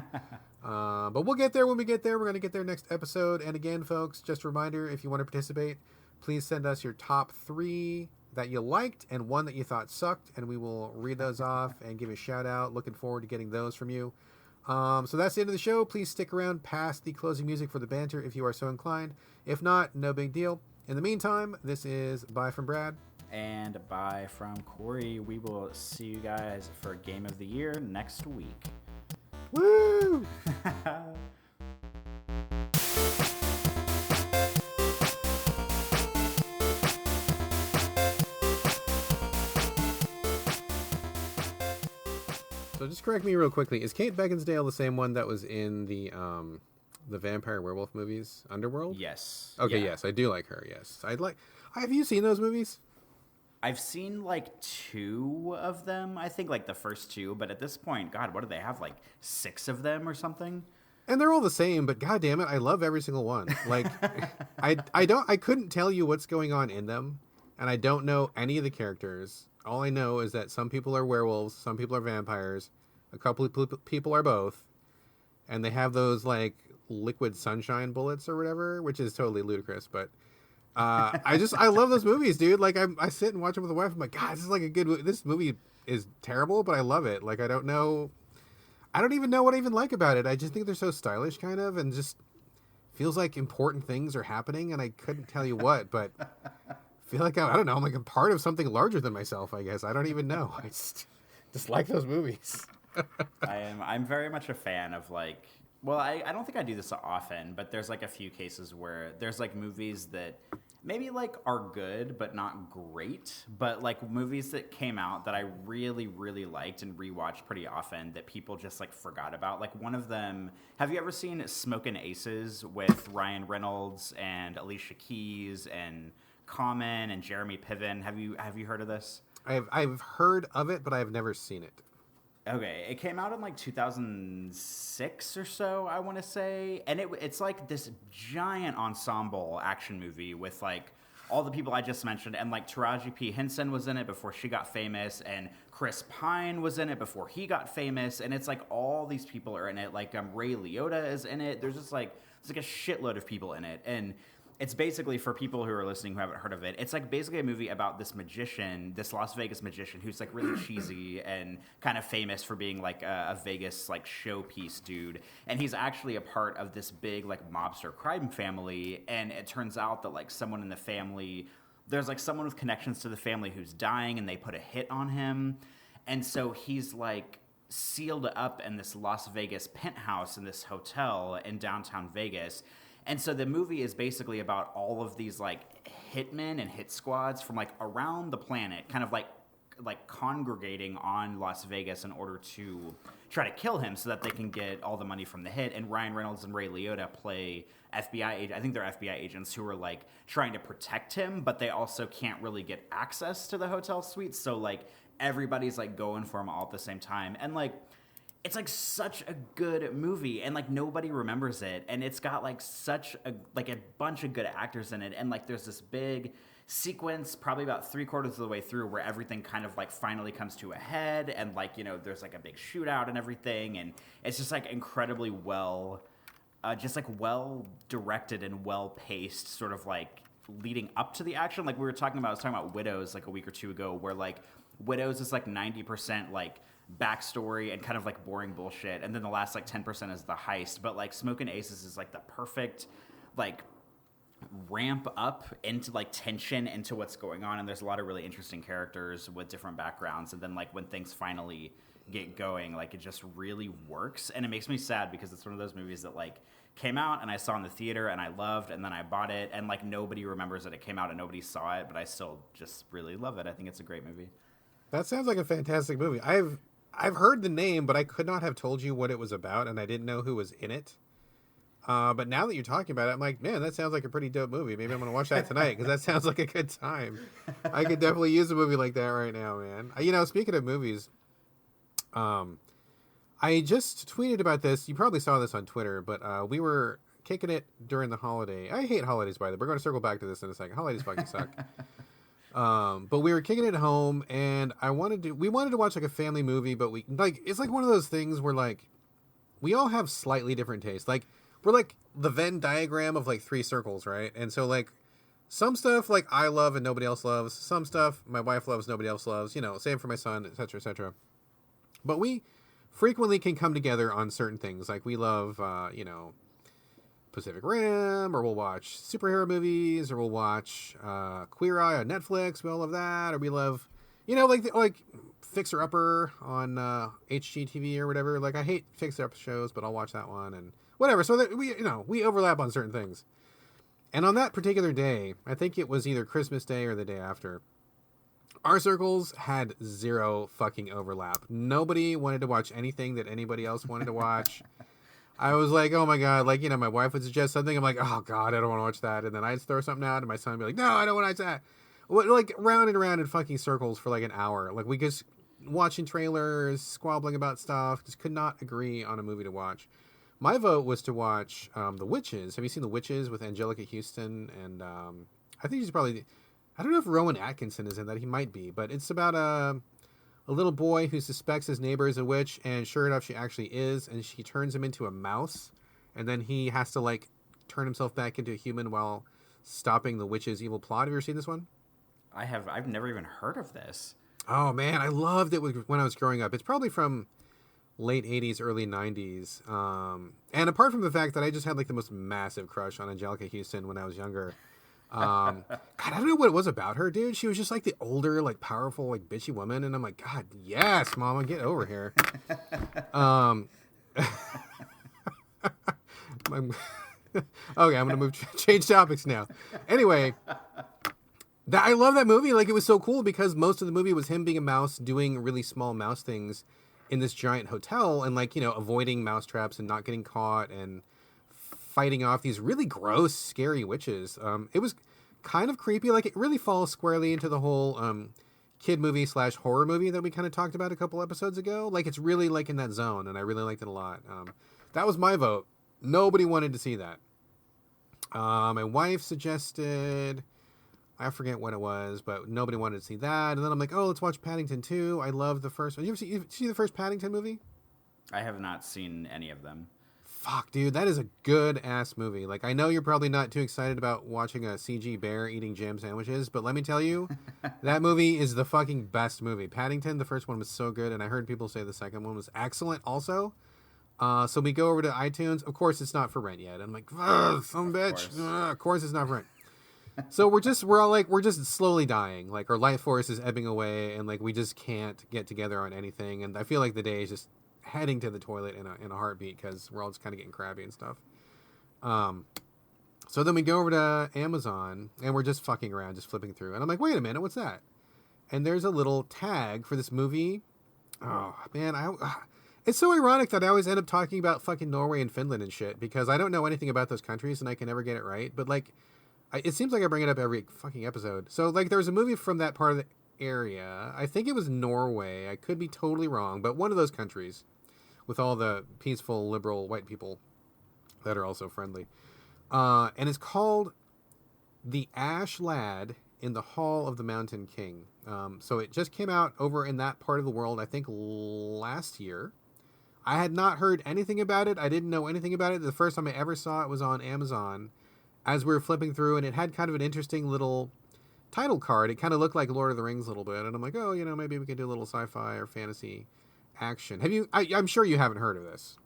But we'll get there when we get there. We're going to get there next episode. And again, folks, just a reminder, if you want to participate, please send us your top 3 that you liked and 1 that you thought sucked. And we will read those off and give a shout-out. Looking forward to getting those from you. So that's the end of the show. Please stick around past the closing music for the banter if you are so inclined. If not, no big deal. In the meantime, this is Bye from Brad. And bye from Corey. We will see you guys for Game of the Year next week. Woo! So just correct me real quickly. Is Kate Beckinsale the same one that was in the vampire werewolf movies, Underworld? Yes. Okay, yeah. yes, I do like her. Yes, I'd like. Have you seen those movies? I've seen like 2 of them, I think, like the first 2, but at this point, God, what do they have, like 6 of them or something? And they're all the same, but god damn it, I love every single one. Like, I couldn't tell you what's going on in them, and I don't know any of the characters. All I know is that some people are werewolves, some people are vampires, a couple of people are both, and they have those, like, liquid sunshine bullets or whatever, which is totally ludicrous, but... I love those movies, dude. Like, I sit and watch them with the wife. I'm like, God, this is like a good movie. This movie is terrible, but I love it. Like, I don't even know what I even like about it. I just think they're so stylish, kind of, and just feels like important things are happening, and I couldn't tell you what, but feel like, I don't know, I'm like a part of something larger than myself, I guess. I don't even know. I just like those movies. I'm very much a fan of, like, well, I don't think I do this often, but there's like a few cases where there's like movies that maybe like are good but not great, but like movies that came out that I really, really liked and rewatched pretty often that people just like forgot about. Like one of them, have you ever seen Smokin' Aces with Ryan Reynolds and Alicia Keys and Common and Jeremy Piven? Have you heard of this? I've heard of it, but I've never seen it. Okay, it came out in like 2006 or so, I want to say, and it's like this giant ensemble action movie with like all the people I just mentioned, and like Taraji P. Henson was in it before she got famous, and Chris Pine was in it before he got famous, and it's like all these people are in it. Like Ray Liotta is in it. There's like a shitload of people in it, and it's basically, for people who are listening who haven't heard of it, it's like basically a movie about this magician, this Las Vegas magician who's like really cheesy and kind of famous for being like a Vegas like showpiece dude. And he's actually a part of this big like mobster crime family. And it turns out that like someone in the family, there's like someone with connections to the family who's dying, and they put a hit on him. And so he's like sealed up in this Las Vegas penthouse in this hotel in downtown Vegas. And so the movie is basically about all of these like hitmen and hit squads from like around the planet, kind of like congregating on Las Vegas in order to try to kill him so that they can get all the money from the hit. And Ryan Reynolds and Ray Liotta play FBI, I think they're FBI agents who are like trying to protect him, but they also can't really get access to the hotel suites. So like everybody's like going for him all at the same time. And like, it's like such a good movie, and like nobody remembers it, and it's got like such a bunch of good actors in it, and like there's this big sequence probably about 3/4 of the way through where everything kind of like finally comes to a head, and like, you know, there's like a big shootout and everything, and it's just like incredibly well directed and well paced, sort of like leading up to the action. Like I was talking about Widows like a week or two ago, where like Widows is like 90% like backstory and kind of like boring bullshit, and then the last like 10% is the heist. But like Smokin' Aces is like the perfect like ramp up into like tension into what's going on, and there's a lot of really interesting characters with different backgrounds, and then like when things finally get going, like it just really works. And it makes me sad because it's one of those movies that like came out and I saw in the theater and I loved, and then I bought it, and like nobody remembers that it came out and nobody saw it, but I still just really love it. I think it's a great movie. That sounds like a fantastic movie. I've heard the name, but I could not have told you what it was about, and I didn't know who was in it. But now that you're talking about it, I'm like, man, that sounds like a pretty dope movie. Maybe I'm going to watch that tonight because that sounds like a good time. I could definitely use a movie like that right now, man. You know, speaking of movies, I just tweeted about this. You probably saw this on Twitter, but we were kicking it during the holiday. I hate holidays, by the way. We're going to circle back to this in a second. Holidays fucking suck. But we were kicking it home, and we wanted to watch like a family movie, but it's like one of those things where like we all have slightly different tastes. Like we're like the Venn diagram of like three circles, right? And so like some stuff like I love and nobody else loves. Some stuff my wife loves, nobody else loves. You know, same for my son, etc., etc. But we frequently can come together on certain things. Like we love, Pacific Rim, or we'll watch superhero movies, or we'll watch Queer Eye on Netflix. We all love that, or we love, like Fixer Upper on HGTV or whatever. Like I hate Fixer Up shows, but I'll watch that one and whatever. So that we overlap on certain things. And on that particular day, I think it was either Christmas Day or the day after, our circles had zero fucking overlap. Nobody wanted to watch anything that anybody else wanted to watch. I was like, oh my God, like, my wife would suggest something. I'm like, oh God, I don't want to watch that. And then I'd throw something out and my son would be like, no, I don't want to watch that. Like round and round in fucking circles for like an hour. Like we just watching trailers, squabbling about stuff, just could not agree on a movie to watch. My vote was to watch The Witches. Have you seen The Witches with Angelica Houston? And I think she's probably, I don't know if Rowan Atkinson is in that. He might be, but it's about a little boy who suspects his neighbor is a witch, and sure enough, she actually is, and she turns him into a mouse, and then he has to like turn himself back into a human while stopping the witch's evil plot. Have you ever seen this one? I've never even heard of this. Oh man, I loved it when I was growing up. It's probably from late 80s, early 90s. And apart from the fact that I just had like the most massive crush on Angelica Houston when I was younger. God, I don't know what it was about her, dude. She was just like the older, like powerful, like bitchy woman. And I'm like, God, yes, mama, get over here. Okay, I'm going to change topics now. Anyway, I love that movie. Like, it was so cool because most of the movie was him being a mouse doing really small mouse things in this giant hotel and like, avoiding mouse traps and not getting caught and fighting off these really gross, scary witches. It was kind of creepy. Like, it really falls squarely into the whole kid movie / horror movie that we kind of talked about a couple episodes ago. Like, it's really like in that zone, and I really liked it a lot. That was my vote. Nobody wanted to see that. My wife suggested, I forget what it was, but nobody wanted to see that. And then I'm like, oh, let's watch Paddington 2. I love the first one. You see the first Paddington movie? I have not seen any of them. Fuck, dude, that is a good-ass movie. Like, I know you're probably not too excited about watching a CG bear eating jam sandwiches, but let me tell you, that movie is the fucking best movie. Paddington, the first one was so good, and I heard people say the second one was excellent also. So we go over to iTunes. Of course, it's not for rent yet. I'm like, some bitch. Of course it's not for rent. So we're just slowly dying. Like, our life force is ebbing away, and like we just can't get together on anything. And I feel like the day is just heading to the toilet in a heartbeat because we're all just kind of getting crabby and stuff. So then we go over to Amazon and we're just fucking around, just flipping through. And I'm like, wait a minute, what's that? And there's a little tag for this movie. Oh man, it's so ironic that I always end up talking about fucking Norway and Finland and shit because I don't know anything about those countries and I can never get it right. But like, it seems like I bring it up every fucking episode. So like, there was a movie from that part of the area. I think it was Norway. I could be totally wrong, but one of those countries with all the peaceful, liberal white people that are also friendly. And it's called The Ash Lad in the Hall of the Mountain King. So it just came out over in that part of the world, I think, last year. I had not heard anything about it. I didn't know anything about it. The first time I ever saw it was on Amazon as we were flipping through, and it had kind of an interesting little title card. It kind of looked like Lord of the Rings a little bit. And I'm like, oh, maybe we could do a little sci-fi or fantasy action. Have you? I'm sure you haven't heard of this.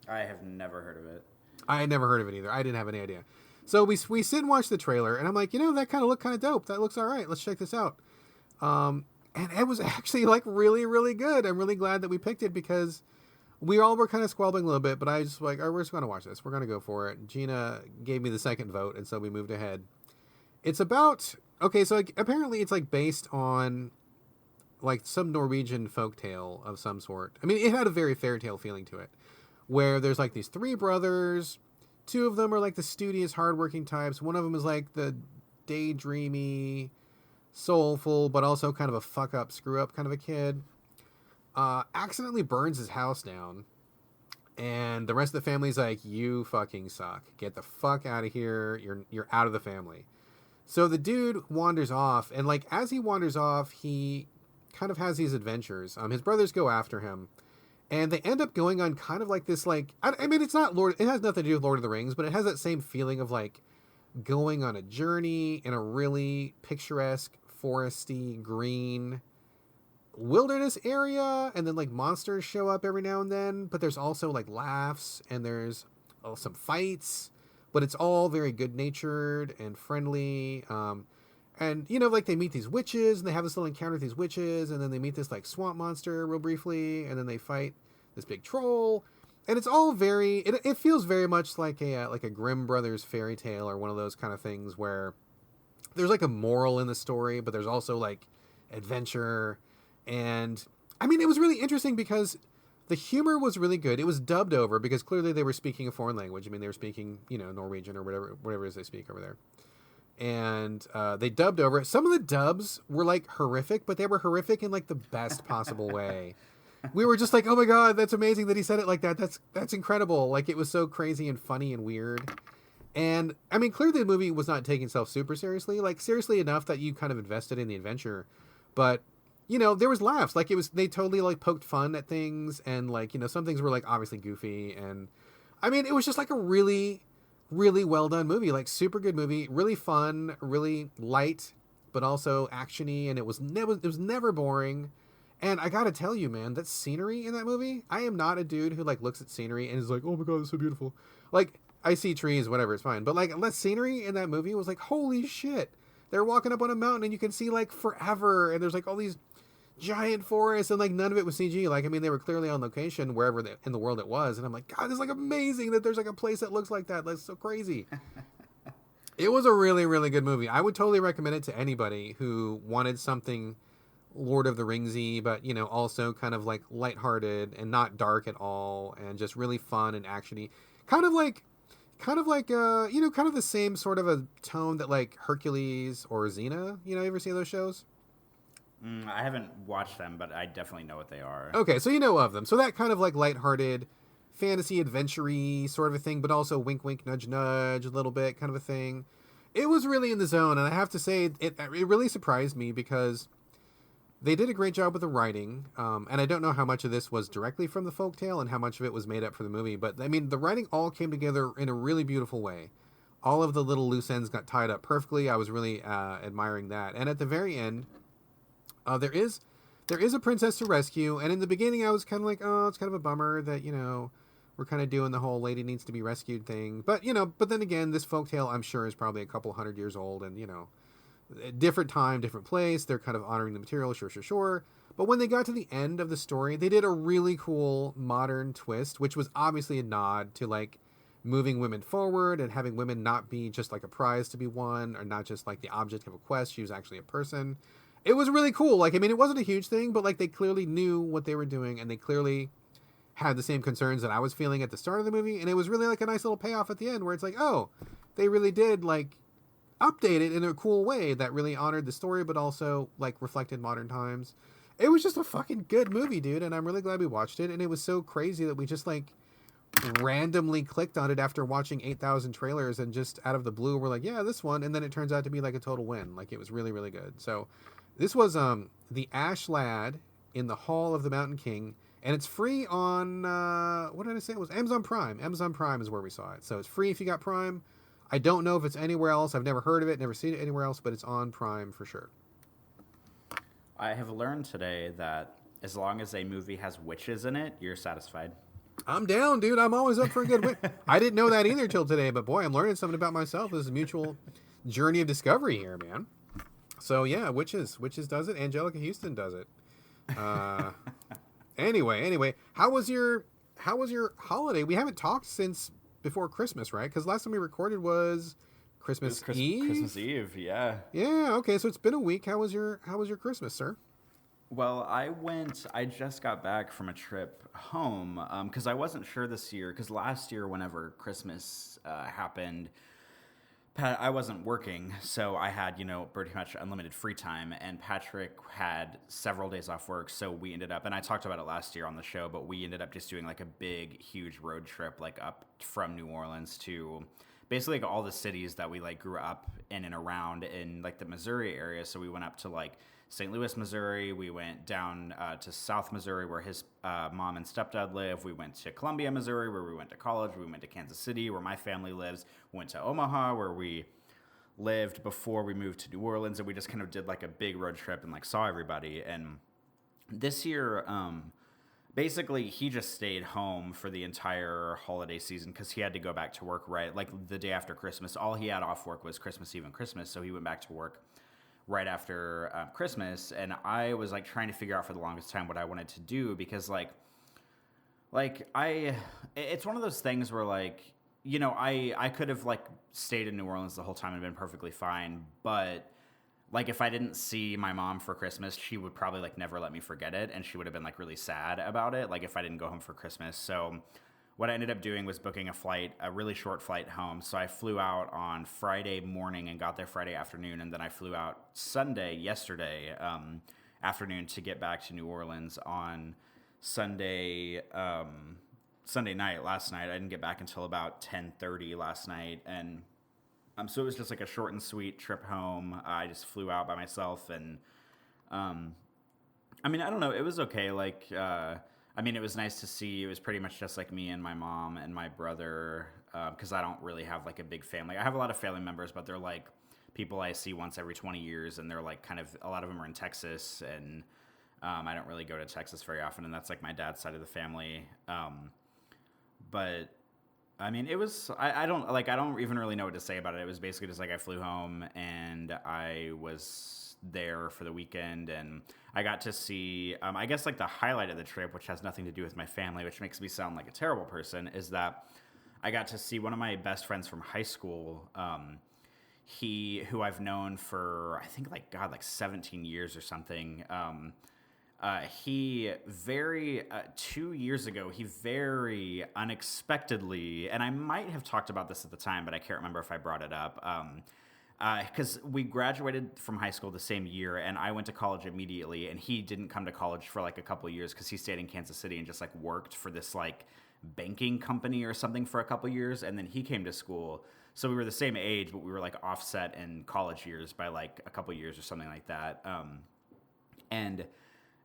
I have never heard of it. I had never heard of it either. I didn't have any idea. So we sit and watch the trailer, and I'm like, that kind of looked kind of dope. That looks all right. Let's check this out. And it was actually like really, really good. I'm really glad that we picked it because we all were kind of squabbling a little bit, but I just like, we're just going to watch this. We're going to go for it. Gina gave me the second vote, and so we moved ahead. It's about, okay, so like, apparently it's like based on like some Norwegian folktale of some sort. I mean, it had a very fairy tale feeling to it, where there's like these three brothers. Two of them are like the studious, hardworking types. One of them is like the daydreamy, soulful, but also kind of a fuck up, screw up kind of a kid. Accidentally burns his house down, and the rest of the family's like, you fucking suck. Get the fuck out of here. You're out of the family. So the dude wanders off, and like as he wanders off, he kind of has these adventures. His brothers go after him, and they end up going on kind of like this, like I mean, it's not Lord. It has nothing to do with Lord of the Rings, but it has that same feeling of like going on a journey in a really picturesque, foresty, green wilderness area, and then like monsters show up every now and then. But there's also like laughs, and there's some fights, but it's all very good natured and friendly. And you know, like they meet these witches, and they have this little encounter with these witches, and then they meet this like swamp monster real briefly, and then they fight this big troll, and it's all very. It feels very much like a Grimm Brothers fairy tale, or one of those kind of things where there's like a moral in the story, but there's also like adventure, and I mean, it was really interesting because the humor was really good. It was dubbed over because clearly they were speaking a foreign language. I mean, they were speaking, you know, Norwegian or whatever it is they speak over there. And they dubbed over it. Some of the dubs were like horrific, but they were horrific in like the best possible way. We were just like, oh my God, that's amazing that he said it like that. That's incredible. Like it was so crazy and funny and weird. And I mean, clearly the movie was not taking itself super seriously, like seriously enough that you kind of invested in the adventure. But you know, there was laughs. Like they totally like poked fun at things, and like, you know, some things were like obviously goofy, and I mean, it was just like a really, really well done movie, like super good movie, really fun, really light, but also actiony, and it was never boring. And I gotta tell you, man, that scenery in that movie, I am not a dude who like looks at scenery and is like, oh my God, it's so beautiful. Like I see trees, whatever, it's fine. But like that scenery in that movie was like, holy shit. They're walking up on a mountain and you can see like forever, and there's like all these giant forests, and like none of it was CG. Like, I mean, they were clearly on location wherever in the world it was, and I'm like, God, it's like amazing that there's like a place that looks like that. That's so crazy. It was a really, really good movie. I would totally recommend it to anybody who wanted something Lord of the Ringsy, but you know, also kind of like lighthearted and not dark at all, and just really fun and actiony. Kind of like you know, kind of the same sort of a tone that like Hercules or Xena. You know, you ever see those shows? I haven't watched them, but I definitely know what they are. Okay, so you know of them. So that kind of like lighthearted, fantasy adventure-y sort of a thing, but also wink, wink, nudge, nudge, a little bit kind of a thing. It was really in the zone, and I have to say, it really surprised me because they did a great job with the writing, and I don't know how much of this was directly from the folktale and how much of it was made up for the movie, but I mean, the writing all came together in a really beautiful way. All of the little loose ends got tied up perfectly. I was really admiring that. And at the very end, there is a princess to rescue, and in the beginning I was kind of like, oh, it's kind of a bummer that, you know, we're kind of doing the whole lady needs to be rescued thing. But, you know, but then again, this folktale I'm sure is probably a couple hundred years old, and, you know, different time, different place. They're kind of honoring the material, sure. But when they got to the end of the story, they did a really cool modern twist, which was obviously a nod to like moving women forward and having women not be just like a prize to be won, or not just like the object of a quest. She was actually a person. It was really cool. Like, I mean, it wasn't a huge thing, but like they clearly knew what they were doing, and they clearly had the same concerns that I was feeling at the start of the movie. And it was really like a nice little payoff at the end where it's like, oh, they really did like update it in a cool way that really honored the story, but also like reflected modern times. It was just a fucking good movie, dude. And I'm really glad we watched it. And it was so crazy that we just like randomly clicked on it after watching 8,000 trailers, and just out of the blue, we're like, yeah, this one. And then it turns out to be like a total win. Like, it was really, really good. So this was The Ash Lad in the Hall of the Mountain King, and it's free on what did I say? It was Amazon Prime. Amazon Prime is where we saw it. So it's free if you got Prime. I don't know if it's anywhere else. I've never heard of it, never seen it anywhere else, but it's on Prime for sure. I have learned today that as long as a movie has witches in it, you're satisfied. I'm down, dude. I'm always up for a good witch. I didn't know that either till today, but boy, I'm learning something about myself. This is a mutual journey of discovery here, man. So yeah, witches does it. Angelica Houston does it. Anyway, how was your holiday? We haven't talked since before Christmas, right? Because last time we recorded was Christmas Eve. Christmas Eve, yeah. Yeah. Okay. So it's been a week. How was your Christmas, sir? Well, I just got back from a trip home because I wasn't sure this year, because last year whenever Christmas happened, I wasn't working, so I had, pretty much unlimited free time, and Patrick had several days off work, so we ended up, and I talked about it last year on the show, but we ended up just doing like a big, huge road trip, like up from New Orleans to basically like all the cities that we like grew up in and around in like the Missouri area. So we went up to like St. Louis, Missouri. We went down to South Missouri where his mom and stepdad live. We went to Columbia, Missouri where we went to college. We went to Kansas City where my family lives. We went to Omaha where we lived before we moved to New Orleans, and we just kind of did like a big road trip and like saw everybody. And this year, basically he just stayed home for the entire holiday season because he had to go back to work right like the day after Christmas. All he had off work was Christmas Eve and Christmas, so he went back to work right after Christmas. And I was like trying to figure out for the longest time what I wanted to do, because like it's one of those things where like, you know, I could have like stayed in New Orleans the whole time and been perfectly fine, but like if I didn't see my mom for Christmas, she would probably like never let me forget it, and she would have been like really sad about it, like if I didn't go home for Christmas. So what I ended up doing was booking a really short flight home. So I flew out on Friday morning and got there Friday afternoon, and then I flew out yesterday afternoon to get back to New Orleans on Sunday night. Last night I didn't get back until about 10:30 last night, and so it was just like a short and sweet trip home. I just flew out by myself, and I mean, I don't know, it was okay. Like I mean, it was nice to see. It was pretty much just like me and my mom and my brother, because I don't really have like a big family. I have a lot of family members, but they're like people I see once every 20 years, and they're like kind of, a lot of them are in Texas, and I don't really go to Texas very often, and that's like my dad's side of the family. But I mean, it was, I don't even really know what to say about it. It was basically just like I flew home and I was there for the weekend, and I got to see, I guess like the highlight of the trip, which has nothing to do with my family, which makes me sound like a terrible person, is that I got to see one of my best friends from high school, who I've known for, I think like 17 years or something. 2 years ago, he very unexpectedly, and I might have talked about this at the time, but I can't remember if I brought it up, because we graduated from high school the same year, and I went to college immediately, and he didn't come to college for like a couple of years because he stayed in Kansas City and just like worked for this like banking company or something for a couple of years, and then he came to school. So we were the same age, but we were like offset in college years by like a couple of years or something like that. And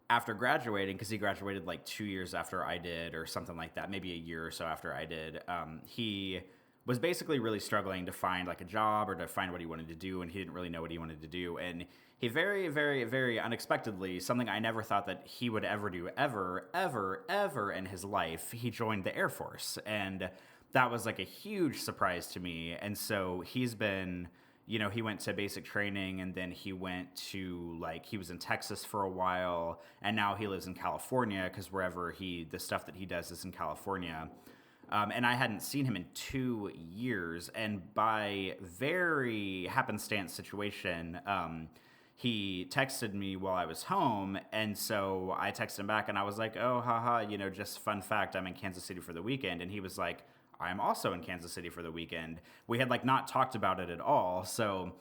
after graduating, because he graduated like 2 years after I did or something like that, maybe a year or so after I did, he was basically really struggling to find like a job or to find what he wanted to do, and he didn't really know what he wanted to do. And he very, very, very unexpectedly, something I never thought that he would ever do, ever in his life, he joined the Air Force. And that was like a huge surprise to me. And so he's been, you know, he went to basic training, and then he went to like, he was in Texas for a while, and now he lives in California because the stuff that he does is in California. And I hadn't seen him in 2 years, and by very happenstance situation, he texted me while I was home, and so I texted him back, and I was like, oh, haha, you know, just fun fact, I'm in Kansas City for the weekend, and he was like, I'm also in Kansas City for the weekend. We had like not talked about it at all, so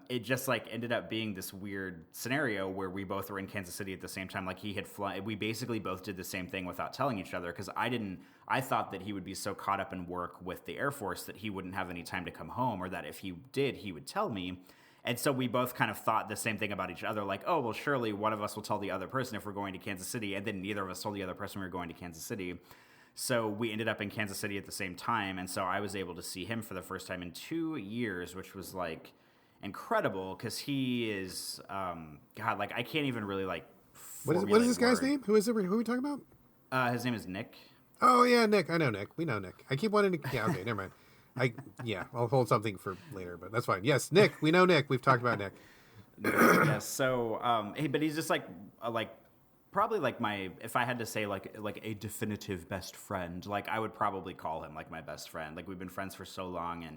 it just like ended up being this weird scenario where we both were in Kansas City at the same time. Like he had flown, we basically both did the same thing without telling each other, because I thought that he would be so caught up in work with the Air Force that he wouldn't have any time to come home, or that if he did, he would tell me. And so we both kind of thought the same thing about each other, like, oh, well, surely one of us will tell the other person if we're going to Kansas City, and then neither of us told the other person we were going to Kansas City. So we ended up in Kansas City at the same time, and so I was able to see him for the first time in 2 years, which was like incredible, because he is, God, like I can't even really like. What is this guy's name? Who are we talking about? His name is Nick. Oh yeah, Nick. I know Nick. We know Nick. I keep wanting to. Yeah, okay, never mind. I'll hold something for later, but that's fine. Yes, Nick. We know Nick. We've talked about Nick. Yes. So, but he's just like probably like if I had to say like a definitive best friend, like I would probably call him like my best friend. Like we've been friends for so long,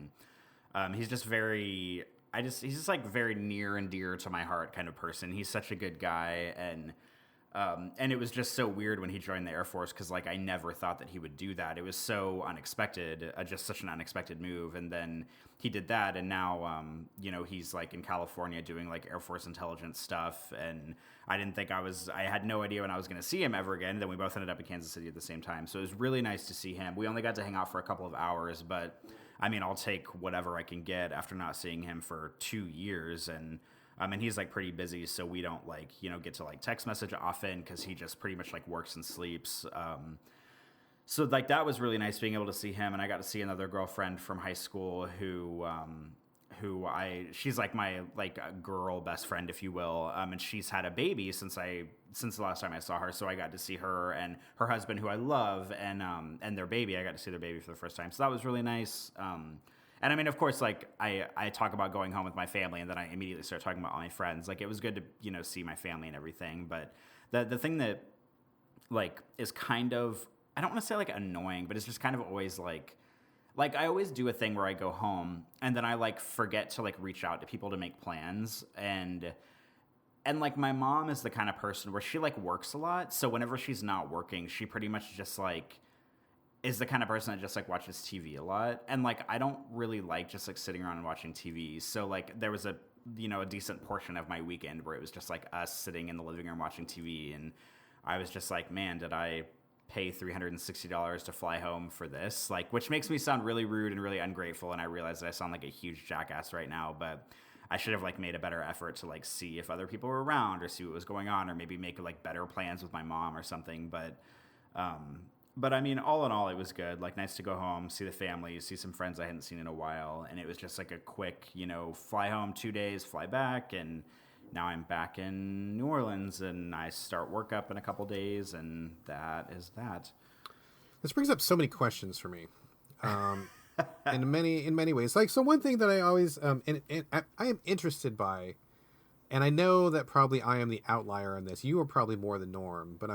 and he's just he's just like very near and dear to my heart kind of person. He's such a good guy, and it was just so weird when he joined the Air Force, because like I never thought that he would do that. It was so unexpected, just such an unexpected move. And then he did that, and now you know, he's like in California doing like Air Force intelligence stuff. And I didn't think I had no idea when I was going to see him ever again. Then we both ended up in Kansas City at the same time, so it was really nice to see him. We only got to hang out for a couple of hours, but I mean, I'll take whatever I can get after not seeing him for 2 years. And he's like pretty busy, so we don't like, get to like text message often because he just pretty much like works and sleeps. So like that was really nice being able to see him. And I got to see another girlfriend from high school she's like my like girl best friend, if you will. And she's had a baby since the last time I saw her. So I got to see her and her husband, who I love, and their baby. I got to see their baby for the first time. So that was really nice. And I mean, of course, like I talk about going home with my family, and then I immediately start talking about all my friends. Like it was good to, see my family and everything. But the thing that like is kind of, I don't want to say like annoying, but it's just kind of always like I always do a thing where I go home and then I like forget to like reach out to people to make plans. And like my mom is the kind of person where she like works a lot. So whenever she's not working, she pretty much just like is the kind of person that just like watches TV a lot. And like I don't really like just like sitting around and watching TV. So like there was a decent portion of my weekend where it was just like us sitting in the living room watching TV, and I was just like, man, did I pay $360 to fly home for this? Like, which makes me sound really rude and really ungrateful, and I realize that I sound like a huge jackass right now, but I should have like made a better effort to like see if other people were around or see what was going on, or maybe make like better plans with my mom or something. But I mean, all in all, it was good. Like, nice to go home, see the family, see some friends I hadn't seen in a while, and it was just like a quick, fly home 2 days, fly back, and now I'm back in New Orleans, and I start work up in a couple days, and that is that. This brings up so many questions for me, in many ways. Like, so one thing that I always I am interested by, and I know that probably I am the outlier on this. You are probably more the norm, but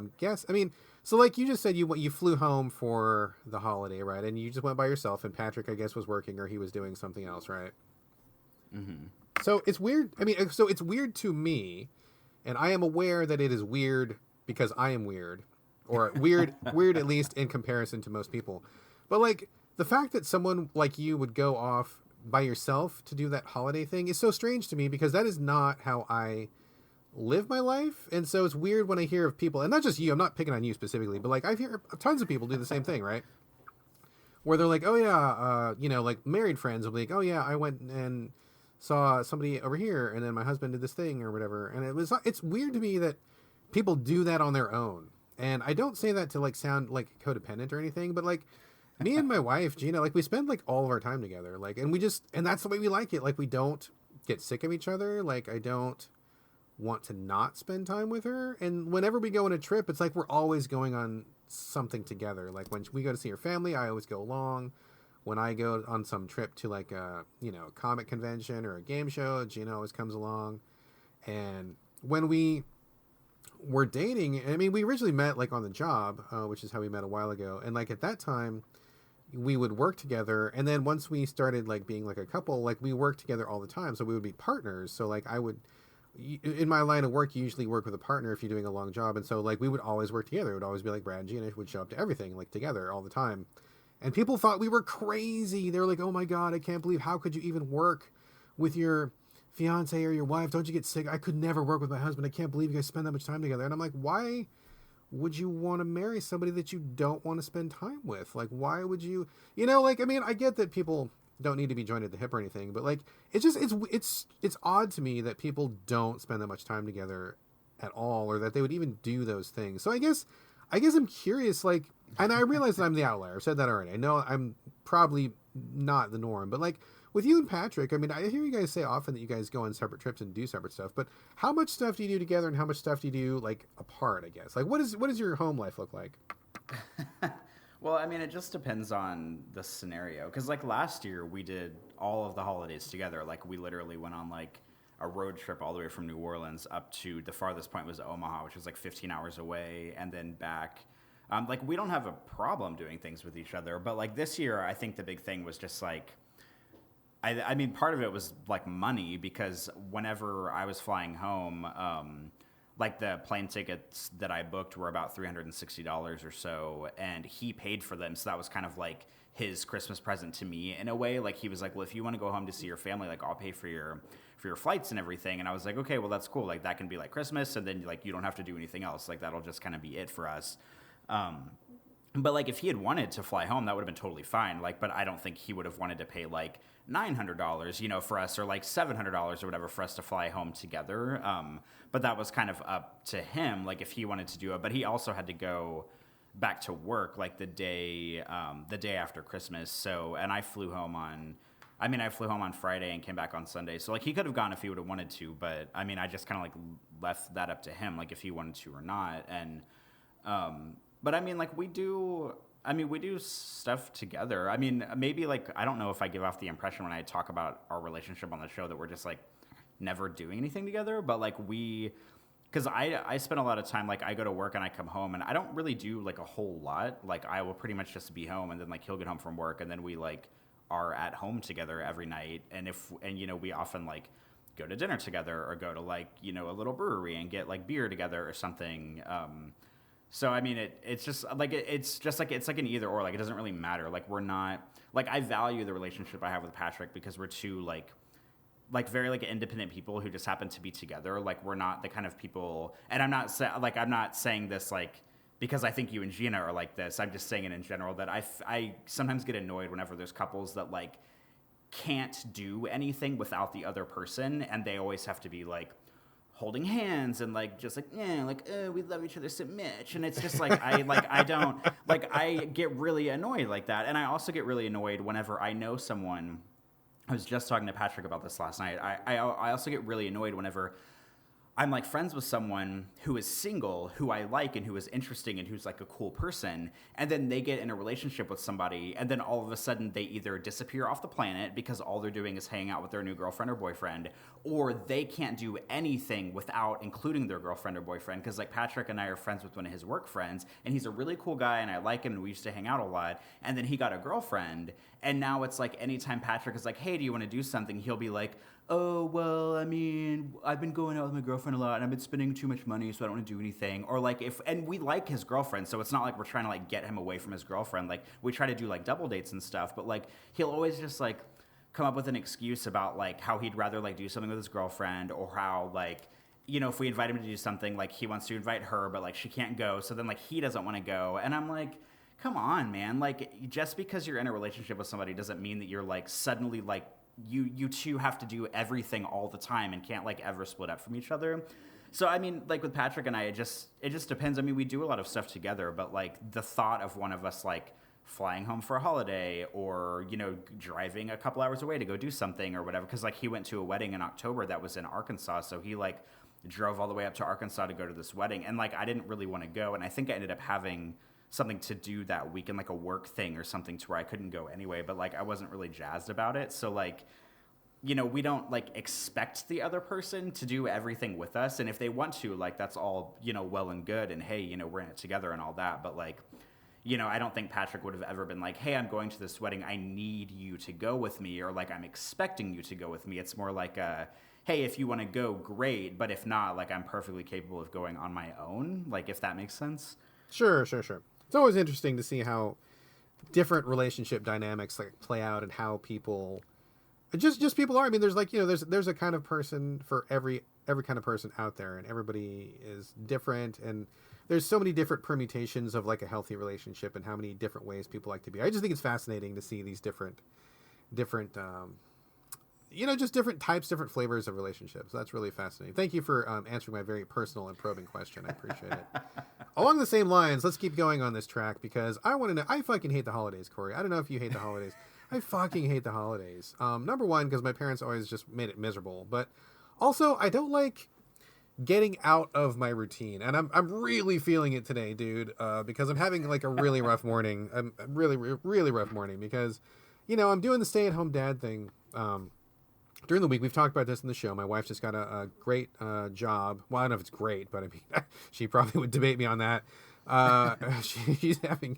so like you just said, you flew home for the holiday, right? And you just went by yourself, and Patrick, I guess, was working or he was doing something else, right? Mm-hmm. So it's weird. I mean, so it's weird to me, and I am aware that it is weird because I am weird, or weird at least in comparison to most people. But like the fact that someone like you would go off by yourself to do that holiday thing is so strange to me, because that is not how I live my life. And so it's weird when I hear of people, and not just you, I'm not picking on you specifically, but like I've heard tons of people do the same thing, right? Where they're like, oh yeah, like married friends will be like, oh yeah, I went and saw somebody over here, and then my husband did this thing or whatever. And it's weird to me that people do that on their own. And I don't say that to like sound like codependent or anything, but like me and my wife, Gina, like we spend like all of our time together. Like, and that's the way we like it. Like, we don't get sick of each other. Like, I don't want to not spend time with her. And whenever we go on a trip, it's like we're always going on something together. Like when we go to see her family, I always go along. When I go on some trip to like a comic convention or a game show, Gina always comes along. And when we were dating, I mean, we originally met like on the job, which is how we met a while ago. And like at that time, we would work together. And then once we started like being like a couple, like we worked together all the time. So we would be partners. So like in my line of work, you usually work with a partner if you're doing a long job. And so like we would always work together. It would always be like Brad and Gina would show up to everything like together all the time. And people thought we were crazy. They were like, oh my God, I can't believe, how could you even work with your fiance or your wife? Don't you get sick? I could never work with my husband. I can't believe you guys spend that much time together. And I'm like, why would you want to marry somebody that you don't want to spend time with? Like, why would you, like, I mean, I get that people don't need to be joined at the hip or anything, but like, it's just, it's odd to me that people don't spend that much time together at all, or that they would even do those things. So I guess I'm curious, like, and I realize that I'm the outlier. I've said that already. I know I'm probably not the norm, but like with you and Patrick, I mean, I hear you guys say often that you guys go on separate trips and do separate stuff, but how much stuff do you do together and how much stuff do you do like apart, I guess? Like what does your home life look like? Well, I mean, it just depends on the scenario. Because like last year we did all of the holidays together. Like we literally went on like a road trip all the way from New Orleans up to the farthest point was Omaha, which was like 15 hours away, and then back. Like we don't have a problem doing things with each other, but like this year, I think the big thing was just like, I mean, part of it was like money, because whenever I was flying home, like the plane tickets that I booked were about $360 or so, and he paid for them. So that was kind of like his Christmas present to me in a way. Like he was like, well, if you want to go home to see your family, like I'll pay for your flights and everything. And I was like, okay, well that's cool. Like that can be like Christmas, and then like you don't have to do anything else. Like that'll just kind of be it for us. But like if he had wanted to fly home, that would have been totally fine. Like, but I don't think he would have wanted to pay like $900, you know, for us, or like $700 or whatever for us to fly home together. But that was kind of up to him, like if he wanted to do it. But he also had to go back to work like the day after Christmas. So, and I flew home on Friday and came back on Sunday. So like he could have gone if he would have wanted to, but I mean, I just kind of like left that up to him, like if he wanted to or not. And but I mean, like we do stuff together. I mean, maybe like, I don't know if I give off the impression when I talk about our relationship on the show that we're just like never doing anything together, but like because I spend a lot of time, like I go to work and I come home and I don't really do like a whole lot. Like I will pretty much just be home, and then like he'll get home from work, and then we like are at home together every night. And you know, we often like go to dinner together or go to like, you know, a little brewery and get like beer together or something. So I mean, it's just like it's like an either or. Like it doesn't really matter. Like we're not like, I value the relationship I have with Patrick because we're two like very like independent people who just happen to be together. Like we're not the kind of people, and I'm not saying this like because I think you and Gina are like this. I'm just saying it in general that I sometimes get annoyed whenever there's couples that like can't do anything without the other person, and they always have to be like holding hands and like just like, yeah, like, oh, we love each other so much. And it's just like I get really annoyed like that. And I also get really annoyed whenever I know someone. I was just talking to Patrick about this last night. I also get really annoyed whenever I'm like friends with someone who is single, who I like and who is interesting and who's like a cool person, and then they get in a relationship with somebody, and then all of a sudden they either disappear off the planet because all they're doing is hanging out with their new girlfriend or boyfriend, or they can't do anything without including their girlfriend or boyfriend. Because like Patrick and I are friends with one of his work friends, and he's a really cool guy and I like him and we used to hang out a lot, and then he got a girlfriend, and now it's like anytime Patrick is like, hey, do you want to do something, he'll be like, oh, well, I mean, I've been going out with my girlfriend a lot, and I've been spending too much money, so I don't want to do anything. Or like and we like his girlfriend, so it's not like we're trying to like get him away from his girlfriend. Like we try to do like double dates and stuff, but like he'll always just like come up with an excuse about like how he'd rather like do something with his girlfriend, or how like, you know, if we invite him to do something, like he wants to invite her, but like she can't go, so then like he doesn't want to go. And I'm like, come on, man. Like just because you're in a relationship with somebody doesn't mean that you're like suddenly like you two have to do everything all the time and can't like ever split up from each other. So I mean, like with Patrick and I, it just depends. I mean, we do a lot of stuff together, but like the thought of one of us like flying home for a holiday, or, you know, driving a couple hours away to go do something or whatever, because like he went to a wedding in October that was in Arkansas, so he like drove all the way up to Arkansas to go to this wedding, and like I didn't really want to go, and I think I ended up having something to do that weekend, like a work thing or something, to where I couldn't go anyway, but like I wasn't really jazzed about it. So like, you know, we don't like expect the other person to do everything with us, and if they want to, like that's all, you know, well and good, and hey, you know, we're in it together and all that, but like, you know, I don't think Patrick would have ever been like, hey, I'm going to this wedding, I need you to go with me, or like I'm expecting you to go with me. It's more like hey, if you want to go, great, but if not, like I'm perfectly capable of going on my own, like if that makes sense. Sure. It's always interesting to see how different relationship dynamics like play out, and how people just people are. I mean, there's like, you know, there's a kind of person for every kind of person out there, and everybody is different, and there's so many different permutations of like a healthy relationship and how many different ways people like to be. I just think it's fascinating to see these different you know, just different types, different flavors of relationships. That's really fascinating. Thank you for answering my very personal and probing question. I appreciate it. Along the same lines, let's keep going on this track, because I want to know, I fucking hate the holidays, Corey. I don't know if you hate the holidays. I fucking hate the holidays. Number one, because my parents always just made it miserable. But also, I don't like getting out of my routine. And I'm really feeling it today, dude, because I'm having like a really rough morning. Really rough morning, because, you know, I'm doing the stay-at-home dad thing. During the week, we've talked about this in the show. My wife just got a great job. Well, I don't know if it's great, but I mean, she probably would debate me on that. She's having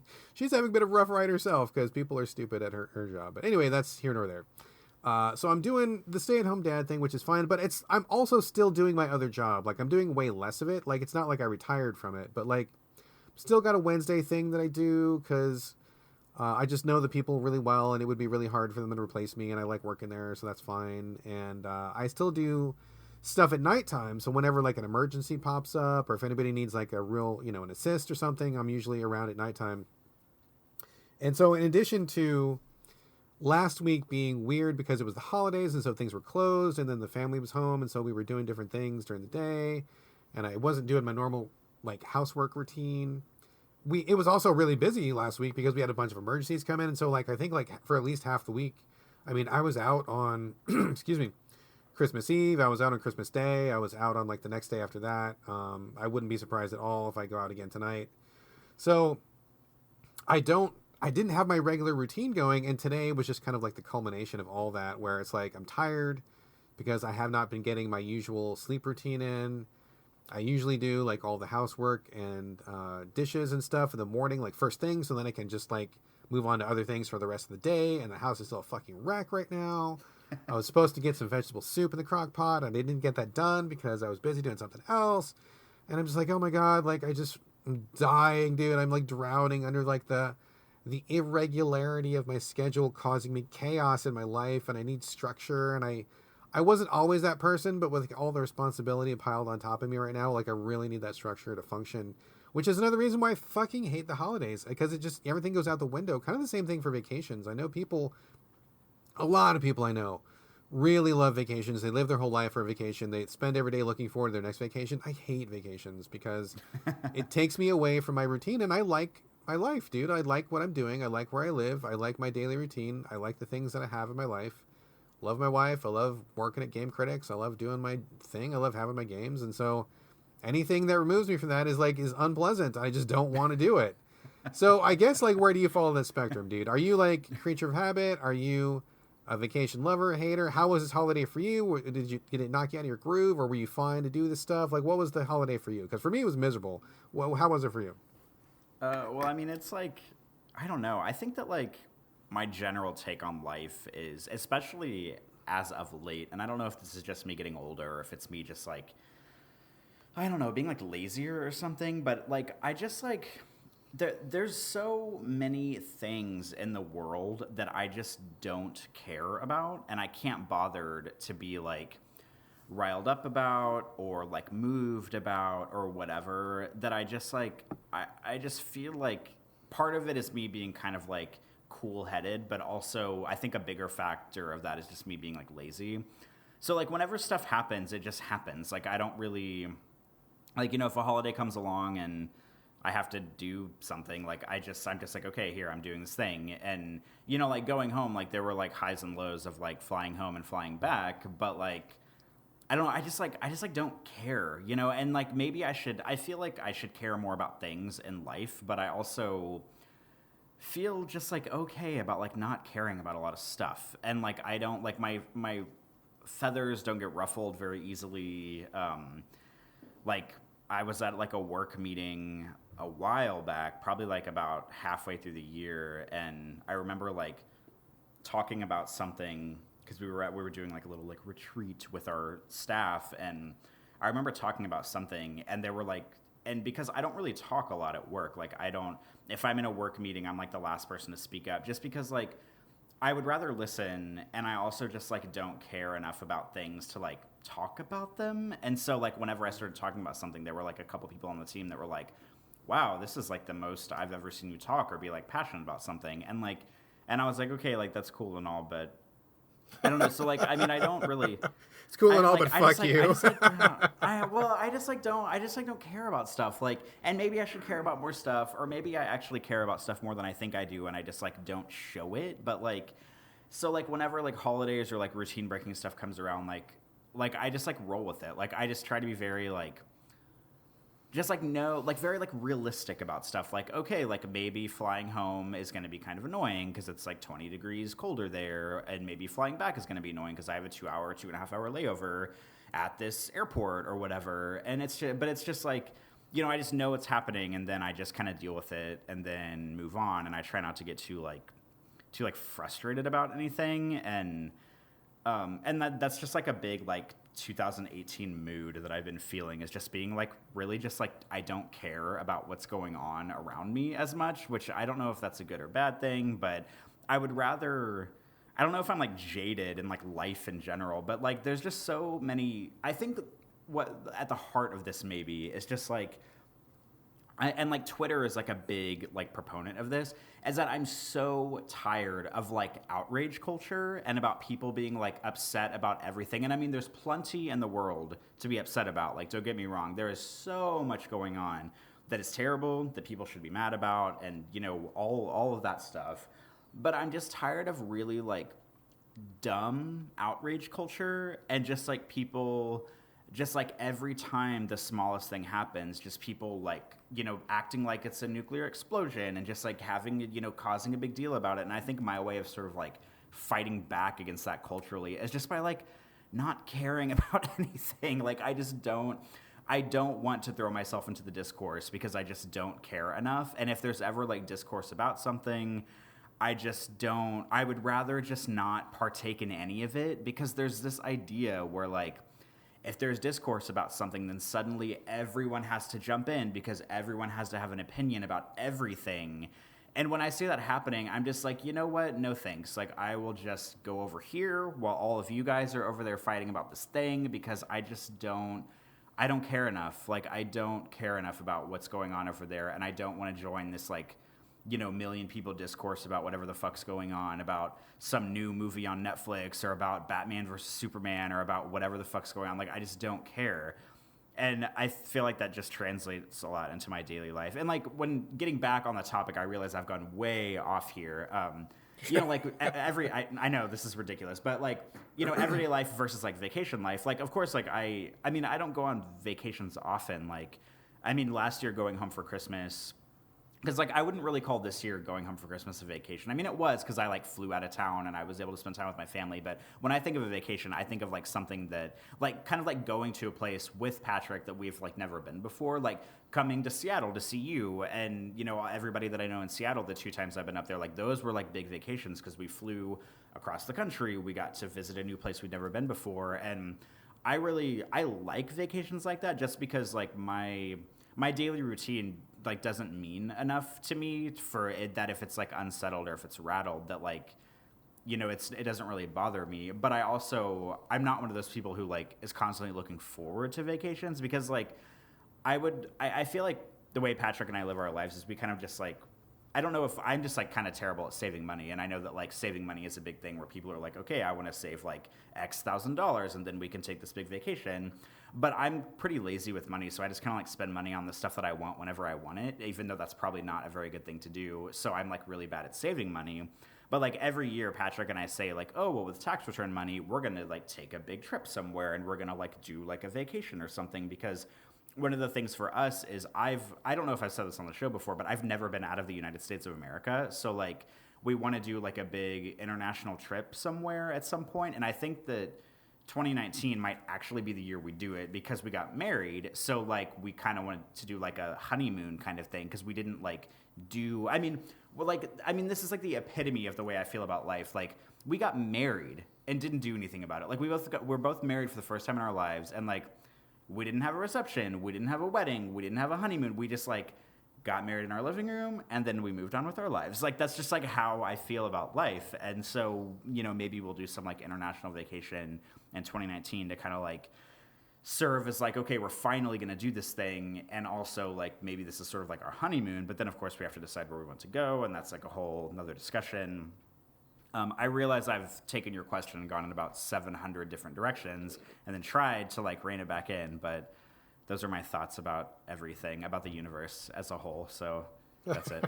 a bit of a rough ride herself, because people are stupid at her job. But anyway, that's here nor there. So I'm doing the stay-at-home dad thing, which is fine, but I'm also still doing my other job. Like, I'm doing way less of it. Like, it's not like I retired from it, but like, still got a Wednesday thing that I do, because I just know the people really well, and it would be really hard for them to replace me, and I like working there, so that's fine. And I still do stuff at nighttime, so whenever like an emergency pops up, or if anybody needs like a real, you know, an assist or something, I'm usually around at nighttime. And so in addition to last week being weird because it was the holidays and so things were closed and then the family was home and so we were doing different things during the day and I wasn't doing my normal like housework routine. It was also really busy last week because we had a bunch of emergencies come in, and so like I think like for at least half the week, I mean, I was out on excuse me, Christmas Eve, I was out on Christmas Day, I was out on like the next day after that. I wouldn't be surprised at all if I go out again tonight. So I didn't have my regular routine going, and today was just kind of like the culmination of all that, where it's like I'm tired because I have not been getting my usual sleep routine in. I usually do like all the housework and dishes and stuff in the morning, like first thing, so then I can just like move on to other things for the rest of the day. And the house is still a fucking wreck right now. I was supposed to get some vegetable soup in the crock pot, and I didn't get that done because I was busy doing something else. And I'm just like, oh my god, like I'm dying, dude. I'm like drowning under like the irregularity of my schedule causing me chaos in my life, and I need structure, and I wasn't always that person, but with all the responsibility piled on top of me right now, like I really need that structure to function, which is another reason why I fucking hate the holidays, because it just, everything goes out the window. Kind of the same thing for vacations. I know people, a lot of people I know really love vacations. They live their whole life for a vacation. They spend every day looking forward to their next vacation. I hate vacations because it takes me away from my routine, and I like my life, dude. I like what I'm doing. I like where I live. I like my daily routine. I like the things that I have in my life. Love my wife. I love working at Game Critics. I love doing my thing. I love having my games. And so anything that removes me from that is unpleasant. I just don't want to do it. So I guess like, where do you fall on the spectrum, dude? Are you like creature of habit? Are you a vacation lover, a hater? How was this holiday for you? Did it knock you out of your groove, or were you fine to do this stuff? Like, what was the holiday for you? Because for me, it was miserable. Well, how was it for you? Well, I mean, it's like, I don't know. I think that like my general take on life is, especially as of late, and I don't know if this is just me getting older or if it's me just like, I don't know, being like lazier or something, but like I just like there's so many things in the world that I just don't care about, and I can't bother to be like riled up about or like moved about or whatever, that I just like I just feel like part of it is me being kind of like cool-headed, but also I think a bigger factor of that is just me being like lazy. So like whenever stuff happens, it just happens. Like I don't really like, you know, if a holiday comes along and I have to do something, like I'm just like, okay, here, I'm doing this thing. And, you know, like going home, like there were like highs and lows of like flying home and flying back, but like I don't know, I just don't care, you know, and like maybe I feel like I should care more about things in life, but I also feel just like okay about like not caring about a lot of stuff. And like I don't like my feathers don't get ruffled very easily. Like I was at like a work meeting a while back, probably like about halfway through the year, and I remember like talking about something because we were doing like a little like retreat with our staff, and I remember talking about something, and they were like, and because I don't really talk a lot at work, like if I'm in a work meeting, I'm like the last person to speak up, just because like I would rather listen, and I also just like don't care enough about things to like talk about them. And so like whenever I started talking about something, there were like a couple people on the team that were like, wow, this is like the most I've ever seen you talk or be like passionate about something. And like, and I was like, okay, like that's cool and all, but I don't know. So like, I mean, I don't really. It's cool and all, but fuck you. I just don't care about stuff. Like, and maybe I should care about more stuff, or maybe I actually care about stuff more than I think I do, and I just like don't show it. But like, so like whenever like holidays or like routine breaking stuff comes around, like I just like roll with it. Like I just try to be very like, just like no, like very like realistic about stuff. Like, okay, like maybe flying home is going to be kind of annoying because it's like 20 degrees colder there, and maybe flying back is going to be annoying because I have a 2.5 hour layover at this airport or whatever. And it's just like, you know, I just know it's happening, and then I just kind of deal with it and then move on, and I try not to get too frustrated about anything. And that's just like a big like 2018 mood that I've been feeling, is just being like really just like I don't care about what's going on around me as much, which I don't know if that's a good or bad thing, but I would rather, I don't know if I'm like jaded in like life in general, but like there's just so many, I think what at the heart of this maybe is just like and like Twitter is like a big like proponent of this, is that I'm so tired of like outrage culture and about people being like upset about everything. And I mean, there's plenty in the world to be upset about. Like, don't get me wrong, there is so much going on that is terrible, that people should be mad about, and you know, all of that stuff. But I'm just tired of really like dumb outrage culture and just like people just like every time the smallest thing happens, just people like, you know, acting like it's a nuclear explosion and just like having, you know, causing a big deal about it. And I think my way of sort of like fighting back against that culturally is just by like not caring about anything. Like I don't want to throw myself into the discourse because I just don't care enough. And if there's ever like discourse about something, I would rather just not partake in any of it, because there's this idea where like, if there's discourse about something, then suddenly everyone has to jump in because everyone has to have an opinion about everything. And when I see that happening, I'm just like, you know what? No thanks. Like, I will just go over here while all of you guys are over there fighting about this thing, because I don't care enough. Like, I don't care enough about what's going on over there, and I don't want to join this, like, you know, million people discourse about whatever the fuck's going on, about some new movie on Netflix, or about Batman versus Superman, or about whatever the fuck's going on. Like, I just don't care. And I feel like that just translates a lot into my daily life. And like, when getting back on the topic, I realize I've gone way off here. You know, like I know this is ridiculous, but like, you know, everyday life versus like vacation life. Like, of course, like I mean, I don't go on vacations often. Like, I mean, last year going home for Christmas, because, like, I wouldn't really call this year going home for Christmas a vacation. I mean, it was, because I, like, flew out of town and I was able to spend time with my family. But when I think of a vacation, I think of, like, something that, like, kind of like going to a place with Patrick that we've, like, never been before. Like, coming to Seattle to see you and, you know, everybody that I know in Seattle the 2 times I've been up there. Like, those were, like, big vacations because we flew across the country. We got to visit a new place we'd never been before. And I like vacations like that, just because, like, my daily routine like doesn't mean enough to me for it, that if it's like unsettled or if it's rattled, that like, you know, it doesn't really bother me. But I'm not one of those people who like is constantly looking forward to vacations, because like I feel like the way Patrick and I live our lives is we kind of just like, I don't know if I'm just like kind of terrible at saving money. And I know that like saving money is a big thing where people are like, okay, I want to save like X $1,000 and then we can take this big vacation. But I'm pretty lazy with money, so I just kind of like spend money on the stuff that I want whenever I want it, even though that's probably not a very good thing to do. So I'm like really bad at saving money. But like every year, Patrick and I say like, oh, well, with tax return money, we're going to like take a big trip somewhere and we're going to like do like a vacation or something, because one of the things for us is I don't know if I've said this on the show before, but I've never been out of the United States of America. So like we want to do like a big international trip somewhere at some point. And I think that 2019 might actually be the year we do it, because we got married. So like we kind of wanted to do like a honeymoon kind of thing, because we didn't like this is like the epitome of the way I feel about life. Like we got married and didn't do anything about it. Like we're both married for the first time in our lives, and like we didn't have a reception, we didn't have a wedding, we didn't have a honeymoon. We just like got married in our living room and then we moved on with our lives. Like that's just like how I feel about life. And so, you know, maybe we'll do some like international vacation in 2019 to kind of like serve as like, okay, we're finally going to do this thing. And also like maybe this is sort of like our honeymoon, but then of course we have to decide where we want to go. And that's like a whole another discussion. I realize I've taken your question and gone in about 700 different directions and then tried to like rein it back in, but those are my thoughts about everything, about the universe as a whole. So that's it.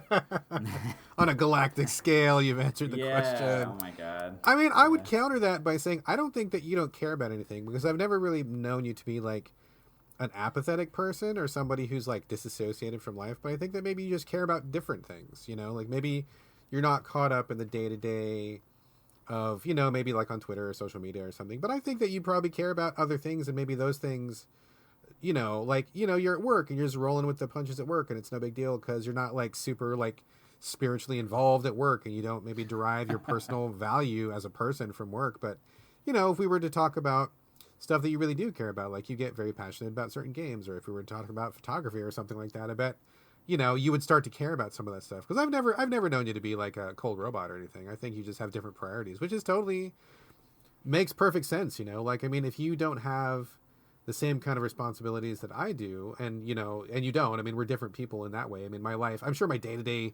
On a galactic scale, you've answered the question. Oh my God. I mean, I would counter that by saying, I don't think that you don't care about anything, because I've never really known you to be like an apathetic person or somebody who's like disassociated from life. But I think that maybe you just care about different things, you know, like maybe you're not caught up in the day-to-day of, you know, maybe like on Twitter or social media or something. But I think that you probably care about other things, and maybe those things, you know, like, you know, you're at work and you're just rolling with the punches at work and it's no big deal because you're not like super like spiritually involved at work, and you don't maybe derive your personal value as a person from work. But, you know, if we were to talk about stuff that you really do care about, like you get very passionate about certain games, or if we were to talk about photography or something like that, I bet, you know, you would start to care about some of that stuff. Because I've never known you to be like a cold robot or anything. I think you just have different priorities, which is totally makes perfect sense. You know, like, I mean, if you don't have the same kind of responsibilities that I do, and and you don't. I mean, we're different people in that way. I mean, my life, I'm sure my day-to-day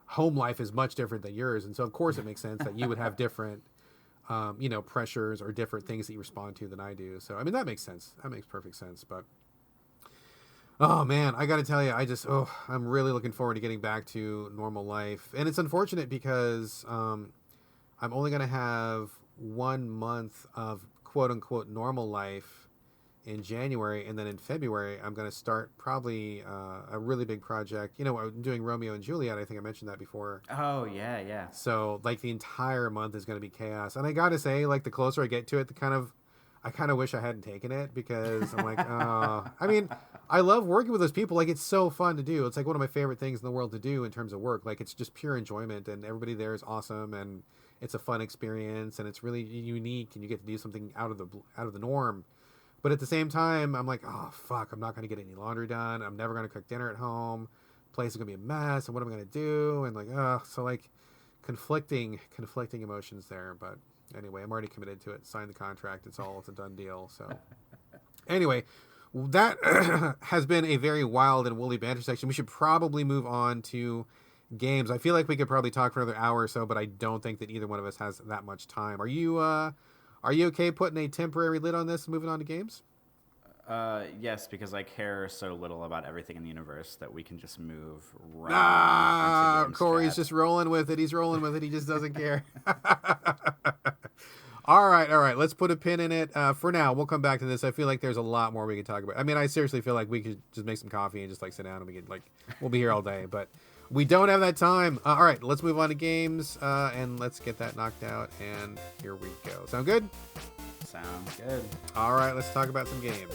home life is much different than yours, and so of course it makes sense that you would have different pressures or different things that you respond to than I do. So I mean, that makes sense. That makes perfect sense. But oh man, I gotta tell you, I'm really looking forward to getting back to normal life. And it's unfortunate because I'm only gonna have 1 month of quote unquote normal life in January, and then in February I'm going to start probably a really big project. I'm doing Romeo and Juliet. I think I mentioned that before. Oh yeah. So like the entire month is going to be chaos, and I gotta say, like, the closer I get to it, I kind of wish I hadn't taken it, because I'm like, I mean, I love working with those people. Like, it's so fun to do. It's like one of my favorite things in the world to do in terms of work. Like, it's just pure enjoyment, and everybody there is awesome, and it's a fun experience, and it's really unique, and you get to do something out of the norm. But at the same time, I'm like, oh, fuck, I'm not going to get any laundry done. I'm never going to cook dinner at home. Place is going to be a mess. And what am I going to do? And like, so like conflicting emotions there. But anyway, I'm already committed to it. Signed the contract. It's a done deal. So anyway, that has been a very wild and woolly banter section. We should probably move on to games. I feel like we could probably talk for another hour or so, but I don't think that either one of us has that much time. Are you okay putting a temporary lid on this and moving on to games? Yes, because I care so little about everything in the universe that we can just move right on. Corey's just rolling with it. He's rolling with it. He just doesn't care. All right. Let's put a pin in it. For now, we'll come back to this. I feel like there's a lot more we could talk about. I mean, I seriously feel like we could just make some coffee and just like sit down and we'll be here all day, but we don't have that time. All right, let's move on to games, and let's get that knocked out, and here we go. Sound good? Sounds good. All right, let's talk about some games.